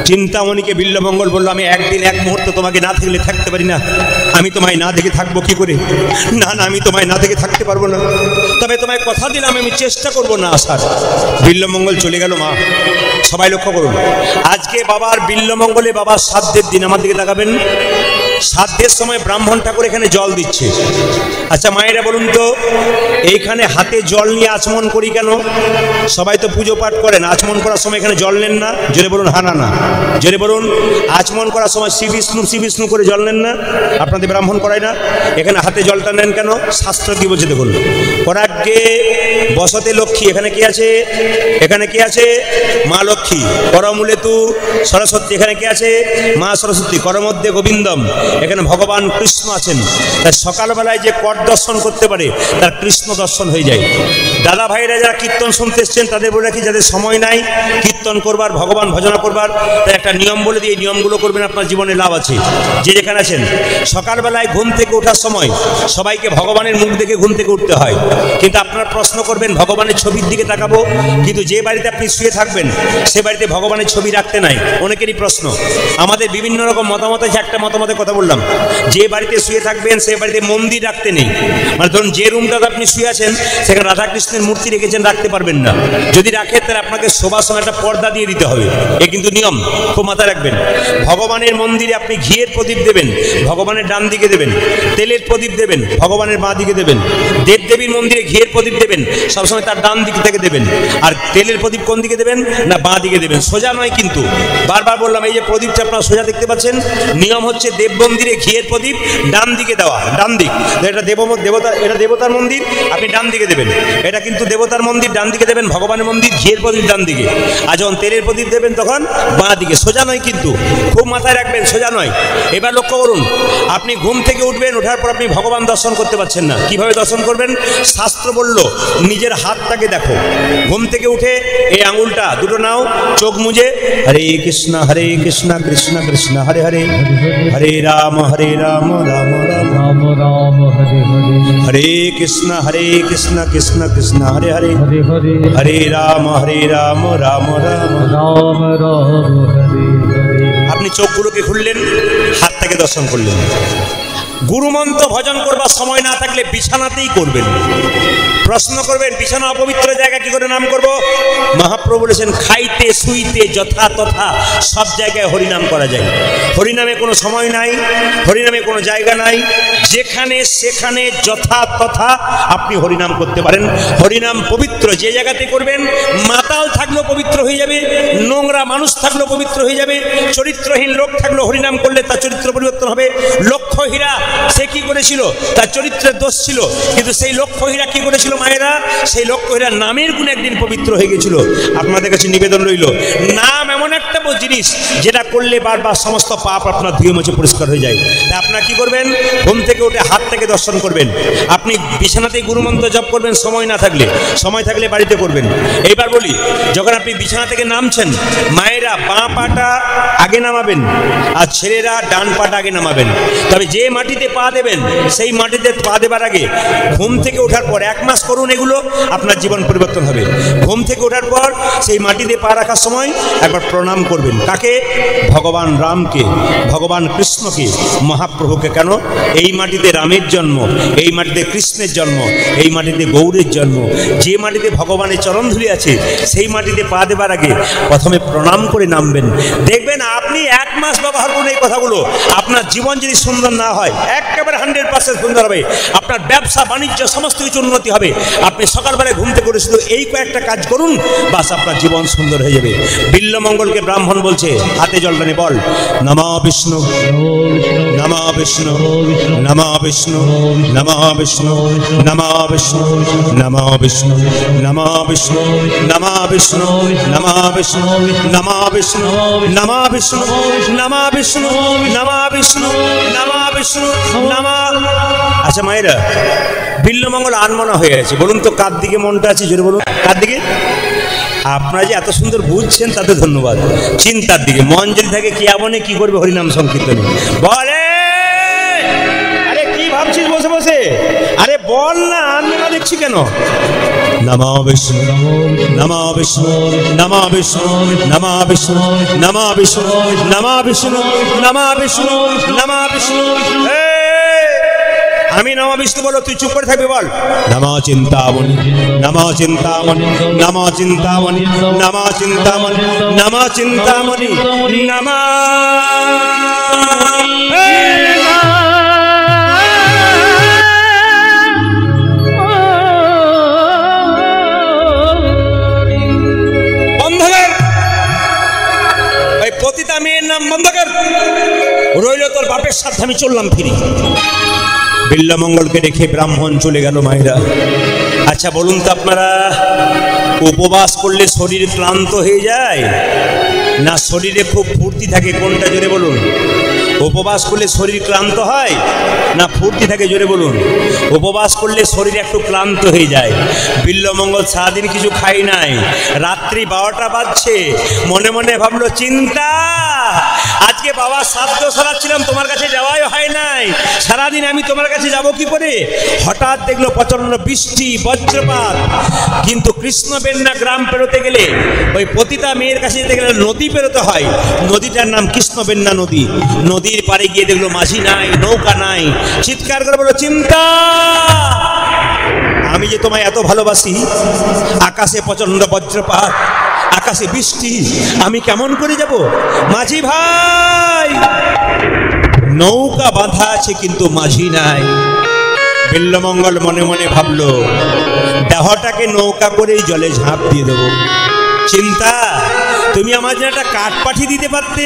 চিন্তামণিকে বিল্লমঙ্গল বলল আমি একদিন এক মুহূর্ত তোমাকে না দেখলে থাকতে পারি না, আমি তোমায় না দেখে থাকবো কি করে, না না আমি তোমায় না দেখে থাকতে পারবো না, তবে তোমায় কথা দিলাম আমি চেষ্টা করবো না আসার। বিল্লমঙ্গল চলে গেল। মা সবাই লক্ষ্য করুন, আজকে বাবার বিল্লমঙ্গলে বাবার শ্রাদ্ধের দিন, আমার দিকে তাকাবেন, শ্রাদ্ধের সময় ব্রাহ্মণ ঠাকুর এখানে জল দিচ্ছে। আচ্ছা মায়েরা বলুন তো এইখানে হাতে জল নিয়ে আচমন করি কেন? সবাই তো পুজো পাঠ করেন, আচমন করার সময় এখানে জল নেন না? জোরে বলুন হা না না, জোরে বলুন। আচমন করার সময় শ্রী বিষ্ণু করে জল নেন না? আপনাদের ব্রাহ্মণ করায় না? এখানে হাতে জলটা নেন কেন? শাস্ত্র কি বলছে দেখুন, পরাগ্যে বসতে লক্ষ্মী, এখানে কি আছে? এখানে কি আছে? মা লক্ষ্মী। করমূলে তু সরস্বতী, এখানে কি আছে? মা সরস্বতী। করমধ্যে গোবিন্দম, এখানে ভগবান কৃষ্ণ আছেন। তাই সকালবেলায় যে কর দর্শন করতে পারে তার কৃষ্ণ দর্শন হয়ে যায়। দাদা ভাইরা যারা কীর্তন শুনতে এসছেন তাদের বলে রাখি, যাদের সময় নাই কীর্তন করবার, ভগবান ভজনা করবার, তাই একটা নিয়ম বলে দিয়ে এই নিয়মগুলো করবেন, আপনার জীবনে লাভ আছে। যে যেখানে আছেন সকালবেলায় ঘুম থেকে ওঠার সময় সবাইকে ভগবানের মুখ দেখে ঘুম থেকে উঠতে হয়, কিন্তু আপনারা প্রশ্ন করবেন ভগবানের ছবির দিকে তাকাবো, কিন্তু যে বাড়িতে আপনি শুয়ে থাকবেন সে বাড়িতে ভগবানের ছবি রাখতে নাই। অনেকেরই প্রশ্ন, আমাদের বিভিন্ন রকম মতামত আছে। একটা মতামতের কথা বললাম, যে বাড়িতে শুয়ে থাকবেন সে বাড়িতে মন্দির রাখতে নেই। মানে ধরুন যে রুমটাতে আপনি শুয়ে আছেন সেখানে রাধাকৃষ্ণের মূর্তি রেখেছেন, রাখতে পারবেন না। যদি রাখেন তাহলে আপনাকে শোবার সময় একটা পর্দা দিয়ে দিতে হবে, এ কিন্তু নিয়ম, খুব মাথায় রাখবেন। ভগবানের মন্দিরে আপনি ঘিয়ের প্রদীপ দেবেন, ভগবানের ডান দিকে দেবেন। তেলের প্রদীপ দেবেন, ভগবানের বাঁ দিকে দেবেন। দেবদেবীর মন্দিরে ঘিয়ের প্রদীপ দেবেন, সবসময় তার ডান দিক থেকে দেবেন। আর তেলের প্রদীপ কোন দিকে দেবেন? না বাঁ দিকে দেবেন, সোজা নয় কিন্তু। বারবার বললাম এই যে প্রদীপটা আপনারা সোজা দেখতে পাচ্ছেন, নিয়ম হচ্ছে দেব মন্দিরে ঘিয়ের প্রদীপ ডান দিকে দেওয়া, ডান দিক। এটা দেবতা, এটা দেবতার মন্দির, আপনি ডান দিকে দেবেন। এটা কিন্তু দেবতার মন্দির, ডান দিকে দেবেন। ভগবানের মন্দির, ঘিয়ের প্রদীপ ডান দিকে। আর যখন তেলের প্রদীপ দেবেন তখন বাঁ দিকে, সোজা নয় কিন্তু, খুব মাথায় রাখবেন, সোজা নয়। এবার লক্ষ্য করুন, আপনি ঘুম থেকে উঠবেন, ওঠার পর আপনি ভগবান দর্শন করতে পারছেন না, কিভাবে দর্শন করবেন? শাস্ত্র বলল নিজের হাতটাকে দেখো। ঘুম থেকে উঠে এই আঙুলটা দুটো নাও, চোখ মুজে হরে কৃষ্ণ কৃষ্ণ কৃষ্ণ হরে হরে, হরে রাম রাম রাম রাম রাম রাম হরে হরে, हरे कृष्ण कृष्ण कृष्ण हरे हरे हरे हरे हरे राम राम राम राम राम हरे हरे। আপনি চোখগুলোকে খুললেন, হাতটাকে দর্শন করলেন। গুরুমন্ত্র ভজন করবার সময় না থাকলে বিছানাতেই করবেন। প্রশ্ন করবেন বিছানা অপবিত্র জায়গা কি করে নাম করব? মহাপ্রভু বলেছেন খাইতে শুইতে যথা তথা সব জায়গায় হরিনাম করা যায়। হরিনামে কোনো সময় নাই, হরিনামে কোনো জায়গা নাই, যেখানে সেখানে যথা তথা আপনি হরিনাম করতে পারেন। হরিনাম পবিত্র, যে জায়গাতে করবেন মাতাল থাকলেও পবিত্র হয়ে যাবে, নোংরা মানুষ থাকলেও পবিত্র হয়ে যাবে, চরিত্রহীন লোক থাকলেও হরিনাম করলে তার চরিত্র পরিবর্তন হবে। লক্ষ্যহীরা সে কি করেছিল? তার চরিত্রের দোষ ছিল, কিন্তু সেই লক্ষ্যহীরা কি করেছিল মায়েরা? সেই লক্ষ্যহীরা নামের গুণে একদিন পবিত্র হয়ে গেছিল। আপনাদের কাছে নিবেদন রইল, নাম এমন একটা জিনিস যেটা করলে বারবার সমস্ত পাপ আপনার ধুয়ে মুছে পরিষ্কার হয়ে যায়। তাই আপনারা কি করবেন? ঘুম থেকে উঠে হাত থেকে দর্শন করবেন। আপনি বিছানাতেই গুরুমন্ত্র জপ করবেন, সময় না থাকলে, সময় থাকলে বাড়িতে করবেন। এইবার বলি, যখন আপনি বিছানা থেকে নামছেন, মায়েরা বাঁ পাটা আগে নামাবেন আর ছেলেরা ডান পাটা আগে নামাবেন। তবে যে মাটিতে পা দেবেন সেই মাটিতে পা দেবার আগে ঘুম থেকে ওঠার পর 1 মাস করুন, এগুলো আপনার জীবন পরিবর্তন হবে। ঘুম থেকে ওঠার পর সেই মাটিতে পা রাখার সময় একবার প্রণাম করবেন। কাকে? ভগবান রামকে, ভগবান কৃষ্ণকে, মহাপ্রভুকে। কেন? এই মাটিতে রামের জন্ম, এই মাটিতে কৃষ্ণের জন্ম, এই মাটিতে গৌরের জন্ম। যে মাটিতে ভগবানের চরণধুলি আছে সেই মাটিতে পা দেবার আগে প্রথমে প্রণাম করে নামবেন। দেখবেন আপনি 1 মাস ব্যবহার করুন এই কথাগুলো, আপনার জীবন যদি সুন্দর না হয় একেবারে 100% সুন্দর হবে। আপনার ব্যবসা বাণিজ্য সমস্ত কিছু উন্নতি হবে। আপনি সকালবেলায় ঘুম থেকে করে শুধু এই কয়েকটা কাজ করুন, বাস আপনার জীবন সুন্দর হয়ে যাবে। বিল্লমঙ্গলকে ব্রাহ্মণ বলছে, হাতে জলটা নিয়ে বল, নমঃ বিষ্ণু নমঃ বিষ্ণু নমঃ বিষ্ণু নমঃ বিষ্ণু নমঃ বিষ্ণু নমঃ বিষ্ণু নমঃ বিষ্ণু নমঃ বিষ্ণু নমঃ বিষ্ণু নমঃ বিষ্ণু নমঃ বিষ্ণু নমঃ বিষ্ণু নমঃ বিষ্ণু নমঃ বিষ্ণু নমঃ। আচ্ছা মায়েরা, বিল্লমঙ্গল আনমনা হয়ে আছে, বলুন তো কার দিকে মনটা আছে? জোরে বলুন, কার দিকে? আপনারা যে এত সুন্দর বুঝছেন তাতে ধন্যবাদ। চিন্তার দিকে মন যদি থাকে, কি আমনে কি করবে হরিনাম সংকীর্তনে বলে। আরে কি ভাবছিস বসে বসে? আরে বল না, আনমনা দেখছি কেন? নমঃ বিষ্ণু নমঃ বিষ্ণু নমঃ বিষ্ণু নমঃ বিষ্ণু নমঃ বিষ্ণু নমঃ বিষ্ণু নমঃ বিষ্ণু নমঃ বিষ্ণু। আমি নমঃ বিষ্ণু বলো, তুই চুপ করে থাকবি, বল নমঃ চিন্তামণি নমঃ চিন্তামণি নমঃ চিন্তামণি নমঃ চিন্তামণি নমঃ চিন্তামণি নমঃ। পতিতা মেয়ের নাম বন্ধ কর, রইল তোর বাপের সাথে আমি চললাম ফিরি। বিল্লমঙ্গলকে রেখে ব্রাহ্মণ চলে গেল মায়েরা। আচ্ছা বলুন তো আপনারা, উপবাস করলে শরীর ক্লান্ত হয়ে যায় না শরীরে খুব ফুর্তি থাকে? কোনটা? জোরে বলুন। উপবাস করলে শরীর ক্লান্ত হয় না ফুর্তি থাকে? জোরে বলুন। উপবাস করলে শরীর একটু ক্লান্ত হয়ে যায়। বিল্লমঙ্গল সারাদিন কিছু খাই নাই, রাত্রি 12টা বাজছে, মনে মনে ভাবলো চিন্তা, আজকে বাবা শ্রাদ্ধ সারাচ্ছিলাম, তোমার কাছে যাওয়াই হয় নাই, সারাদিন আমি তোমার কাছে যাব কি করে? হঠাৎ দেখলো প্রচন্ড বৃষ্টি, বজ্রপাত। কিন্তু কৃষ্ণবেন্না গ্রাম পেরোতে গেলে, ওই পতিতা মেয়ের কাছে যেতে গেলে নদী পেরোতে হয়। নদীটার নাম কৃষ্ণবেন্না নদী। নদীর পাড়ে গিয়ে দেখলো মাঝি নাই, নৌকা নাই। চিৎকার করে বলো চিন্তা, আমি যে তোমায় এত ভালোবাসি, আকাশে প্রচন্ড বজ্রপাত, আকাশে বৃষ্টি, আমি কেমন করে যাব? মাঝি ভাই, নৌকা বাঁধা আছে কিন্তু মাঝি নাই। বিল্লমঙ্গল মনে মনে ভাবলো, দেহটাকে নৌকা করেই জলে ঝাঁপ দিয়ে দেবো। চিন্তা, তুমি আমার জন্য একটা কাঠ পাঠিয়ে দিতে পারতে,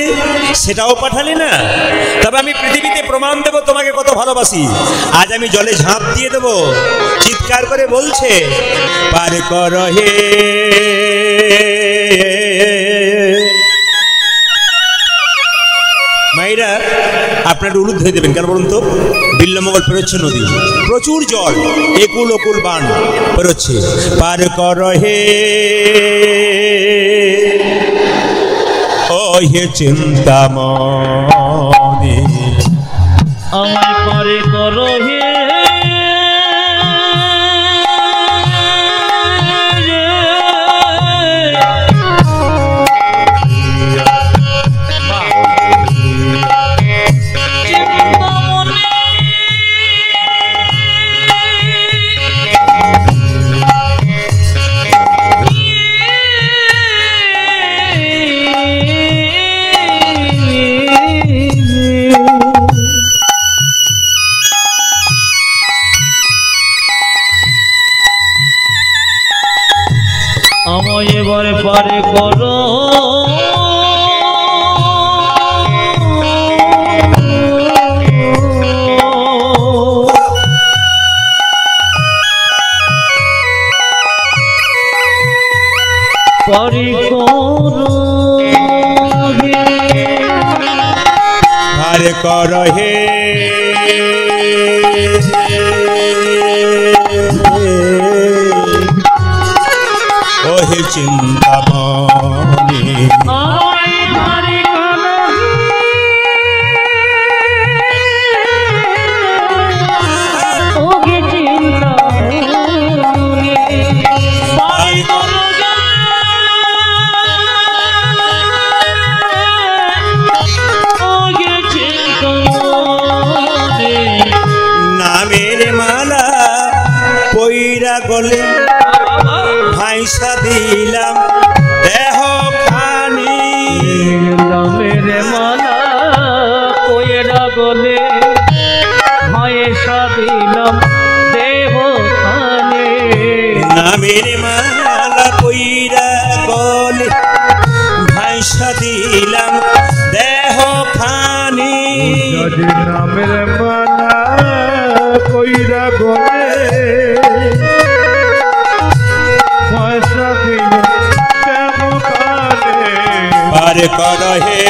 সেটাও পাঠালে না। তবে আমি পৃথিবীতে প্রমাণ দেবো তোমাকে কত ভালোবাসি। আজ আমি জলে ঝাঁপ দিয়ে দেবো। চিৎকার করে বলছে, পার কর হে মায়েরা। আপনার উলুদ ধরে দেবেন, কেন বলুন তো? বিল্লমঙ্গল পেরোচ্ছে নদী, প্রচুর জল, একুল ওকুল বান পেরোচ্ছে। পার কর হে ও হে চিন্তামণি, আমায় পারে করো হে পার করো পারি করো পার কর হে ওহে চিন্তামণি নামের মালা পইরা গলে ভাইসা দিলাম দেহ খানি নামের মালা কইরা গলে ভাইসা দিলাম দেহ খানি নামের মালা পইরা গলে ভাইসা দিলাম দেহ খানি নামের মালা কইরা গলে পয়সা দিল দেব কালে পার কর হে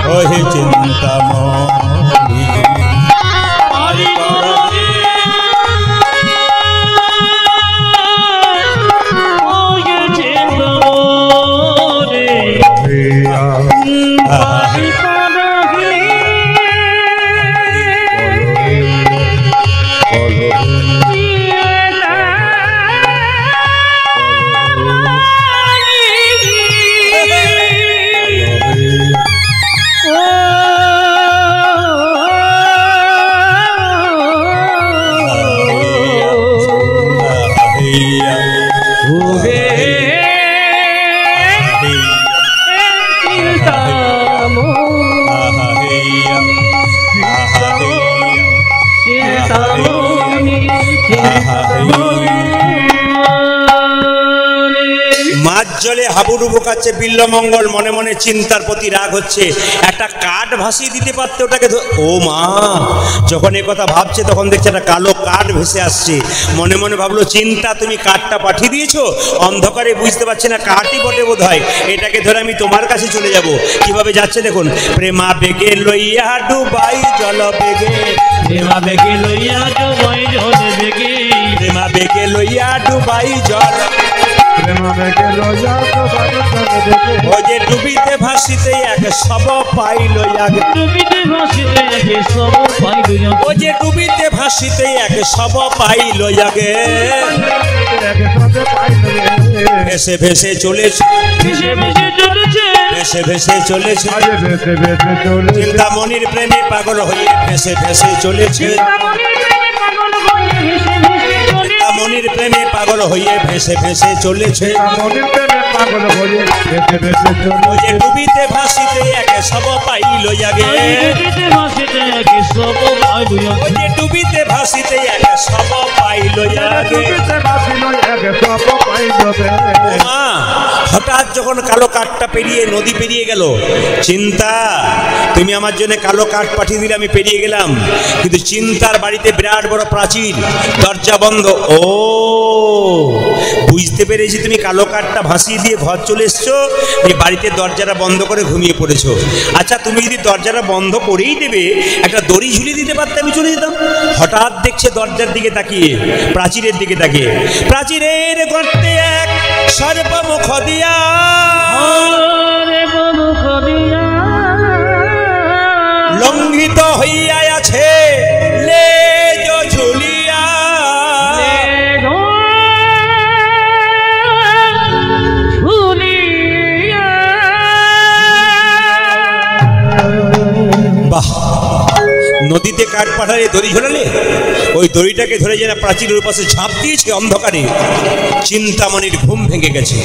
ওহে চিন্তামণি পার কর হে ওগে চিন্তামণি পারি করো মাছ জলে হাবুডুবু কাচ্ছে বিল্লমঙ্গল মনে মনে চিন্তার প্রতি রাগ হচ্ছে একটা কাঠ ভাসিয়ে দিতে পারতে ওটাকে ও মা যখন এ কথা ভাবছে তখন দেখছে একটা কালো কাঠ ভেসে আসছে মনে মনে ভাবলো চিন্তা তুমি কাঠটা পাঠিয়ে দিয়েছো অন্ধকারে বুঝতে পারছি না কাঠই বটে বোধ হয় এটাকে ধরে আমি তোমার কাছে চলে যাব কিভাবে যাচ্ছে দেখুন প্রেমা বেগে লইয়া ডুবাই জল বেগে প্রেমা বেগে লইয়া ডুবাই জল বেগে প্রেমা বেগে লইয়া ডুবাই জল ও যে ডুবিতে ভাসিতে এক সব পাইল আগে ডুবিতে ভাসিতে আগে সব পাইল ও যে ডুবিতে ভাসিতে এক সব পাইল আগে ভেসে ভেসে চলেছে ভেসে ভেসে চলেছে ভেসে ভেসে চলেছে চিন্তামণির প্রেমে পাগল হয়ে ভেসে ভেসে চলেছে মনির প্রেমে পাগল হয়ে ভেসে ভেসে চলেছে ও যে ডুবিতে ভাসিতে একে সব পাইল আগে ও যে ডুবিতে ভাসিতে একে সব পাইল আগে মা হঠাৎ যখন কালো কাঠটা পেরিয়ে নদী পেরিয়ে গেল চিন্তা তুমি আমার জন্য কালো কাঠ পাঠিয়ে দিলে আমি পেরিয়ে গেলাম কিন্তু চিন্তার বাড়িতে বিরাট বড় প্রাচীর দরজা বন্ধ ও বুঝতে পেরেছি তুমি কালো কাঠটা ভাসিয়ে দিয়ে ঘর চলে এসছো এই বাড়িতে দরজাটা বন্ধ করে ঘুমিয়ে পড়েছো আচ্ছা তুমি যদি দরজাটা বন্ধ করেই দেবে একটা দড়ি ঝুলিয়ে দিতে পারতে আমি চলে যেতাম হঠাৎ দেখছে দরজার দিকে তাকিয়ে প্রাচীরের দিকে তাকিয়ে প্রাচীরের গর্তে এক সর্বমুখ দিয়া লঙ্ঘিত হইয়া আছে লেজ ঝুলিয়া বাহ নদীতে কাঠ পাঠালে দড়ি ঝোলালে, ওই দড়িটাকে ধরে যেন প্রাচীরের পাশে ঝাঁপ দিয়েছে অন্ধকারে। চিন্তামণির ঘুম ভেঙে গেছে।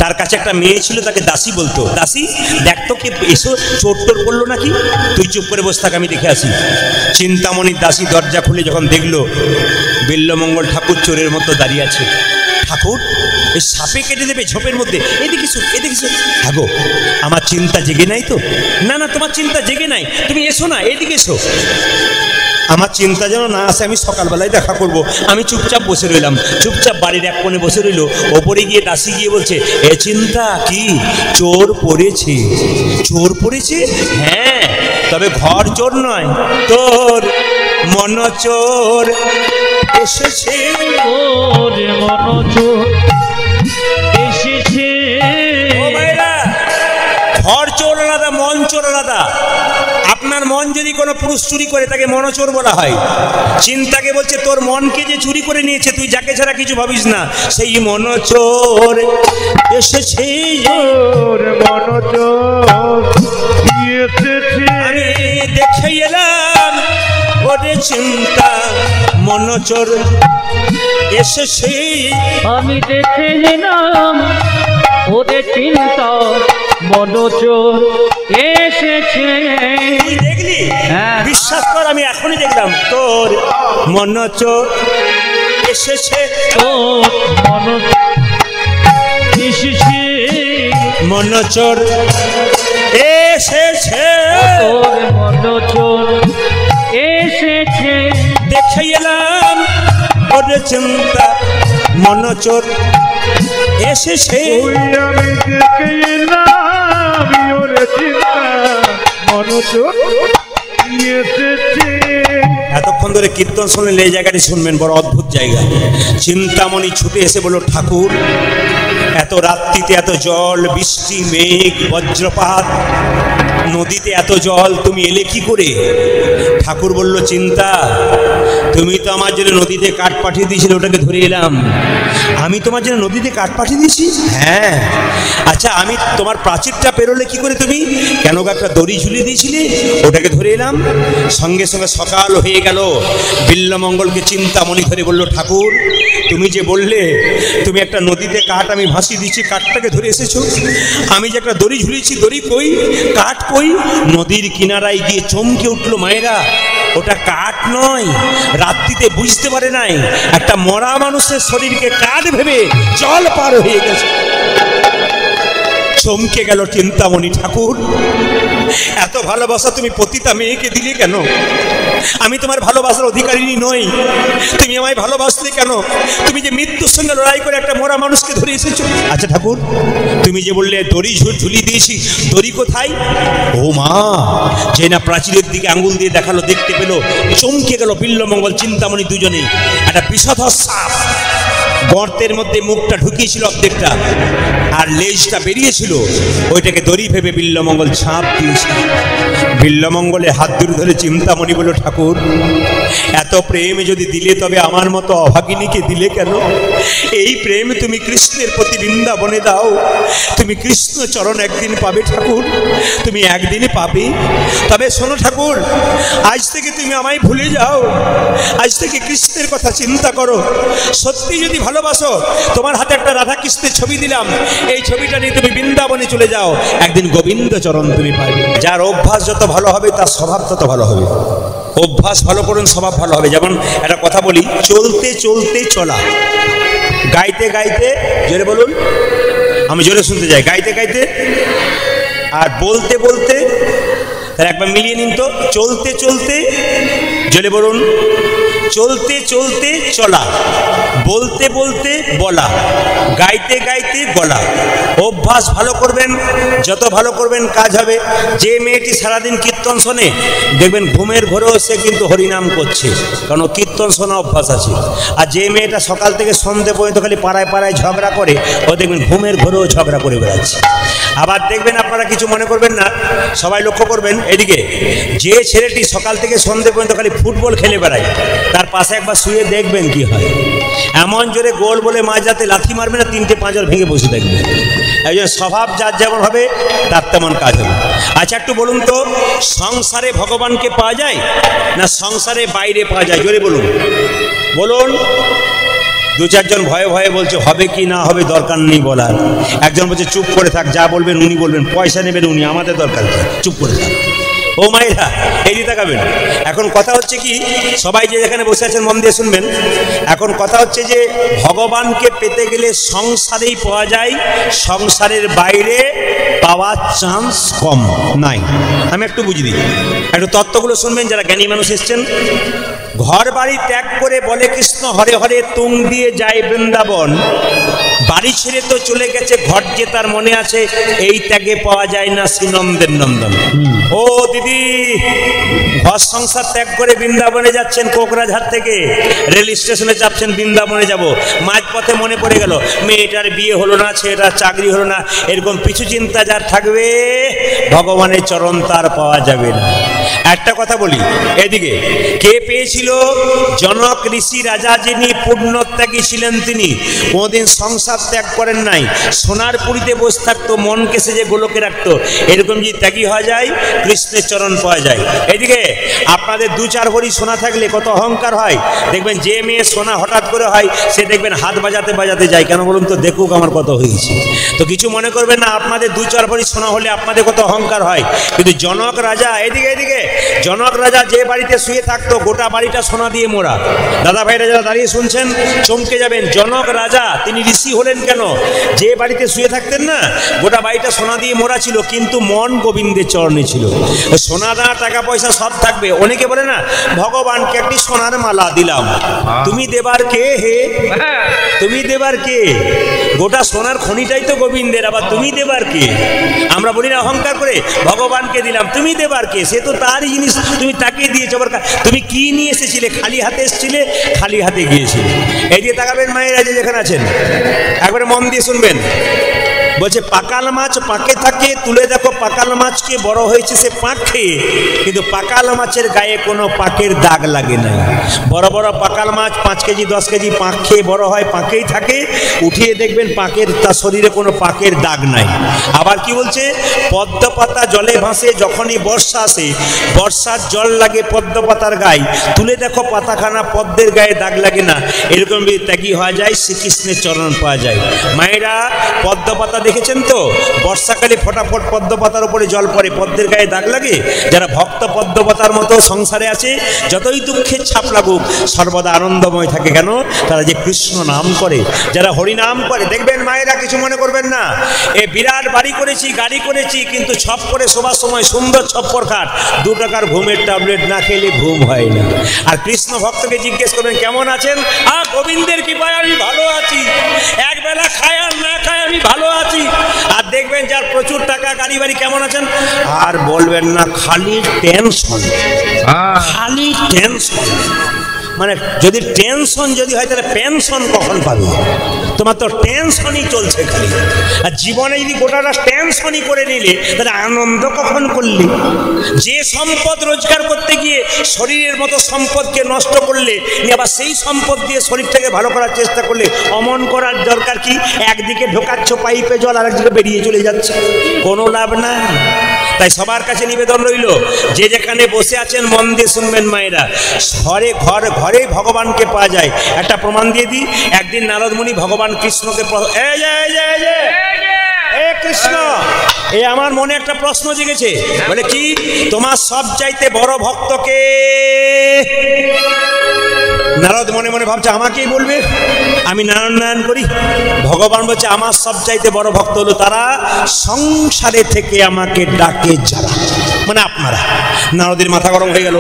তার কাছে একটা মেয়ে ছিল, তাকে দাসী বলতো। দাসী, দেখ তো কে এসো, চোর টোর করলো নাকি, তুই চুপ করে বসে থাক, আমি দেখে আসি। চিন্তামণির দাসী দরজা খুলে যখন দেখলো বিল্বমঙ্গল ঠাকুর চোরের মতো দাঁড়িয়ে আছে। ঠাকুর, এই সাপে কেটে দেবে ঝোপের মধ্যে, এদিকে এসো, এদিকে এসো। হ্যাঁ গো, আমার চিন্তা জেগে নাই তো? না না, তোমার চিন্তা জেগে নাই, তুমি এসো না, এদিকে এসো। আমার চিন্তা যেন না আসে, আমি সকালবেলায় দেখা করব। আমি চুপচাপ বসে রইলাম, চুপচাপ বাড়ির এক কোণে বসে রইল। ওপরে গিয়ে দাসী গিয়ে বলছে, এ চিন্তা কি, চোর পড়েছে? চোর পড়েছে? হ্যাঁ, তবে ঘর চোর নয়, তোর মন চোর এসেছে। ওর মনোযোগ এসেছে। ও ভাইরা, ঘর চোর আলাদা, মন চোর আলাদা। আপনার মন যদি কোনো পুরুষ চুরি করে তাকে মনচোর বলা হয়। চিন্তাকে বলছে তোর মনকে যে চুরি করে নিয়েছে, তুই যাকে ছাড়া কিছু ভাবিস না, সেই মনচোর এসেছে। তোর মনোযোগ এসেছে। আমি দেখে এলাম ওরে চিন্তা, মনচোর এসেছে। আমি দেখে নিলাম ওরে চিন্তা, মনোযোগ এসেছে। তুই দেখলি? হ্যাঁ। বিশ্বাস কর, আমি এখনই দেখলাম তোর মনচোর এসেছে। তোর মনোযোগ এসেছে। মনচোর এসেছে। তোর মনোযোগ এসেছে। দেখে এলাম ওরে চিন্তা, মনচোর এসেছে। ওই আমি দেখে এলাম ওরে চিন্তা, মনোযোগ এসেছে। এতক্ষণ ধরে কীর্তন শুনলেন, এই জায়গাটি শুনবেন, বড় অদ্ভুত জায়গা। চিন্তামণি ছুটে এসে বলল, ঠাকুর, এত রাত্রিতে এত জল, বৃষ্টি, মেঘ, বজ্রপাত, নদীতে এত জল, তুমি এলে কি করে? ঠাকুর বলল, চিন্তা, তুমি তো আমার জন্য নদীতে কাঠ পাঠিয়ে দিয়েছিলে, ওটাকে ধরে এলাম। আমি তোমার জন্য নদীতে কাঠ পাঠিয়ে দিয়েছি? হ্যাঁ। আচ্ছা, আমি তোমার প্রাচীরটা পেরোলে কি করে তুমি? কেন একটা দড়ি ঝুলিয়ে দিয়েছিলে, ওটাকে ধরে এলাম। সঙ্গে সঙ্গে সকাল হয়ে গেল। বিল্বমঙ্গলকে চিন্তামণি ধরে বলল, ঠাকুর, তুমি যে বললে তুমি একটা নদীতে কাঠ আমি ভাসিয়ে দিচ্ছি, কাঠটাকে ধরে এসেছো। আমি যে একটা দড়ি ঝুলিয়েছি, দড়ি কই, কাঠ কই? নদীর কিনারায় গিয়ে চমকে উঠলো মায়েরা, ওটা কাঠ নয়। রাত্রিতে বুঝতে পারে নাই, একটা মরা মানুষের শরীরকে কাঠ ভেবে জল পার হয়ে গেছে। চমকে গেল চিন্তামণি, ঠাকুর, এত ভালোবাসা তুমি পতিতা মেয়েকে দিলে কেন? আমি তোমার ভালোবাসার অধিকারিণী নই, তুমি আমায় ভালোবাসলে কেন? তুমি যে মৃত্যুর সঙ্গে লড়াই করে একটা মরা মানুষকে ধরে এসেছো। আচ্ছা ঠাকুর, তুমি যে বললে দড়ি ঝুলিয়ে দিয়েছি, দড়ি কোথায়? ও মা, যে না প্রাচীরের দিকে আঙ্গুল দিয়ে দেখালো, দেখতে পেলো, চমকে গেল বিল্বমঙ্গল চিন্তামণি দুজনেই। একটা বিষধর সাপ গর্তের মধ্যে মুখটা ঢুকিয়েছিল অর্ধেকটা, আর লেজটা বেরিয়েছিল, ওইটাকে দড়ি ভেবে বিল্বমঙ্গল ছাপ দিয়েছিল। বিল্বমঙ্গলের হাত ধরে চিন্তামণি বলল, ঠাকুর, এত প্রেম যদি দিলে, তবে আমার মতো অভাগিনীকে দিলে কেন? এই প্রেম তুমি কৃষ্ণের প্রতি বৃন্দাবনে দাও, তুমি কৃষ্ণ চরণ একদিন পাবে ঠাকুর, তুমি একদিনই পাবে। তবে শোনো ঠাকুর, আজ থেকে তুমি আমায় ভুলে যাও, আজ থেকে কৃষ্ণের কথা চিন্তা করো। সত্যি যদি ভালোবাসো, তোমার হাতে একটা রাধা কৃষ্ণের ছবি দিলাম, এই ছবিটা নিয়ে তুমি বৃন্দাবনে চলে যাও, একদিন গোবিন্দ চরণ তুমি পাবে। যার অভ্যাস যত ভালো হবে, তার স্বভাব তত ভালো হবে। অভ্যাস ভালো করুন, স্বভাব ভালো হবে। যেমন একটা কথা বলি, চলতে চলতে চলা, গাইতে গাইতে, জোরে বলুন, আমি জোরে শুনতে যাই, গাইতে গাইতে, আর বলতে বলতে, তাহলে একবার মিলিয়ে নিন তো, চলতে চলতে, জোরে বলুন, চলতে চলতে চলা, বলতে বলতে বলা, গাইতে গাইতে গলা। অভ্যাস ভালো করবেন, যত ভালো করবেন কাজ হবে। যে মেয়েটি সারাদিন কীর্তন শোনে, দেখবেন ঘুমের ঘরেও সে কিন্তু হরিনাম করছে, কারণ কীর্তন শোনা অভ্যাস আছে। আর যে মেয়েটা সকাল থেকে সন্ধ্যে পর্যন্ত খালি পাড়ায় পাড়ায় ঝগড়া করে, ও দেখবেন ঘুমের ঘরেও ঝগড়া করে বেড়াচ্ছে। আবার দেখবেন, আপনারা কিছু মনে করবেন না, সবাই লক্ষ্য করবেন এদিকে, যে ছেলেটি সকাল থেকে সন্ধ্যে পর্যন্ত খালি ফুটবল খেলে বেড়ায়, তার পাশে একবার শুয়ে দেখবেন কি হয়। এমন জোরে গোল বলে মাঝ রাতে লাথি মারবে না, 3টে পাঁজর ভেঙে বসে দেখবে। এই জন্য স্বভাব যার যেমন হবে তার তেমন কাজ হবে। আচ্ছা একটু বলুন তো, সংসারে ভগবানকে পাওয়া যায় না সংসারে বাইরে পাওয়া যায়? জোরে বলুন, বলুন। দু চারজন ভয়ে ভয়ে বলছে হবে কি না হবে দরকার নেই বলার। একজন বলছে চুপ করে থাক, যা বলবেন উনি বলবেন, পয়সা নেবেন উনি, আমাদের দরকার কি, চুপ করে থাক। ও মায়েরা এই দিকে তাকাবেন। এখন কথা হচ্ছে কি, সবাই যে এখানে বসে আছেন মন দিয়ে শুনবেন। এখন কথা হচ্ছে যে ভগবানকে পেতে গেলে সংসারেই পাওয়া যায়, সংসারের বাইরে পাওয়ার চান্স কম নাই। আমি একটু বুঝিয়ে দিই, একটু তত্ত্বগুলো শুনবেন যারা জ্ঞানী মানুষ এসছেন। ঘর বাড়ি ত্যাগ করে বলে কৃষ্ণ হরে হরে তুং দিয়ে যায় বৃন্দাবন, বাড়ি ছেড়ে তো চলে গেছে ঘর যে তার মনে আছে, এই ত্যাগে পাওয়া যায় না শ্রীনন্দের নন্দন। ও দিদি, ঘর সংসার ত্যাগ করে বৃন্দাবনে যাচ্ছেন, কোকরাঝাড় থেকে রেল স্টেশনে চাপছেন বৃন্দাবনে যাব, মাঝপথে মনে পড়ে গেল মেয়েটার বিয়ে হলো না, ছেলেটার চাকরি হলো না, এরকম পিছু চিন্তা যার থাকবে ভগবানের চরণ তার পাওয়া যাবে না। একটা কথা বলি, এদিকে কে পেয়েছিল? জনক ঋষি রাজা, যিনি পূর্ণত্যাগী ছিলেন, তিনি কোনোদিন সংসার ত্যাগ করেন নাই, সোনার পুরীতে বসে থাকতো, মনকে সে যে গোলকে রাখতো। এরকম যদি ত্যাগী হওয়া যায় কৃষ্ণের চরণ পাওয়া যায়। এদিকে আপনাদের দু চার ভরি সোনা থাকলে কত অহংকার হয়। দেখবেন যে মেয়ে সোনা হঠাৎ করে হয় সে দেখবেন হাত বাজাতে বাজাতে যায়, কেন বলুন তো, দেখুক আমার কত হয়েছে। তো কিছু মনে করবেন না, আপনাদের দু চার ভরি সোনা হলে আপনাদের কত অহংকার হয়। কিন্তু জনক রাজা, এদিকে জনক রাজা যে বাড়িতে শুয়ে থাকতো গোটা বাড়িটা সোনা দিয়ে মোড়া। দাদা ভাইরা যারা দাঁড়িয়ে শুনছেন চমকে যাবেন, জনক রাজা তিনি ঋষি হলেন কেন? যে বাড়িতে শুয়ে থাকতেন না গোটা বাড়িটা সোনা দিয়ে মোড়া ছিল, কিন্তু মন গোবিন্দের চরণে ছিল। সোনা দানা টাকা পয়সা সব থাকবে। অনেকে বলে না ভগবানকে একটি সোনার মালা দিলাম, তুমি দেবার কে হে? তুমি দেবার কে? গোটা সোনার খনিটাই তো গোবিন্দের, আবার তুমি দেবার কে? আমরা বলি না অহংকার করে ভগবানকে দিলাম, তুমি দেবার কে? সে তো তারই জিনিস, তুমি তাকে দিয়েছো। তুমি কি নিয়ে এসেছিলে? খালি হাতে এসেছিলে, খালি হাতে গিয়েছিলে। এই দিয়ে তাকাবেন মায়েরা যে যেখানে আছেন, একবারে মন দিয়ে শুনবেন। বলছে পাকাল মাছ পাকে থাকে, তুলে দেখো পাকাল মাছকে, বড় হয়েছে সে পাক খেয়ে, কিন্তু পাকাল মাছের গায়ে কোনো পাকের দাগ লাগে না। বড় বড় পাকাল মাছ 5 কেজি 10 কেজি পাক খেয়ে বড় হয়, পাকেই থাকে, উঠিয়ে দেখবেন পাকের, তার শরীরে কোনো পাকের দাগ নাই। আবার কি বলছে, পদ্ম পাতা জলে ভাসে, যখনই বর্ষা আসে বর্ষার জল লাগে পদ্ম পাতার গায়ে, তুলে দেখো পাতাখানা পদ্মের গায়ে দাগ লাগে না। এরকম ত্যাগী হওয়া যায়, শ্রীকৃষ্ণের চরণ পাওয়া যায়। মায়েরা পদ্ম পাতা দেখেছেন তো, বর্ষাকালে ফটাফট পদ্ম পাতার উপরে জল পড়ে, পদ্মের গায়ে দাগ লাগে। যারা ভক্ত পদ্ম পাতার মতো সংসারে আছে, যতই দুঃখের ছাপ লাগুক সর্বদা আনন্দময় থাকে। কেন? তারা যে কৃষ্ণ নাম করে, যারা হরি নাম করে। দেখবেন মায়েরা, কিছু মনে করবেন না, এ বিরাট বাড়ি করেছি, গাড়ি করেছি, কিন্তু ছপ করে শোবার সময় সুন্দর ছপ্পর খাট, 2 টাকার ঘুমের ট্যাবলেট না খেলে ঘুম হয় না। আর কৃষ্ণ ভক্তকে জিজ্ঞেস করবেন কেমন আছেন? গোবিন্দের কৃপায় আমি ভালো আছি, একবেলা খায় আর না খায় আমি ভালো আছি। আর দেখবেন যার প্রচুর টাকা, গাড়ি বাড়ি, কেমন আছেন? আর বলবেন না, খালি টেনশন, খালি টেনশন। মানে যদি টেনশন যদি হয় তাহলে পেনশন কখন পাবে? তোমার তো টেনশনই চলছে খালি। আর জীবনে যদি গোটাটা টেনশনই করে নিলে তাহলে আনন্দ কখন করলে? যে সম্পদ রোজগার করতে গিয়ে শরীরের মতো সম্পদকে নষ্ট করলে, আবার সেই সম্পদ দিয়ে শরীরটাকে ভালো করার চেষ্টা করলে, অমন করার দরকার কি? একদিকে ঢোকাচ্ছ পাইপে জল, আর একদিকে বেরিয়ে চলে যাচ্ছে, কোনো লাভ না। তাই সবার কাছে নিবেদন রইল, যে যেখানে বসে আছেন মন দিয়ে শুনবেন মায়েরা, ঘরে ভগবানকে পাওয়া যায়। একটা প্রমাণ দিয়ে দিই। একদিন নারদ মুনি ভগবান কৃষ্ণকে, কৃষ্ণ, আমার মনে একটা প্রশ্ন জেগেছে। বলে কি? তোমার সব চাইতে বড় ভক্তকে? নারদ মনে মনে ভাবছে আমাকেই বলবে, আমি নারায়ণ করি। ভগবান বলছে আমার সবচাইতে বড় ভক্ত হলো তারা সংসারে থেকে আমাকে ডাকে যারা, মানে আপনারা। নারদের মাথা গরম হয়ে গেল,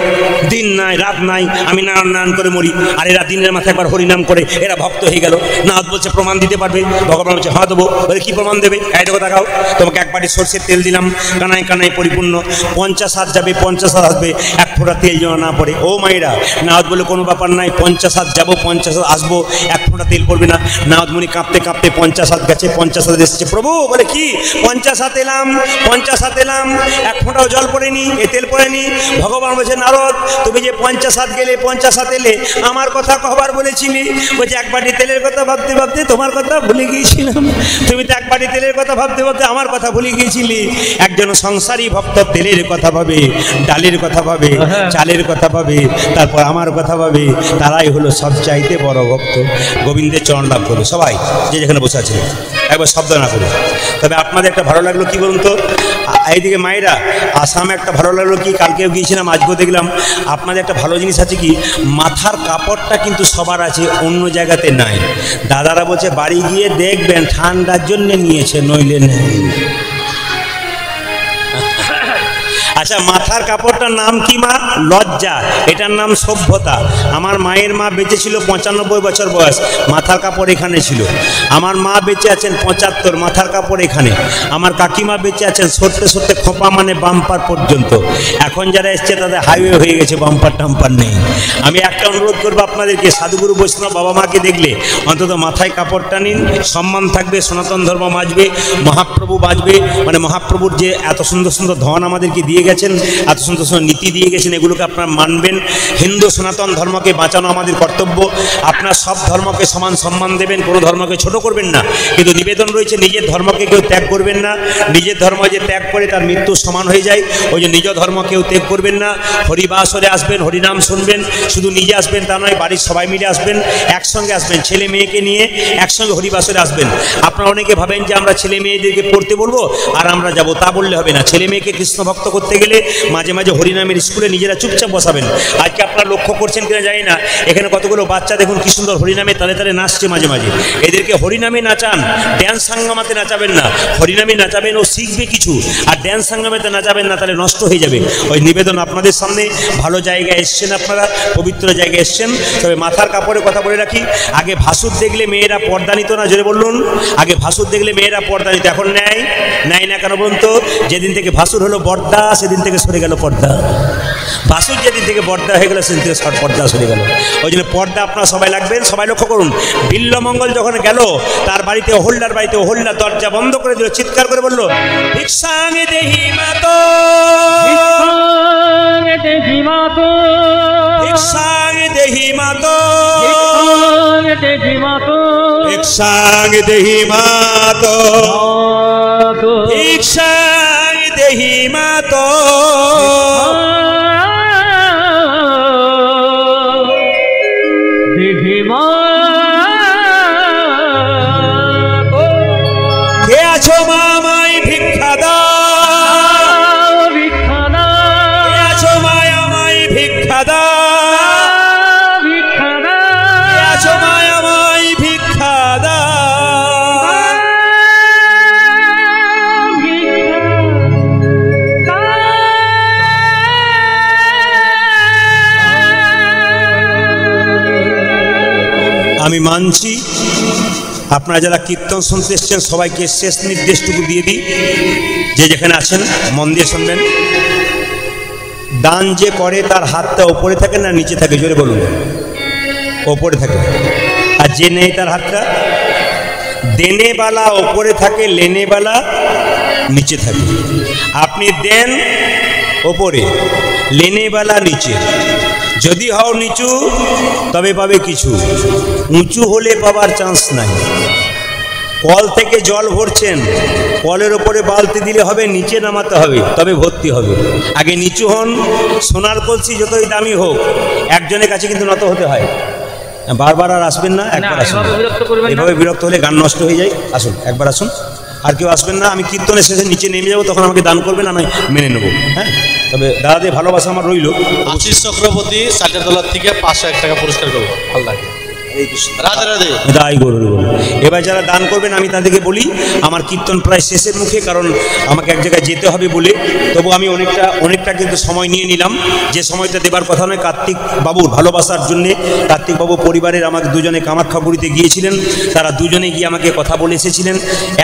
দিন নাই রাত নাই আমি নারায়ণ করে মরি, আর এরা দিনের মাথায় একবার হরিনাম করে এরা ভক্ত হয়ে গেল। নারদ বলছে প্রমাণ দিতে পারবে? ভগবান বলছে হ্যাঁ দেবো। বলে কি প্রমাণ দেবে? এই দেখো দেখাও, তোমাকে একবারই সর্ষের তেল দিলাম, কানায় কানায় পরিপূর্ণ, 50 হাত যাবে 50 হাত আসবে, 1 ফোঁটা তেল যেন না পড়ে। ও মায়েরা, নারদ বলে কোনো ব্যাপার নাই, 50 হাত যাবো 50 হাত আসবো, 1 ফোঁটা তেল পড়বে না। নারদ মুনি কাঁপতে কাঁপতে 50 হাত গেছে, 50 হাত এসছে। প্রভু বলে কি? 50 হাত এলাম 50 হাত এলাম, 1 ফোঁটাও জল পড়ে পড়েনি, এ তেল পড়েনি। ভগবান বলছে নারদ, তুমি যে 50 হাত গেলে 50 হাত এলে, আমার কথা কবার বলেছিলি? বলছে এক বাটি তেলের কথা ভাবতে ভাবতে তোমার কথা ভুলে গিয়েছিলাম। তুমি তো এক বাটি তেলের কথা ভাবতে ভাবতে আমার কথা ভুলে গিয়েছিলি। একজন সংসারী ভক্ত তেলের কথা ভাবে, ডালের কথা ভাবে, চালের কথা ভাবে, তারপর আমার কথা ভাবে, তারাই হলো সবচাইতে বড় ভক্ত। গোবিন্দের চরণ লাভ করবে সবাই যে যেখানে বসে আছে, একবার শব্দ না করে। তবে আপনাদের একটা ভালো লাগলো কি বলুন তো, এইদিকে মায়েরা আসামে একটা ভালো লাগলো কি, কালকেও গিয়েছিলাম আজকেও দেখলাম, আপনাদের একটা ভালো জিনিস আছে কি, মাথার কাপড়টা কিন্তু সবার আছে, অন্য জায়গাতে নাই। দাদারা বলছে বাড়ি গিয়ে দেখবেন ঠান্ডার জন্য নিয়েছে, নইলে নেই। আচ্ছা, মাথার কাপড়টার নাম কি মা? লজ্জা। এটার নাম সভ্যতা। আমার মায়ের মা বেঁচে ছিল 95 বছর বয়স, মাথার কাপড় এখানে ছিল। আমার মা বেঁচে আছেন 75, মাথার কাপড় এখানে। আমার কাকিমা বেঁচে আছেন সরতে সরতে খোপা মানে বাম্পার পর্যন্ত। এখন যারা এসছে তাদের হাইওয়ে হয়ে গেছে, বাম্পার টাম্পার নেই। আমি একটা অনুরোধ করবো আপনাদেরকে, সাধুগুরু বৈষ্ণব বাবা মাকে দেখলে অন্তত মাথায় কাপড়টা নিন, সম্মান থাকবে, সনাতন ধর্ম বাঁচবে, মহাপ্রভু বাঁচবে। মানে মহাপ্রভুর যে এত সুন্দর সুন্দর ধন আমাদেরকে দিয়ে গেছেন, এত সুন্দর সুন্দর নীতি দিয়ে গেছেন, এগুলোকে আপনারা মানবেন। হিন্দু সনাতন ধর্মকে বাঁচানো আমাদের কর্তব্য। আপনার সব ধর্মকে সমান সম্মান দেবেন, কোনো ধর্মকে ছোট করবেন না। কিন্তু নিবেদন রয়েছে নিজের ধর্মকে কেউ ত্যাগ করবেন না। নিজের ধর্ম যে ত্যাগ করে তার মৃত্যু সমান হয়ে যায়, ওই যে নিজ ধর্ম কেউ ত্যাগ করবেন না। হরিবাসরে আসবেন, হরিনাম শুনবেন, শুধু নিজে আসবেন তা নয়, বাড়ির সবাই মিলে আসবেন, একসঙ্গে আসবেন, ছেলে মেয়েকে নিয়ে একসঙ্গে হরিবাসরে আসবেন। আপনারা অনেকে ভাবেন যে আমরা ছেলে মেয়েদেরকে পড়তে বলবো আর আমরা যাব, তা বললে হবে না। ছেলে মেয়েকে কৃষ্ণ ভক্ত করতে গেলে মাঝে মাঝে হরিনামের স্কুলে নিজেরা চুপচাপ বসাবেন। আজকে আপনারা লক্ষ্য করছেন কিনা জানি না, এখানে কতগুলো বাচ্চা দেখুন কি সুন্দর হরিনামে তালে তালে নাচছে মাঝে মাঝে। এদেরকে হরিনামে নাচান, ড্যান্স সাঙ্গামাতে নাচাবেন না। হরিনামে নাচাবেন, ও শিখবে কিছু, আর ড্যান্স সাঙ্গামাতে নাচাবেন না, তাহলে নষ্ট হয়ে যাবে। ওই নিবেদন আপনাদের সামনে। ভালো জায়গায় এসছেন আপনারা, পবিত্র জায়গায় এসছেন। তবে মাথার কাপড়ের কথা বলে রাখি, আগে ভাসুর দেখলে মেয়েরা পর্দা নিত না, জোরে বলুন। আগে ভাসুর দেখলে মেয়েরা পর্দা নিত, এখন নেয় না কেন বলুন তো? যেদিন থেকে ভাসুর হলো বর্দা, সেদিন থেকে সরে গেল পর্দা। ভাসুর যেদিন থেকে বর্দা হয়ে গেল, সেদিন থেকে পর্দা সরে গেল। ওই জন্য পর্দা আপনারা সবাই লাগবেন। সবাই লক্ষ্য করুন, বিল্লমঙ্গল যখন গেল তার বাড়িতে, অহল্যার বাড়িতে, অহল্যা দরজা বন্ধ করে দিল, চিৎকার করে বলল, ভিক্ষাং দেহি মাতো, দেহি মাতো, ভিক্ষাং দেহি মাতো, দেহি মাতো, ভিক্ষাং দেহি মাতো, ভিক্ষাং দেহি মাতো, দেহি মাতো। কে আছো মা, আমায় ভিক্ষা দাও, ভিক্ষা দাও, কে আছো মা, আমায় ভিক্ষা দাও, ভিক্ষা দাও, কে আছো মা, আমায় ভিক্ষা দাও। আমি মানছি আপনারা যারা কীর্তন শুনতে এসছেন সবাইকে শেষ নির্দেশটুকু দিয়ে দিই, যে যেখানে আছেন মন দিয়ে শুনবেন। দান যে করে তার হাতটা ওপরে থাকে না নিচে থাকে? জোরে বলুন। ওপরে থাকে। আর যে নেই তার হাতটা, দেনেবালা ওপরে থাকে, লেনেবালা নিচে থাকে। আপনি দেন ওপরে, লেনেবালা নিচে। যদি হও নিচু তবে পাবে কিছু, উঁচু হলে পাবার চান্স নাই। কল থেকে জল ভরছেন, কলের ওপরে বালতি দিলে হবে, নিচে নামাতে হবে, তবে ভর্তি হবে। আগে নিচু হন। সোনার কলসি যতই দামি হোক, একজনের কাছে কিন্তু নত হতে হয়। বারবার আর আসবেন না, একবার আসুন। এভাবে বিরক্ত হলে গান নষ্ট হয়ে যায়। আসুন, একবার আসুন, আর কেউ আসবেন না। আমি কীর্তনের শেষে নিচে নেমে যাবো, তখন আমাকে দান করবেন, আমি মেনে নেবো। হ্যাঁ, তবে দাদাদের ভালোবাসা আমার রইল। আশিস চক্রবর্তী সাজার তলার থেকে 501 টাকা পুরস্কার করবো। ভালো লাগে। রাধে রাধে। দায় গরুর বলুন। এবার যারা দান করবেন আমি তাদেরকে বলি, আমার কীর্তন প্রায় শেষের মুখে, কারণ আমাকে এক জায়গায় যেতে হবে বলে। তবু আমি অনেকটা কিন্তু সময় নিয়ে নিলাম, যে সময়টা দেবার কথা নয়। কার্তিক বাবুর ভালোবাসার জন্যে, কার্তিক বাবু পরিবারের আমাকে দুজনে কামাখ্যাপুরীতে গিয়েছিলেন, তারা দুজনে গিয়ে আমাকে কথা বলে এসেছিলেন।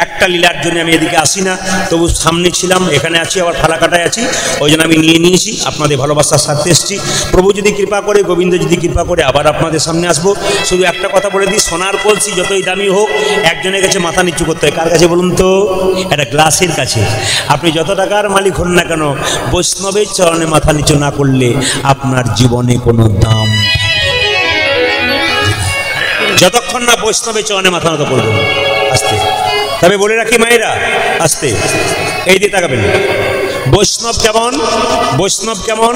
একটা লীলার জন্য আমি এদিকে আসি না, তবু সামনে ছিলাম, এখানে আছি, আবার ফালাকাটায় আছি, ওই জন্য আমি নিয়ে নিয়েছি। আপনাদের ভালোবাসার সাথে এসেছি। প্রভু যদি কৃপা করে, গোবিন্দ যদি কৃপা করে, আবার আপনাদের সামনে আসবো। শুধু শুধু একটা কথা বলে দিই, সোনার কলসি যতই দামি হোক একজনের কাছে মাথা নিচু করতে হয়। কার কাছে বলুন তো? একটা গ্লাসের কাছে। আপনি যত টাকার মালিক হন না কেন, বৈষ্ণবের চরণে মাথা নিচু না করলে আপনার জীবনে কোনো দাম, যতক্ষণ না বৈষ্ণবের চরণে মাথা নত করবেন। আস্তে, তবে বলে রাখি মায়েরা, আস্তে, এই দিয়ে তাকাবেন। বৈষ্ণব কেমন? বৈষ্ণব কেমন?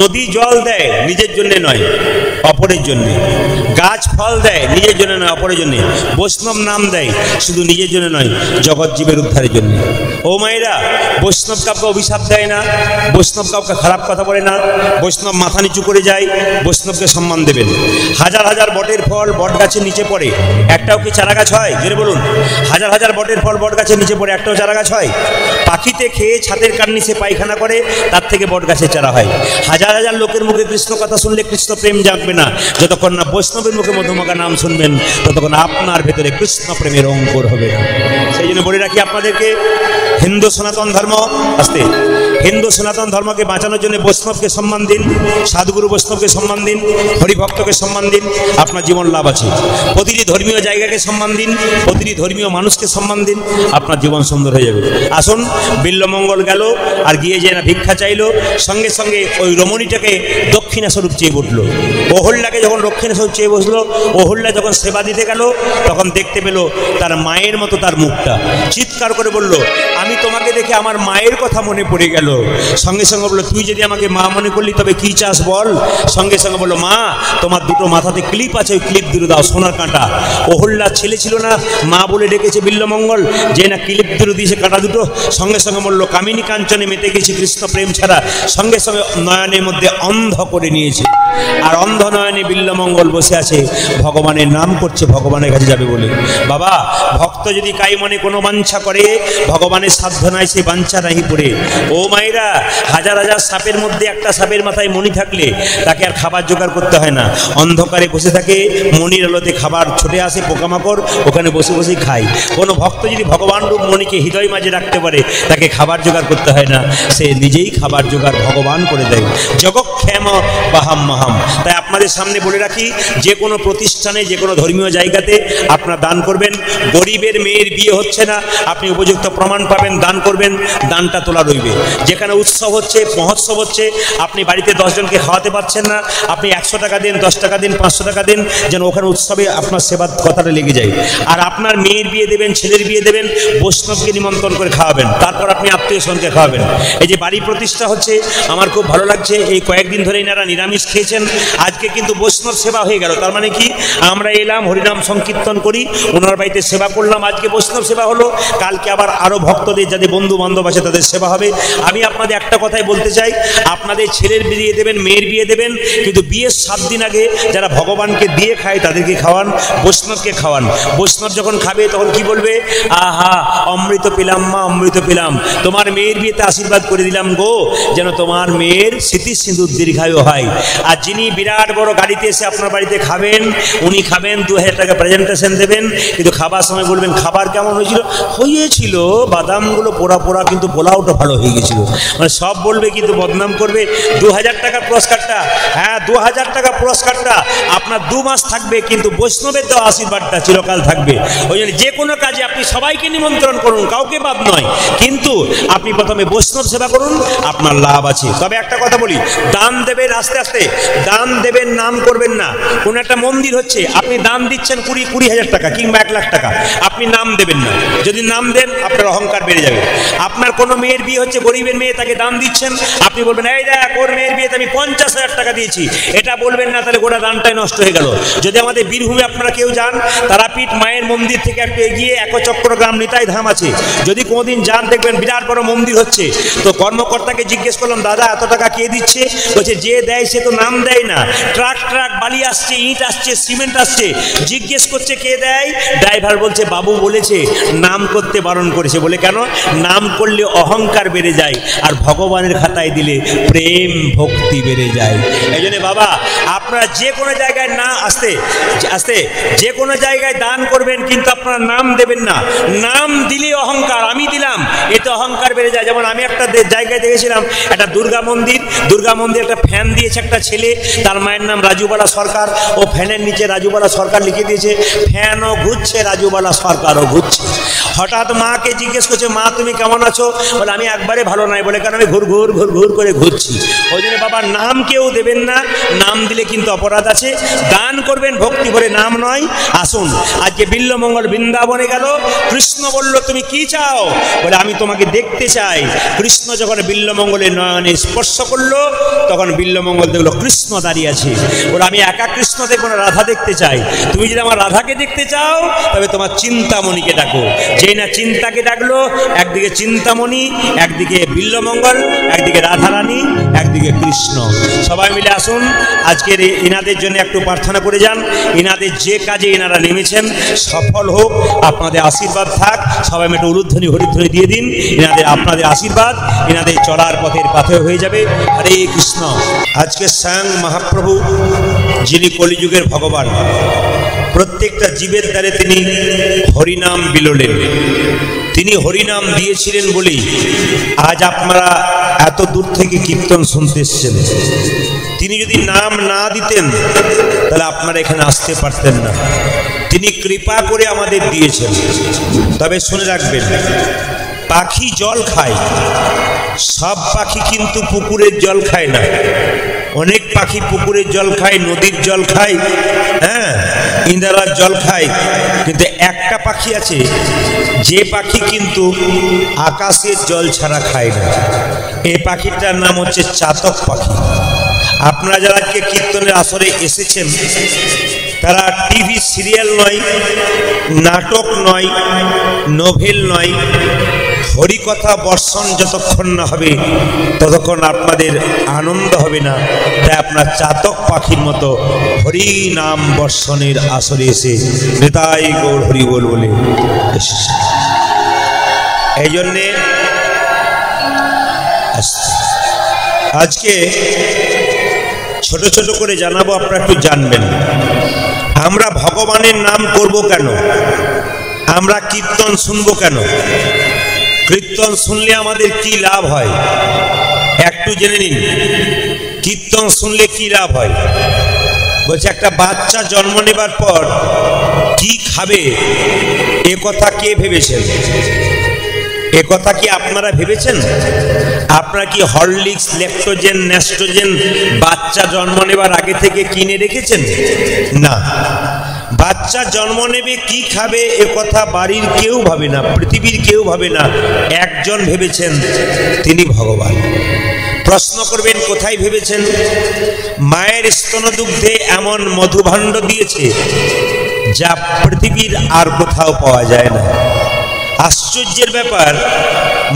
নদী জল দেয় নিজের জন্য নয়, অপরের জন্য। গাছ ফল দেয় নিজের জন্য নয়, অপরের জন্য। বৈষ্ণব নাম দেয় শুধু নিজের জন্য নয়, জগৎ জীবের উদ্ধারের জন্য। ও মায়েরা, বৈষ্ণব কাউকে অভিশাপ দেয় না, বৈষ্ণব কাউকে খারাপ কথা বলে না, বৈষ্ণব মাথা নিচু করে যায়। বৈষ্ণবকে সম্মান দেবেন। হাজার হাজার বটের ফল বট গাছের নিচে পড়ে, একটাও কি চারা গাছ হয়? জোরে বলুন। হাজার হাজার বটের ফল বট গাছের নিচে পড়ে, একটাও চারা গাছ হয়? পাখিতে খেয়ে ছাদের নিচে পায়খানা করে, তার থেকে বট গাছের চারা হয়। হাজার হাজার লোকের মুখে কৃষ্ণ কথা শুনলে কৃষ্ণ প্রেম জাগবে না। যতক্ষণ না বৈষ্ণবের মুখে মধুমাখা নাম শুনবেন, ততক্ষণ আপনার ভেতরে কৃষ্ণ প্রেমের অঙ্কুর হবে না। সেই জন্য বলে রাখি আপনাদেরকে, হিন্দু সনাতন ধর্ম, আস্তে, হিন্দু সনাতন ধর্মকে বাঁচানোর জন্য বৈষ্ণবকে সম্মান দিন, সাধুগুরু বৈষ্ণবকে সম্মান দিন, হরিভক্তকে সম্মান দিন, আপনার জীবন লাভ আছে। প্রতিটি ধর্মীয় জায়গাকে সম্মান দিন, প্রতিটি ধর্মীয় মানুষকে সম্মান দিন, আপনার জীবন সুন্দর হয়ে যাবে। আসুন, বিল্লমঙ্গল গেল আর গিয়ে যে না ভিক্ষা চাইলো, সঙ্গে সঙ্গে ওই রমণীটাকে দক্ষিণা স্বরূপ চেয়ে উঠলো। অহল্যাকে যখন দক্ষিণা স্বরূপ চেয়ে বসলো, অহল্যা যখন সেবা দিতে গেল, তখন দেখতে পেল তার মায়ের মতো তার মুখটা। চিৎকার করে বলল, আমি তোমাকে দেখে আমার মায়ের কথা মনে পড়ে গেল। সঙ্গে সঙ্গে বললো, তুই যদি আমাকে মা মনে করলি তবে কি চাস বল? সঙ্গে সঙ্গে বললো, মা তোমার দুটো মাথাতে ক্লিপ আছে, ওই ক্লিপ দুটো দাও, সোনার কাঁটা। অহল্যার ছেলে ছিল না, মা বলে ডেকেছে বিল্লমঙ্গল, যে না ক্লিপ দুটো দিয়েছে কাঁটা দুটো। সঙ্গে সঙ্গে বললো, কামিনী কাঞ্চনে মেতে গেছি কৃষ্ণ প্রেম ছাড়া। সঙ্গে সঙ্গে নয়নের মধ্যে অন্ধ করে নিয়েছে, আর অন্ধ নয়নে বিল্লমঙ্গল বসে আছে, ভগবানের নাম করছে, ভগবানের কাছে যাবে বলে। বাবা, ভক্ত যদি কাই মনে কোনো বাঞ্ছা করে, ভগবানের সাধ্য নাই সে বাঞ্ছা নাহি পড়ে। ও মায়েরা, হাজার হাজার সাপের মধ্যে একটা সাপের মাথায় মণি থাকলে তাকে আর খাবার জোগাড় করতে হয় না। অন্ধকারে বসে থাকে, মণির আলোতে খাবার ছুটে আসে, পোকামাকড় ওখানে বসে বসেই খায়। কোনো ভক্ত যদি ভগবান রূপ মণিকে হৃদয় মাঝে রাখতে পারে, তাকে খাবার জোগাড় করতে হয় না, সে নিজেই খাবার জোগাড় ভগবান করে দেয়। জগৎক্ষেম বাহাম মাহাম। তাই আপনাদের সামনে বলে রাখি, যে কোনো প্রতিষ্ঠানে, যে কোনো ধর্মীয় জায়গাতে আপনারা দান করবেন। গরিবের মেয়ের বিয়ে হচ্ছে না, আপনি উপযুক্ত প্রমাণ পাবেন, দান করবেন, দানটা তোলা রইবে। যেখানে উৎসব হচ্ছে, মহোৎসব হচ্ছে, আপনি বাড়িতে 10 জনকে খাওয়াতে পারছেন না, আপনি 100 টাকা দিন, 10 টাকা দিন, 500 টাকা দিন, যেন ওখানে উৎসবে আপনার সেবার কথাটা লেগে যায়। আর আপনার মেয়ের বিয়ে দেবেন, ছেলের বিয়ে দেবেন, বৈষ্ণবকে নিমন্ত্রণ করে খাওয়াবেন, তারপর আপনি আত্মীয় স্বজনকে খাওয়াবেন। এই যে বাড়ি প্রতিষ্ঠা হচ্ছে, আমার খুব ভালো লাগছে। এই কয়েকদিন ধরে এনারা নিরামিষ খেয়েছেন, আজকে কিন্তু বৈষ্ণব সেবা হয়ে গেল। তার মানে কি, আমরা এলাম, হরিনাম সংকীর্তন করি, ওনার বাড়িতে সেবা করলাম, আজকে বৈষ্ণব সেবা হলো। কালকে আবার আরও ভক্তদের, যাদের বন্ধু বান্ধব আছে, তাদের সেবা হবে। আমি আপনাদের একটা কথাই বলতে চাই, আপনাদের ছেলের বিয়ে দেবেন, মেয়ের বিয়ে দেবেন, কিন্তু বিয়ের 7 দিন আগে যারা ভগবানকে দিয়ে খায় তাদেরকে খাওয়ান, বৈষ্ণবকে খাওয়ান। বৈষ্ণব যখন খাবে তখন কি বলবে? আহা, অমৃত পেলাম মা, অমৃত পেলাম। তোমার মেয়ের বিয়েতে আশীর্বাদ করে দিলাম গো, যেন তোমার মেয়ের স্মৃতি সিঁদুর দীর্ঘায়ু হয়। আর যিনি বিরাট বড় গাড়িতে এসে আপনার বাড়িতে খাবেন, উনি খাবেন, 2000 টাকা প্রেজেন্টেশন দেবেন, কিন্তু খাবার সময় বলবেন, খাবার কেমন হয়েছিল? হয়েছিল, বাদামগুলো পোড়া পোড়া, কিন্তু পোলাওটা ভালো হয়ে গেছিল। মানে সব বলবে, কিন্তু বদনাম করবে। 2000 টাকা পুরস্কারটা, হ্যাঁ 2000 টাকা পুরস্কারটা আপনার 2 মাস থাকবে, কিন্তু বৈষ্ণবের দেওয়া আশীর্বাদটা চিরকাল থাকবে। ওই জন্য যে কোনো কাজে আপনি সবাইকে নিমন্ত্রণ করুন, কাউকে বাদ নয়, কিন্তু আপনি প্রথমে বৈষ্ণব সেবা করুন, আপনার লাভ আছে। তবে একটা কথা বলি, দান দেবেন আস্তে আস্তে, দান দেবেন, নাম করবেন না। কোন একটা মন্দির হচ্ছে, আপনি দান দিচ্ছেন 20,000 টাকা কিংবা 1 লাখ টাকা, আপনি নাম দেবেন না। যদি নাম দেন, আপনার অহংকার বেড়ে যাবে। আপনার কোনো মেয়ের বিয়ে হচ্ছে, গরিবের মেয়ে, তাকে দান দিচ্ছেন, আপনি বলবেন, এই দেখ ওর মেয়ের বিয়েতে আমি 50,000 টাকা দিয়েছি, এটা বলবেন না, তাহলে গোটা দানটাই নষ্ট হয়ে গেল। যদি আমাদের বীরভূমে আপনারা কেউ যান, তারাপীঠ মায়ের মন্দির থেকে একটু এগিয়ে একচক্র গ্রাম নিতাই ধাম আছে, যদি কোনোদিন যান দেখবেন বিরাট বড় মন্দির হচ্ছে। তো কর্মকর্তাকে জিজ্ঞেস করলাম, দাদা এত টাকা কে দিচ্ছে? বলছে, যে দেয় সে তো নাম দেয় না। ট্রাক ট্রাক বালি আসছে, ইট আসছে, সিমেন্ট আসছে, জিজ্ঞেস করছে কে দেয়? ড্রাইভার বলছে, বাবু বলেছে নাম করতে বারণ করেছে। বলে কেন? নাম করলে অহংকার বেড়ে যায়। আর ভগবানের খাতায় দিলে প্রেম ভক্তি বেড়ে যায়। এই জন্য বাবা আপনারা যে কোনো জায়গায় না আসতে যে কোনো জায়গায় দান করবেন, কিন্তু আপনারা নাম দেবেন না। নাম দিলে অহংকার, আমি দিলাম, এতে অহংকার বেড়ে যায়। যেমন আমি একটা জায়গায় দেখেছিলাম, একটা দুর্গা মন্দির একটা ফ্যান দিয়েছে একটা ছেলে, তার মায়ের নাম রাজুবালা সরকার। ও ফ্যানের নিচে রাজুবালা সরকার লিখে দিয়েছে, ফ্যানও ঘুরছে রাজুবালা সরকারও ঘুরছে। হঠাৎ মাকে জিজ্ঞেস করছে, মা তুমি কেমন আছো? বলে আমি একবারে ভালো নাই। বলে কারণ আমি ঘুর করে ঘুরছি। ওই জন্য বাবা নাম কেউ দেবেন না, নাম দিলে কিন্তু অপরাধ আছে। দান করবেন ভক্তি ভরে, নাম নয়। আসুন আজকে বিল্লমঙ্গল বৃন্দাবনে গেল, কৃষ্ণ বলল তুমি কি চাও? বলে আমি তোমাকে দেখতে চাই। কৃষ্ণ যখন বিল্লমঙ্গলের নয়নে স্পর্শ করলো, তখন বিল্লমঙ্গল দেখলো কৃষ্ণ দাঁড়িয়ে আছে। বলে আমি একা কৃষ্ণ দেখবো না, রাধা দেখতে চাই। তুমি যদি আমার রাধাকে দেখতে চাও তবে তোমার চিন্তামণিকে ডাকো। যেই না চিন্তাকে ডাকলো, একদিকে চিন্তামণি, একদিকে বিল্লমঙ্গল, একদিকে রাধারানী, একদিকে কৃষ্ণ। সবাই মিলে আসুন আজকের এনাদের জন্য একটু প্রার্থনা করে যান। এনাদের যে কাজে এনারা নেমেছেন সফল হোক, আপনাদের আশীর্বাদ থাক। সবাই একটু উলুধ্বনি হরিধ্বনি দিয়ে দিন। এনাদের আপনাদের আশীর্বাদ এনাদের চলার পথের পাথেয় হয়ে যাবে। হরে কৃষ্ণ। আজকে স্বয়ং মহাপ্রভু যিনি কলিযুগের ভগবান, প্রত্যেকটা জীবের দ্বারে তিনি হরিনাম বিলোলেন। তিনি হরিনাম দিয়েছিলেন বলেই আজ আপনারা এত দূর থেকে কীর্তন শুনতে এসছেন। তিনি যদি নাম না দিতেন তাহলে আপনারা এখানে আসতে পারতেন না। তিনি কৃপা করে আমাদের দিয়েছেন। তবে শুনে রাখবেন, পাখি জল খায়, সব পাখি কিন্তু পুকুরের জল খায় না। অনেক পাখি পুকুরের জল খায়, নদীর জল খায়, হ্যাঁ, ইন্দ্রার জল খায়। কিন্তু একটা পাখি আছে, যে পাখি কিন্তু আকাশের জল ছাড়া খায় না। এই পাখিটার নাম হচ্ছে চাতক পাখি। আপনারা যারা আজকে কীর্তনের আসরে এসেছেন, তারা টিভি সিরিয়াল নয়, নাটক নয়, নোভেল নয়, হরিকথা বর্ষণ যতক্ষণ না হবে ততক্ষণ আপনাদের আনন্দ হবে না। তাই আপনার চাতক পাখির মতো হরি নাম বর্ষণের আসরে এসে নেতাই গৌর হরি বল বলে এসেছে। এই জন্যে আজকে ছোট ছোট করে জানাবো, আপনারা একটু জানবেন। আমরা ভগবানের নাম করব কেন? আমরা কীর্তন শুনবো কেন? কীর্তন শুনলে আমাদের কি লাভ হয় একটু জেনে নিন। কীর্তন শুনলে কি লাভ হয়? বলছে একটা বাচ্চা জন্ম নেবার পর কি খাবে এ কথা কে ভেবেছেন? এ কথা কি আপনারা ভেবেছেন? আপনারা কি হরলিক্স, ল্যাকটোজেন, ন্যাস্টোজেন বাচ্চা জন্ম নেবার আগে থেকে কিনে রেখেছেন? না। বাচ্চা জন্ম নেবে কি খাবে এ কথা বাড়ির কেউ ভাবে না, পৃথিবীর কেউ ভাবে না। একজন ভেবেছেন, তিনি ভগবান। প্রশ্ন করবেন কোথায় ভেবেছেন? মায়ের স্তনদুগ্ধে এমন মধুভাণ্ড দিয়েছে যা পৃথিবীর আর কোথাও পাওয়া যায় না। আশ্চর্যের ব্যাপার,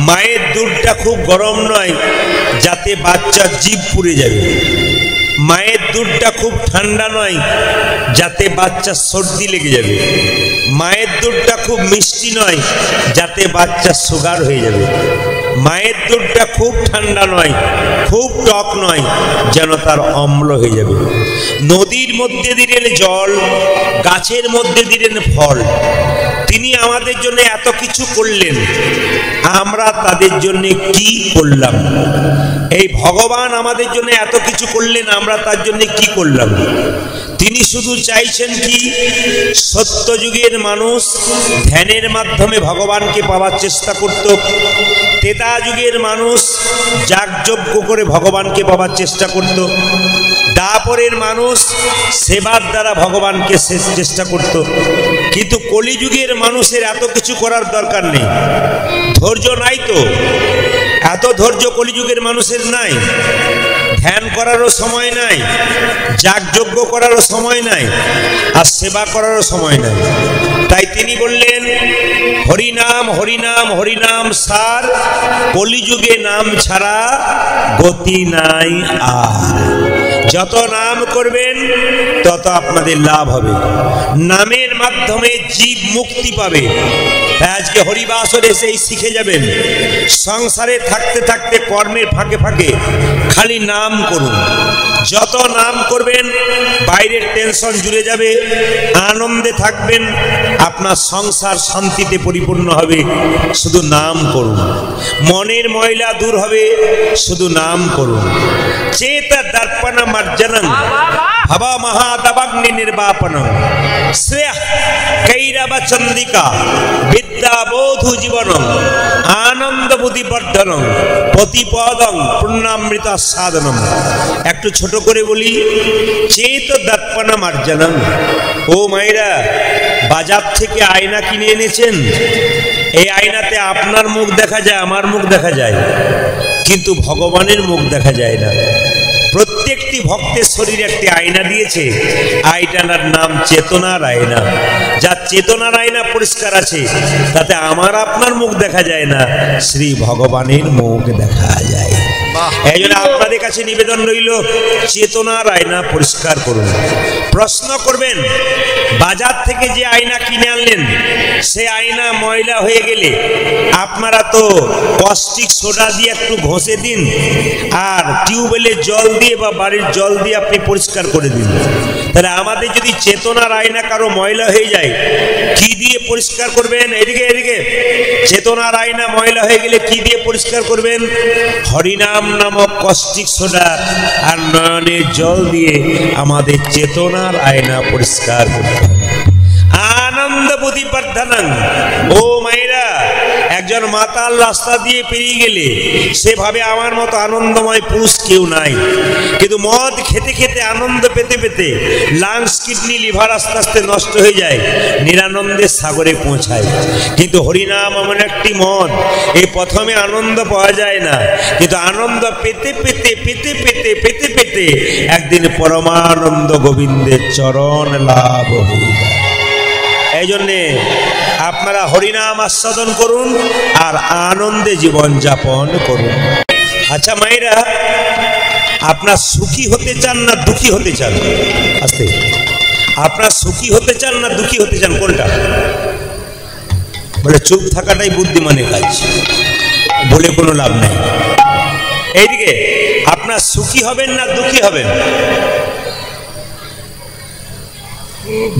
মায়ের দুধটা খুব গরম নয় যাতে বাচ্চার জিভ পুড়ে যাবে। মায়ের দুধটা খুব ঠান্ডা নয় যাতে বাচ্চার সর্দি লেগে যাবে। মায়ের দুধটা খুব মিষ্টি নয় যাতে বাচ্চার সুগার হয়ে যাবে। মায়ের দুধটা খুব ঠান্ডা নয়, খুব টক নয় যেন তার অম্ল হয়ে যাবে। নদীর মধ্যে দিলেন জল, গাছের মধ্যে দিলেন ফল। তিনি আমাদের জন্য এত কিছু করলেন, আমরা তাদের জন্য কি করলাম? এই ভগবান আমাদের জন্য এত কিছু করলেন, আমরা তার জন্য কি করলাম? তিনি শুধু চাইছেন কি, সত্যযুগের মানুষ ধ্যানের মাধ্যমে ভগবানকে পাওয়ার চেষ্টা করত। ত্রেতা যুগের মানুষ যাগযজ্ঞ করে ভগবানকে পাওয়ার চেষ্টা করত। দ্বাপরের মানুষ সেবার দ্বারা ভগবানকে চেষ্টা করত। কিন্তু কলিযুগের মানুষের এত কিছু করার দরকার নেই। ধৈর্য নাই তো, এত ধৈর্য কলিযুগের মানুষের নাই। ধ্যান করারও সময় নাই, যাগযজ্ঞ করারও সময় নাই, আর সেবা করারও সময় নাই। তাই তিনি বললেন, হরিনাম হরিনাম হরিনাম সার, কলিযুগে নাম ছাড়া গতি নাই আর। যত নাম করবেন তত আপনাদের লাভ হবে। নামের মাধ্যমে জীব মুক্তি পাবে। আজকে হরিবাসরে এসেই শিখে যাবেন, সংসারে থাকতে থাকতে কর্মের ফাঁকে ফাঁকে খালি নাম করুন। যত নাম করবেন বাইরের টেনশন জুড়ে যাবে, আনন্দে থাকবেন, আপনার সংসার শান্তিতে পরিপূর্ণ হবে। শুধু নাম করুন। মনের ময়লা দূর হবে, শুধু নাম করুন। চেতা দর্পণ মার্জনং ভবা মহাদবাগ্নি নির্বাপনং শ্রেয় কৈরব চন্দ্রিকা বিদ্যা বোধু জীবনং আনন্দ বুদ্ধি বর্ধনং প্রতিপদং পূর্ণামৃত সাধনম। একটু ছোট করে বলি, চেত দর্পণ মার্জনং। ও মায়েরা, বাজার থেকে আয়না কিনে এনেছেন, এই আয়নাতে আপনার মুখ দেখা যায়, আমার মুখ দেখা যায়, কিন্তু ভগবানের মুখ দেখা যায় না। প্রত্যেকটি ভক্তের শরীরে একটি আয়না দিয়েছে, আয়নার নাম চেতনার আয়না। যা চেতনার আয়না পরিষ্কার আছে, তাতে আমার আপনার মুখ দেখা যায় না, শ্রী ভগবানের মুখ দেখা যায়। এই জন্য আপনাদের কাছে নিবেদন রইল, চেতনার আয়না পরিষ্কার করুন। প্রশ্ন করবেন, বাজার থেকে যে আয়না কিনে আনলেন সে আয়না ময়লা হয়ে গেলে আপনারা তো কস্টিক সোডা দিয়ে একটু ঘষে দিন, আর টিউবওয়েলের জল দিয়ে বা বাড়ির জল দিয়ে আপনি পরিষ্কার করে দিন। তাহলে আমাদের যদি চেতনার আয়না কারো ময়লা হয়ে যায়, কি দিয়ে পরিষ্কার করবেন? এদিকে এদিকে, চেতনার আয়না ময়লা হয়ে গেলে কি দিয়ে পরিষ্কার করবেন? হরিনাম নামক কস্টিক সোডা আর নয়নের জল দিয়ে আমাদের চেতনার আয়না পরিষ্কার করতে হবে। আনন্দ বুদ্ধি বর্ধনং। ও মায়েরা, একজন মাতাল রাস্তা দিয়ে পেরিয়ে গেলে সেভাবে আমার মতো আনন্দময় পুরুষ কেউ নাই, কিন্তু মদ খেতে খেতে আনন্দ পেতে পেতে লাংস, কিডনি, লিভার আস্তে আস্তে নষ্ট হয়ে যায়, নিরানন্দের সাগরে পৌঁছায়। কিন্তু হরিনাম এমন একটি মদ, এই প্রথমে আনন্দ পাওয়া যায় না, কিন্তু আনন্দ পেতে পেতে পেতে পেতে পেতে পেতে একদিন পরমানন্দ গোবিন্দের চরণ লাভ হয়ে যায়। এই জন্যে আপনারা হরিনাম আস্বাদন করুন আর আনন্দে জীবন যাপন করুন। আচ্ছা মায়েরা, আপনার সুখী হতে চান না দুঃখী হতে চান? আস্তে, আপনার সুখী হতে চান না দুঃখী হতে চান? কোনটা? বলে চুপ থাকাটাই বুদ্ধিমানের কাজ, বলে কোনো লাভ নেই। এইদিকে আপনার সুখী হবেন না দুঃখী হবেন?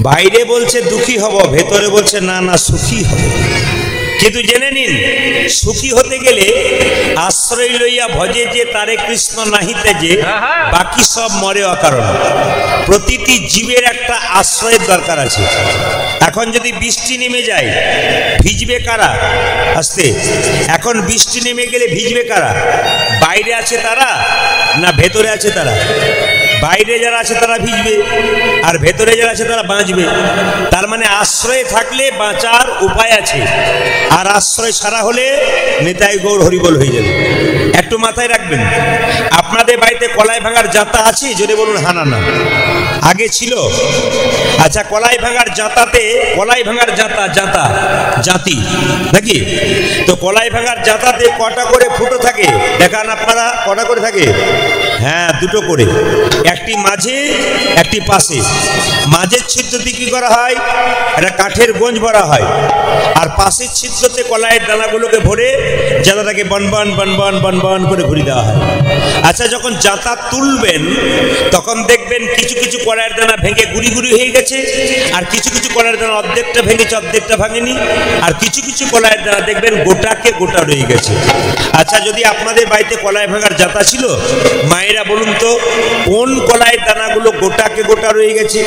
বাইরে বলছে দুঃখী হব, ভেতরে বলছে না না সুখী হব। কিন্তু জেনে নিন, সুখী হতে গেলে আশ্রয় লইয়া ভজে যে তারে কৃষ্ণ নাহিতে যে, বাকি সব মরে অকারণ। প্রতিটি জীবের একটা আশ্রয়ের দরকার আছে। এখন যদি বৃষ্টি নেমে যায়, ভিজবে কারা? আস্তে, এখন বৃষ্টি নেমে গেলে ভিজবে কারা? বাইরে আছে তারা না ভেতরে আছে তারা? বাইরে যারা আছে তারা ভিজবে, আর ভেতরে যারা আছে তারা বাঁচবে। তার মানে আশ্রয়ে থাকলে বাঁচার উপায় আছে, আর আশ্রয় ছাড়া হলে নিতাই গৌর হরিবল হয়ে যাবে। একটু মাথায় রাখবেন, আপনাদের বাড়িতে কলাই ভাঙার জাতা আছে? যদি বলুন হানা না, আগে ছিল। আচ্ছা, কলাই ভাঙার জাতাতে, কলাই ভাঙার জাতা, জাতা জাতি নাকি? তো কলাই ভাঙার জাতাতে কটা করে ফুটো থাকে দেখান আপনারা? কটা করে থাকে? হ্যাঁ, দুটো করে, একটি মাঝে একটি পাশে। মাঝের ছিদ্রতে কি করা হয়? একটা কাঠের গঞ্জ ভরা হয়, আর পাশের ছিদ্রতে কলাইয়ের দানাগুলোকে ভরে জাতাটাকে বনবন বনবন বনবন করে ঘুরিয়ে দেওয়া হয়। আচ্ছা, যখন জাতা তুলবেন তখন দেখবেন কিছু কিছু কলাইয়ের দানা ভেঙে গুড়ি গুড়ি হয়ে গেছে, আর কিছু কিছু কলাইয়ের দানা অর্ধেকটা ভেঙেছে অর্ধেকটা ভাঙেনি, আর কিছু কিছু কলাইয়ের দানা দেখবেন গোটাকে গোটা রয়ে গেছে। আচ্ছা, যদি আপনাদের বাড়িতে কলাই ভাঙার জাতা ছিল, মায়েরা বলুন তো কোন কলাইয়ের দানাগুলো গোটাকে গোটা রয়ে গেছে?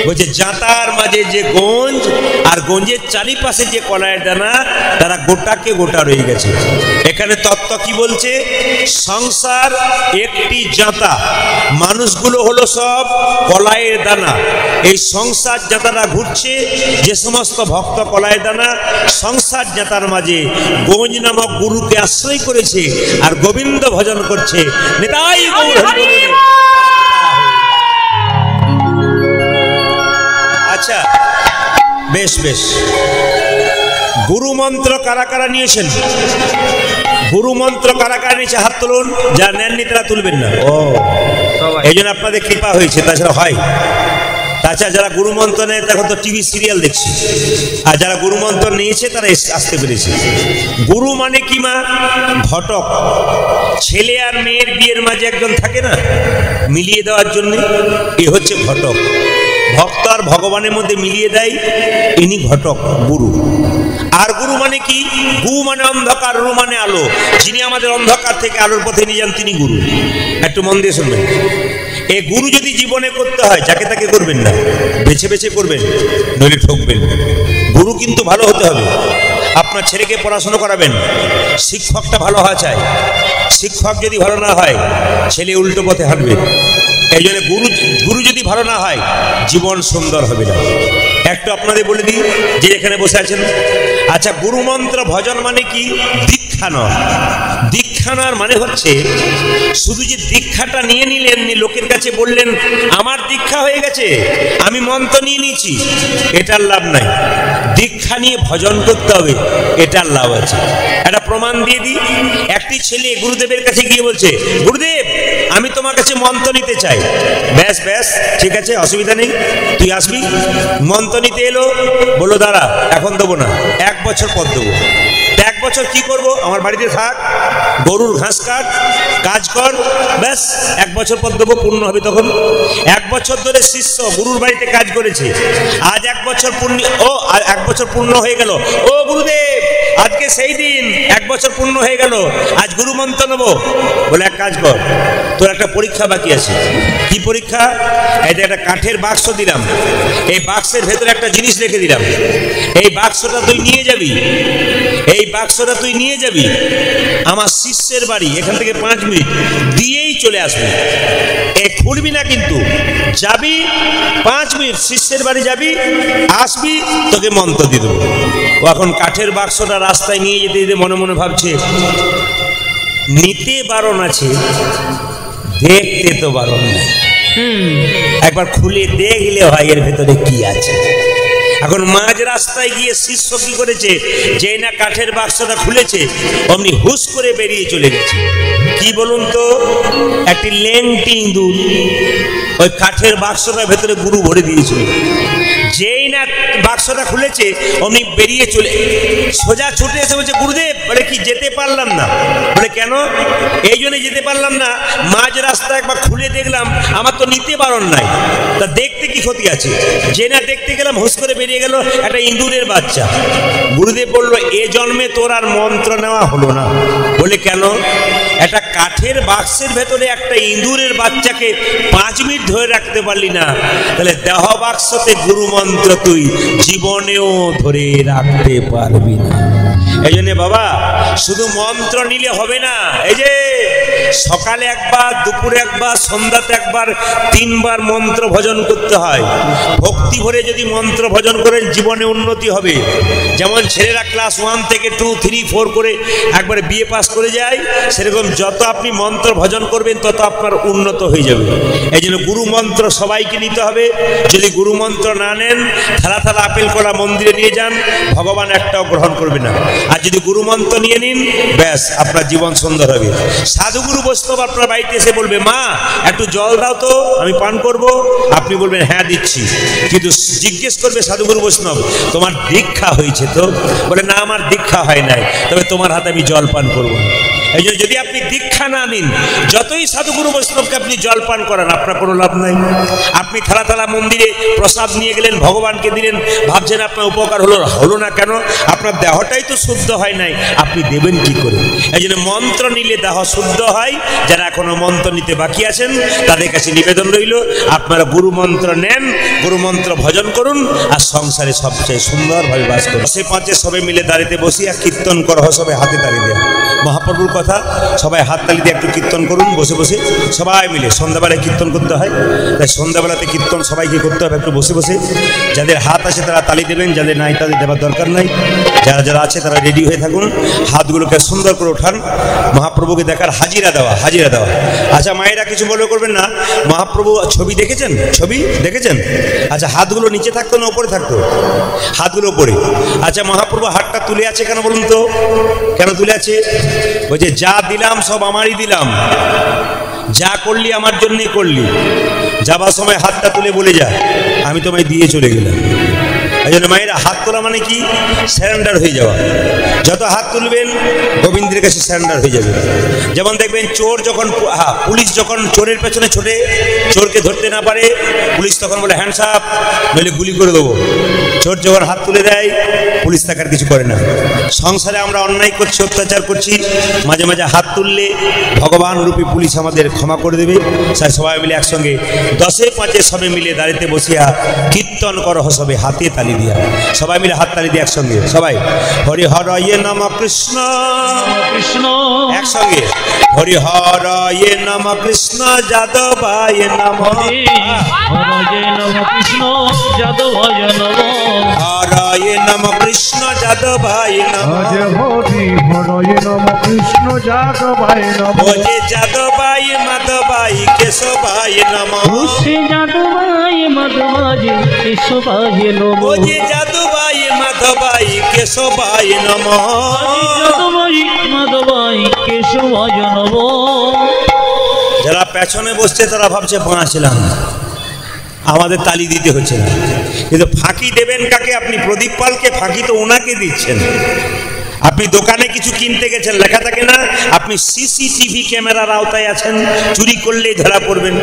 বলছে জাতার মাঝে যে গঞ্জ আর গঞ্জের চারিপাশে যে কলাইয়ের দানা, তারা গোটাকে গোটা রয়ে গেছে। এখানে তত্ত্ব কি বলছে? সংসার একটি জাতা, মানুষগুলো হলো সব কলাইয়ের দানা। এই সংসার জাতাটা ঘুরছে, যে সমস্ত ভক্ত কলাইয়ের দানা সংসার জাতার মাঝে গঞ্জ নামক গুরুকে আশ্রয় করেছে আর গোবিন্দ ভজন করছে। নিতাই গৌর হরি বল। আচ্ছা, বেশ বেশ, গুরু মন্ত্র কারা কারা নিয়েছেন? গুরু মন্ত্র কারা কারা নিয়েছে? হাত তুলুন। যা নেননি তারা তুলবেন না। ও সবাই। এই জন্য আপনাদের কৃপা হয়েছে, তাছাড়া হয়। তাছাড়া যারা গুরুমন্ত্র নেয় তখন তো টিভি সিরিয়াল দেখছে, আর যারা গুরুমন্ত্র নিয়েছে তারা আসতে পেরেছে। গুরু মানে কি মা? ঘটক। ছেলে আর মেয়ের বিয়ের মাঝে একজন থাকে না মিলিয়ে দেওয়ার জন্য, এ হচ্ছে ঘটক। ভক্ত আর ভগবানের মধ্যে মিলিয়ে দেয়, ইনি ঘটক, গুরু। আর গুরু মানে কি? গু মানে অন্ধকার, রু মানে আলো। যিনি আমাদের অন্ধকার থেকে আলোর পথে নিয়ে যান তিনি গুরু। একটু মন দিয়ে শুনবেন। এই গুরু যদি জীবনে করতে হয়, যাকে তাকে করবেন না, বেছে বেছে করবেন, নইলে ঠকবেন। গুরু কিন্তু ভালো হতে হবে। আপনার ছেলেকে পড়াশোনা করাবেন, শিক্ষকটা ভালো হওয়া চাই। শিক্ষক যদি ভালো না হয়, ছেলে উল্টো পথে হাঁটবে। এই জন্য গুরু যদি ভালো না হয়, জীবন সুন্দর হবে না। একটু আপনাদের বলে দিই, যে এখানে বসে আছেন, আচ্ছা গুরু মন্ত্র ভজন মানে কি? দীক্ষা নয়। দীক্ষা নেওয়ার মানে হচ্ছে শুধু যে দীক্ষাটা নিয়ে নিলেন, লোকের কাছে বললেন আমার দীক্ষা হয়ে গেছে, আমি মন্ত্র নিয়ে নিয়েছি, এটার লাভ নাই। দীক্ষা নিয়ে ভজন করতে হবে, এটার লাভ আছে। একটা প্রমাণ দিয়ে দিই। একটি ছেলে গুরুদেবের কাছে গিয়ে বলছে, গুরুদেব আমি তোমার কাছে মন্ত্র নিতে চাই। ব্যাস ব্যাস, ঠিক আছে, অসুবিধা নেই, তুই আসবি। মন্ত্র নিতে এলো, বললো দাঁড়া এখন দেবো না, 1 বছর পর দেবো। 1 বছর কি করব? আমার বাড়িতে থাক, গরুর ঘাস কাট, কাজ কর, ব্যাস 1 বছর পর দেবো, পূর্ণ হবে তখন। 1 বছর ধরে শিষ্য গুরুর বাড়িতে কাজ করেছে, আজ 1 বছর পূর্ণ, ও 1 বছর পূর্ণ হয়ে গেল, ও গুরুদেব আজকে সেই দিন 1 বছর পূর্ণ হয়ে গেল, আজ গুরু মন্ত্র নেবো। বলে এক কাজ কর, তোর একটা পরীক্ষা বাকি আছে। কি পরীক্ষা? এই যে একটা কাঠের বাক্স দিলাম, এই বাক্সের ভেতরে একটা জিনিস রেখে দিলাম, এই বাক্সটা তুই নিয়ে যাবি, এই বাক্সটা তুই নিয়ে যাবি আমার শিষ্যের বাড়ি, এখান থেকে 5 মিনিট দিয়েই চলে আসবি। এ খুলবি না কিন্তু, যাবি 5 মিনিট শিষ্যের বাড়ি যাবি, আসবি, তোকে মন্ত্র দিয়ে দেবো। ও এখন কাঠের বাক্সটা রাস্তায় নিয়ে যেতে যেতে মনে মনে ভাবছে, নিতে বারণ আছে, দেখতে তো বারণ নাই। একবার খুলে দেখলে হয় এর ভেতরে কি আছে। এখন মাঝ রাস্তায় গিয়ে শিষ্য কি করেছে, যেই না কাঠের বাক্সটা খুলেছে অমনি হুস করে বেরিয়ে চলে গেছে। কি বলুন তো? একটি লেংটি ইঁদুর ওই কাঠের বাক্সটার ভেতরে গুরু ভরে দিয়েছিল। যেই না বাক্সটা খুলেছে অমনি বেরিয়ে চলে, সোজা ছুটে এসে বলছে, গুরুদেব বলে কি যেতে পারলাম না। বলে কেন? এই জন্য যেতে পারলাম না, মাঝ রাস্তা একবার খুলে দেখলাম আমার তো নিতে বারণ নাই, তা দেখতে কি ক্ষতি আছে? যে না দেখতে গেলাম হুস করে বেরিয়ে গেল একটা ইঁদুরের বাচ্চা। গুরুদেব বলল, এ জন্মে তোর আর মন্ত্র নেওয়া হলো না। বলে কেন? একটা কাঠের বাক্সের ভেতরে একটা ইঁদুরের বাচ্চাকে 5 মিনিট ধরে রাখতে পারলি না, তাহলে দেহ বাক্সতে গুরু মন্ত্র তুই জীবনেও ধরে রাখতে পারবি না। এই জন্য বাবা শুধু মন্ত্র নিলে হবে না, এই যে সকালে একবার, দুপুরে একবার, সন্ধ্যাতে একবার, 3 বার মন্ত্র ভজন করতে হয়। ভক্তি ভরে যদি মন্ত্র ভজন করেন জীবনে উন্নতি হবে। যেমন ছেলেরা ক্লাস 1 থেকে 2, 3, 4 করে একবারে বিএ পাস করে যায়, সেরকম যত আপনি মন্ত্র ভজন করবেন তত আপনার উন্নত হয়ে যাবে। এই জন্য গুরু মন্ত্র সবাইকে নিতে হবে। যদি গুরু মন্ত্র না নেন, থালা থালা আপেল কলা মন্দিরে নিয়ে যান, ভগবান একটাও গ্রহণ করবে না। আর যদি গুরু মন্ত্র নিয়ে নিন, ব্যাস আপনার জীবন সুন্দর হবে। সাধুগুরু বৈষ্ণব আপনার বাড়িতে এসে বলবে, মা একটু জল দাও তো, আমি পান করব। আপনি বলবেন হ্যাঁ দিচ্ছি, কিন্তু জিজ্ঞেস করবে সাধুগুরু বৈষ্ণব, তোমার দীক্ষা হয়েছে তো? বলে না, আমার দীক্ষা হয় নাই, তবে তোমার হাতে আমি জল পান করবো না। এই জন্য যদি আপনি দীক্ষা না নিন, যতই সাধুগুরু বৈষ্ণবকে আপনি জল পান করান, আপনার কোনো লাভ নাই। আপনি থালা থালা মন্দিরে প্রসাদ নিয়ে গেলেন, ভগবানকে দিলেন, ভাবছেন আপনার উপকার হলো না কেন? আপনার দেহটাই তো শুদ্ধ হয় নাই, আপনি দেবেন কি করে? এই জন্য মন্ত্র নিলে দেহ শুদ্ধ হয়। যারা এখনো মন্ত্র নিতে বাকি আছেন তাদের কাছে নিবেদন রইল, আপনারা গুরু মন্ত্র নেন, গুরু মন্ত্র ভজন করুন, আর সংসারে সবচেয়ে সুন্দরভাবে বাস করুন। সে 5 সবে মিলে দাঁড়িতে বসিয়া কীর্তন করো, সবাই হাতে তালি দেয়। মহাপ্রভুর কথা, সবাই হাত তালি দিয়ে একটু কীর্তন করুন বসে বসে, সবাই মিলে। সন্ধ্যাবেলায় কীর্তন করতে হয়, তাই সন্ধ্যাবেলাতে কীর্তন সবাইকে করতে হবে একটু বসে বসে। যাদের হাত আছে তারা তালি দেবেন, যাদের নাই তাদের দেওয়ার দরকার নাই। যারা যারা আছে তারা রেডি হয়ে থাকুন, হাতগুলোকে সুন্দর করে ওঠান, মহাপ্রভুকে দেখার হাজিরা দেওয়া। আচ্ছা মায়েরা কিছু মনে করবেন না, মহাপ্রভু ছবি দেখেছেন? ছবি দেখেছেন? আচ্ছা হাতগুলো নিচে থাকতো না উপরে থাকতো? হাতগুলো উপরে। আচ্ছা মহাপ্রভু হাতটা তুলে আছে কেন বলুন তো? কেন তুলে আছে? বলছে যা দিলাম সব আমারই দিলাম, যা করলি আমার জন্যই করলি, যাবার সময় হাতটা তুলে বলে যা আমি তোমায় দিয়ে চলে গেলাম। এই জন্য মায়েরা হাত তোলা মানে কি? স্যারেন্ডার হয়ে যাওয়া। যত হাত তুলবেন গোবিন্দের কাছে স্যারেন্ডার হয়ে যাবে। যেমন দেখবেন চোর যখন পুলিশ যখন চোরের পেছনে ছোটে, চোরকে ধরতে না পারে, পুলিশ তখন বলে হ্যান্ডস আপ, নইলে গুলি করে দেবো। চোর যখন হাত তুলে দেয় পুলিশ তাকে আর কিছু করে না। সংসারে আমরা অন্যায় করছি, অত্যাচার করছি, মাঝে মাঝে হাত তুললে ভগবান রূপী পুলিশ আমাদের ক্ষমা করে দেবে। সবাই মিলে একসঙ্গে 10-5 সবে মিলে দাঁড়িতে বসিয়া কীর্তন করো সবে হাতে তালি দিয়া, সবাই মিলে হাত তালি দিয়ে একসঙ্গে সবাই হরি হরয়ে নম কৃষ্ণ কৃষ্ণ একসঙ্গে হরি হরয়ে নম কৃষ্ণ যাদবায় নম, হরয়ে নম কৃষ্ণ যাদবায় নম, হরয়ে নম কৃষ্ণ যাদবায় নম, আজ হরি হরয়ে নম কৃষ্ণ যাদবায় নম, ওজে যাদবায় মাধবায় কেশবায় নম, শ্রী যাদবায় মাধবায় কেশবায় নম, ওজে যাদবায় মাধবায় কেশবায় নম, যাদবায় মাধবায় কেশবায় নম। যারা পেছনে বসছে তারা ভাবছে বাঁচলাম, আমাদের তালি দিতে হচ্ছে না। কিন্তু ফাঁকি দেবেন কাকে? আপনি প্রদীপ পালকে ফাঁকি তো ওনাকে দিচ্ছেন। আপনি দোকানে কিছু কিনতে গেছেন, লেখা থাকে না আপনি সিসিটিভি ক্যামেরার আওতায় আছেন, চুরি করলেই ধরা পড়বেন।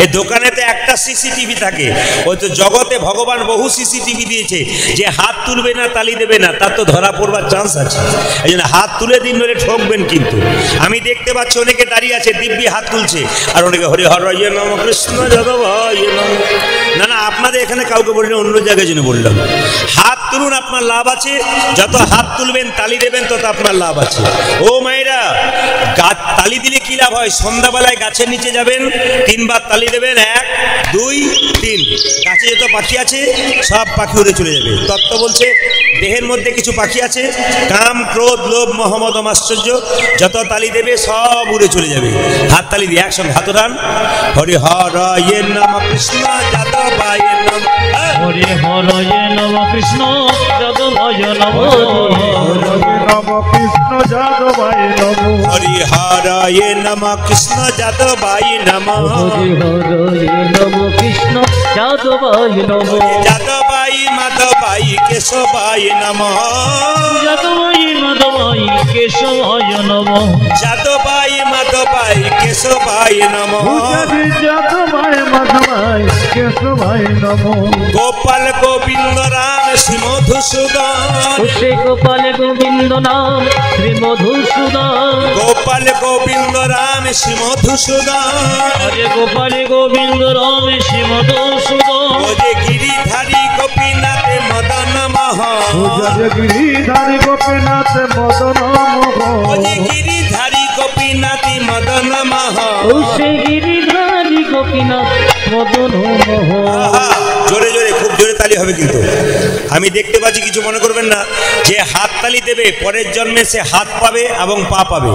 এই দোকানেতে একটা সিসিটিভি থাকে, ওই তো জগতে ভগবান বহু সিসিটিভি দিয়েছে। যে হাত তুলবে না তালি দেবে না তার তো ধরা পড়বার চান্স আছে। এই জন্য হাত তুলে দিন, নইলে ঠকবেন। কিন্তু আমি দেখতে পাচ্ছি অনেকে দাঁড়িয়ে আছে দিব্যি হাত তুলছে, আর অনেকে হরি হরয়ে নম কৃষ্ণ যাদবায় নম। না না, আপনাদের এখানে কাউকে বলিনি, অন্য জায়গায় জন্য বললাম। হাত তুলুন, আপনার লাভ আছে। যত হাত তুলবেন তালি দেবেন তত আপনার লাভ আছে। ও মায়েরা, তালি দিলে কি লাভ হয়? সন্ধ্যাবেলায় গাছের নিচে যাবেন, 3 বার তালি দেবেন, 1 2 3। গাছে যত পাখি আছে সব পাখি উড়ে চলে যাবে। তত্ত্ব বলছে দেহের মধ্যে কিছু পাখি আছে, কাম ক্রোধ লোভ মোহ মদ আশ্চর্য, যত তালি দেবে সব উড়ে চলে যাবে। হাত তালি দিয়ে একসঙ্গে হাত উঠান, হরি হরয়ে নম কৃষ্ণ যাদবায় নম, হরে হরয়ে নম কৃষ্ণ যাদবায় নম, হরয়ে নম কৃষ্ণ যাদবায় নম, হরি হরয়ে নম কৃষ্ণ যাদবায় নম, হরে হরয়ে নম কৃষ্ণ যাদবায় নম, যাদবায় মাধবায় কেশবায় নম, যাদবায় মাধবায় কেশবায় নম, যাদবায় মাধবায় কেশবায় নম, হরি যাদবায় মাধবায় কেশবায় নম, গোপাল গোবিন্দ রাম শ্রী মধুসূদন, শ্রী গোপাল গোবিন্দ নাম শ্রী মধুসূদন, গোপাল গোবিন্দ রাম শ্রী মধুসূদন, হরে গোপাল গোবিন্দ রাম শ্রী মধুসূদন, ওজে গিরিধারী গোপীনাথ মদন মোহন, পূজারে গিরিধারী গোপীনাথ মদন মোহন, ওজে গিরিধারী গোপীনাথ মদন মোহন। শ্রী গিরিধারী গোপীনাথ মদন মোহন। আহা, জোরে জোরে, খুব জোরে তালি হবে। কিন্তু আমি দেখতে পাচ্ছি, কিছু মনে করবেন না, যে হাত তালি দেবে পরের জন্মে সে হাত পাবে এবং পা পাবে,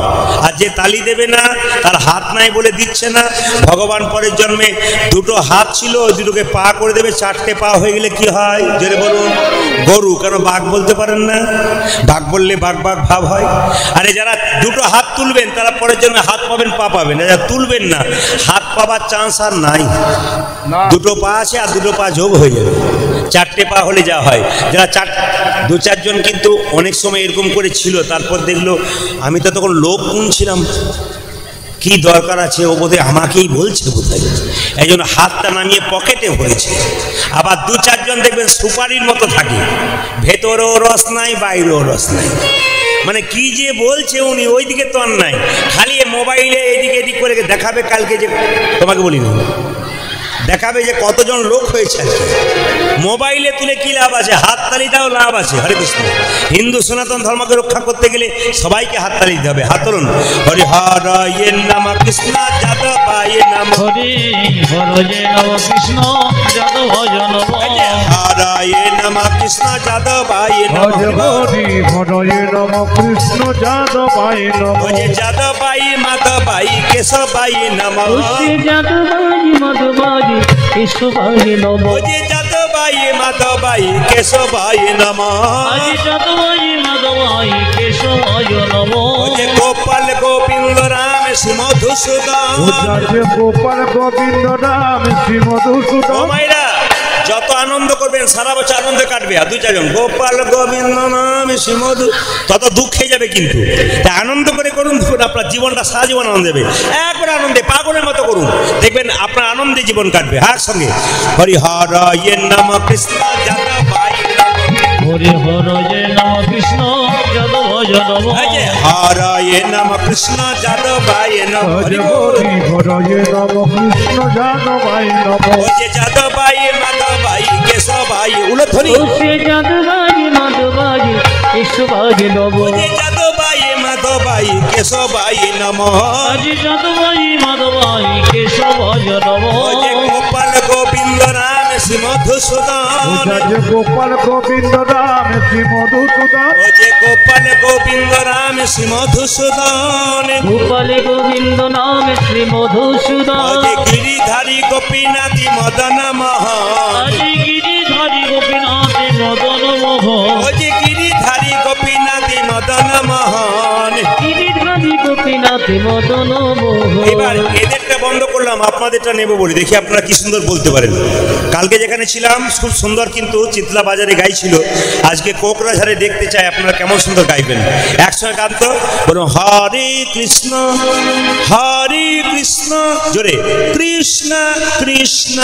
আর যে তালি দেবে না তার হাত নাই বলে দিচ্ছে না। ভগবান পরের জন্মে 2টো হাত ছিল, ওই 2টোকে পা করে দেবে, 4টে পা হয়ে গেলে কি হয় জোরে বলুন? গরু। কেন বাঘ বলতে পারেন না? বাঘ বললে বাঘ বাঘ ভাব হয়। আরে যারা 2টো হাত তুলবেন তারা পরের জন্য হাত পাবেন পা পাবেন, যারা তুলবেন না হাত পাবার চান্স আর নাই। 2টো পা আছে আর 2টো পা যোগ হয়ে যাবে, 4টে পা হলে যা হয়। যারা 2-4 জন কিন্তু অনেক সময় এরকম করে ছিল, তারপর দেখলো আমি তো তখন লোক গুনছিলাম, কি দরকার আছে, ও বোধহয় আমাকেই বলছে বোধহয়, এই জন্য হাতটা নামিয়ে পকেটে ভরেছে। আবার 2-4 জন দেখবেন সুপারির মতো থাকে, ভেতরেও রস নাই বাইরেও রস নাই, মানে কি যে বলছে উনি ওইদিকে তো আর নাই, খালি মোবাইলে এদিকে এদিক করে দেখাবে। কালকে যে তোমাকে বলিনি, দেখাবে যে কতজন লোক হয়েছে। মোবাইলে তুলে কি লাভ আছে? হাততালিটাও লাভ আছে। হরে কৃষ্ণ। হিন্দু সনাতন ধর্মকে রক্ষা করতে গেলে সবাইকে হাততালি দিতে হবে। হাত তুলুন, হরি হরয়ে নম কৃষ্ণ যাদবায় নম, হরে হরয়ে নম কৃষ্ণ যাদবায় নম, হরয়ে নম কৃষ্ণ যাদবায় নম, আজ হরি হরয়ে নম কৃষ্ণ যাদবায় নম, ওজে যাদবায় মাধবায় কেশবায় নম, শ্রী যাদবায় মাধবায় কেশবায় নম, ওজে যাদবায় মাধবায় কেশবায় নম, আজ যাদবায় মাধবায় যাদবাই কেশবায় নমো গোপাল গোবিন্দ রাম শ্রী মধুসূদন গোপাল গোবিন্দ রাম শ্রী মধুসূদন। ও মাইরা যত আনন্দ করবেন সারা বছর আনন্দে কাটবে। আর দুই চারজন গোপাল গোবিন্দ নাম শ্রী মধু, তত দুঃখে যাবে কিন্তু। তাই আনন্দ করে করুন, আপনার জীবনটা সারা জীবন আনন্দ দেবে। একবার আনন্দে পাগলের মতো করুন, দেখবেন আপনার আনন্দে জীবন কাটবে। হার সঙ্গে হরিহর নম কৃষ্ণ যাদবায় হরি হরয়ে নম কৃষ্ণ যাদবায় নমো হরয়ে নম কৃষ্ণ যাদবায় নম হরি হরি হরয়ে নম কৃষ্ণ যাদবায় নম। যাদবাই মাধবাই কেশবাই উলধ্বনি সে যাদবাই মাধবাই কেশবায় নমো যাদবাই মাধবাই কেশবাই নম আজি যাদবাই মাধবাই কেশবায় নমো গোপাল গোবিন্দ রাম শ্রী মধুসূদন গোপাল গোবিন্দ রাম শ্রী মধুসূদন। গোপাল গোবিন্দ রাম শ্রী মধুসূদন গোপাল গোবিন্দ নাম শ্রী মধুসূদন গিরিধারী গোপীনাথী মদন মোহন আজি গিরিধারী গোপীনাথ মদন মোহন গিরিধারী গোপীনাথী মদন মোহন। গিরিধারী গোপীনাথ মদন মোহন। এবার এদেরটা বন্ধ করলাম, আপনাদেরটা নেব বলি, দেখি আপনারা কি সুন্দর বলতে পারেন। কালকে যেখানে ছিলাম খুব সুন্দর কিন্তু চিতলা বাজারে গাইছিল, আজকে কোকরাঝারে দেখতে চাই আপনারা কেমন সুন্দর গাইবেন। একসঙ্গে গান তো বলুন হরে কৃষ্ণ জোরে কৃষ্ণ কৃষ্ণ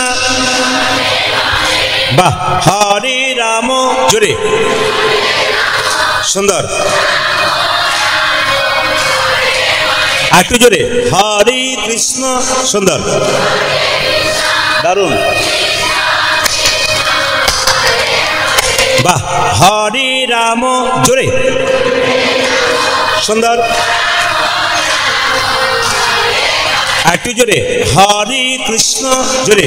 বাহ হরে রাম জোরে সুন্দর একটু জোরে হরে কৃষ্ণ সুন্দর দারুণ বাহ হরে রাম জোরে সুন্দর একটু জোরে হরে কৃষ্ণ জোরে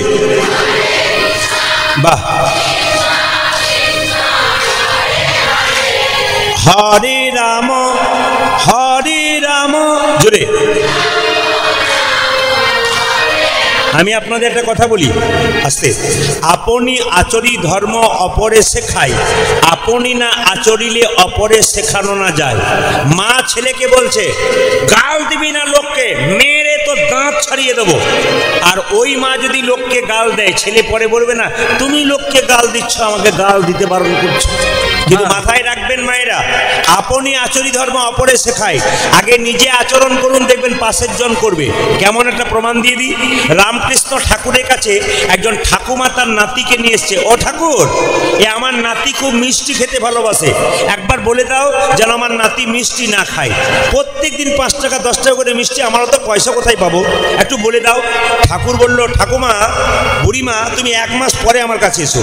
বাহ হরে রাম জোরে। আমি আপনাদের একটা কথা বলি আস্তে, আপনি আচরি ধর্ম অপরে শেখায়, আপনি না আচরিলে অপরে শেখানো না যায়। মা ছেলেকে বলছে গাল দিবি না লোককে, মেরে তো দাঁত ছাড়িয়ে দেবো। আর ওই মা যদি লোককে গাল দেয়, ছেলে পরে বলবে না তুমি লোককে গাল দিচ্ছ, আমাকে গাল দিতে বারণ করছো। কিন্তু মাথায় রাখবেন মায়েরা, আপনি আচরি ধর্ম অপরে শেখায়, আগে নিজে আচরণ করুন, দেখবেন পাশের জন করবে। কেমন একটা প্রমাণ দিয়ে দিই। রামকৃষ্ণ ঠাকুরের কাছে একজন ঠাকুমা তার নাতিকে নিয়ে এসছে, ও ঠাকুর এ আমার নাতি খুব মিষ্টি খেতে ভালোবাসে, একবার বলে দাও যেন আমার নাতি মিষ্টি না খায়। প্রত্যেক দিন 5 টাকা 10 টাকা করে মিষ্টি, আমারও তো পয়সা কোথায় পাবো, একটু বলে দাও। ঠাকুর বলল ঠাকুমা বুড়িমা তুমি 1 মাস পরে আমার কাছে এসো।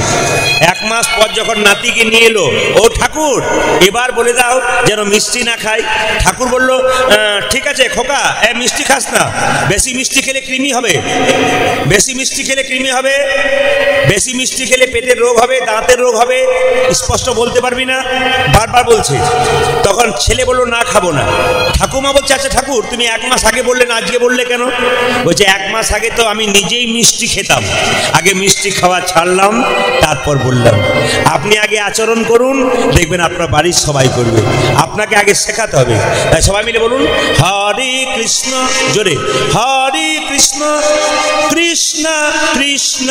1 মাস পর যখন নাতিকে নিয়ে এলো, ও ঠাকুর এবার বলে দাও যেন মিষ্টি না খায়। ঠাকুর বলল ঠিক আছে খোকা, মিষ্টি খাস না, বেশি মিষ্টি খেলে কৃমি হবে, বেশি মিষ্টি খেলে কৃমি হবে, বেশি মিষ্টি খেলে পেটের রোগ হবে, দাঁতের রোগ হবে, স্পষ্ট বলতে পারবি না, বারবার বলছে। তখন ছেলে বলল না খাবো না। ঠাকুমা বলছে আচ্ছা ঠাকুর তুমি 1 মাস আগে বললে না, আজকে বললে কেন? বলছে 1 মাস আগে তো আমি নিজেই মিষ্টি খেতাম, আগে মিষ্টি খাওয়া ছাড়লাম তারপর বললাম। আপনি আগে আচরণ করুন, দেখবেন আপনার বাড়ির সবাই করবে, আপনাকে আগে শেখাতে হবে। তাই সবাই মিলে বলুন হরে কৃষ্ণ জোরে হরে কৃষ্ণ কৃষ্ণ কৃষ্ণ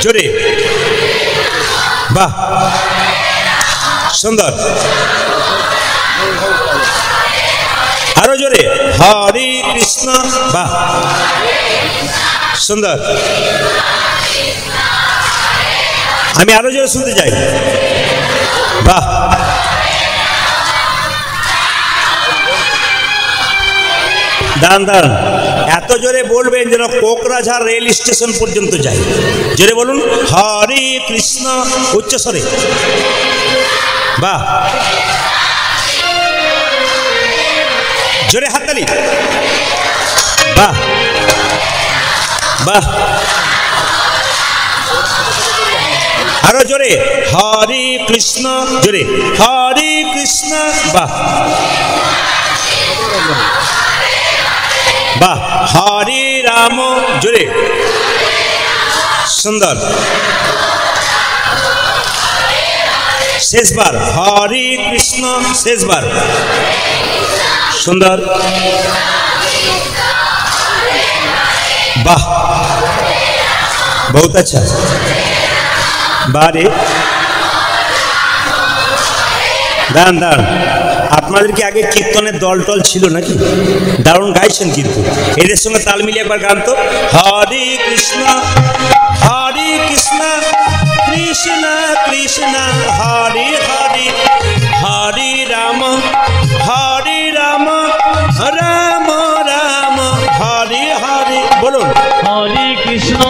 জোরে বাহ সুন্দর আরো জোরে হরে কৃষ্ণ বাহ সুন্দর। আমি আরো জোরে শুনতে চাই বাহ দাঁড়ান দাঁড়ান, এত জোরে বলবেন যেন কোকরাঝাড় রেল স্টেশন পর্যন্ত যায়। জোরে বলুন হরে কৃষ্ণ উচ্চস্বরে বাহ জোরে হাততালি বাহ বাহ আরো জোরে হরে কৃষ্ণ জোরে হরে কৃষ্ণ বাহ বাহ হরে রাম জোরে সুন্দর শেষবার হরে কৃষ্ণ, শেষবার সুন্দর, বাহ বহুত আচ্ছা, বারে দাঁড়ান দাঁড়ান, আপনাদের কি আগে কীর্তনের দল টল ছিল নাকি? দারুণ গাইছেন কিন্তু, এদের সঙ্গে তাল মিলিয়ে একবার গান তো। হরে কৃষ্ণ কৃষ্ণ কৃষ্ণ হরে হরে, হরে রাম রাম রাম হরে হরে, বলুন হরে কৃষ্ণ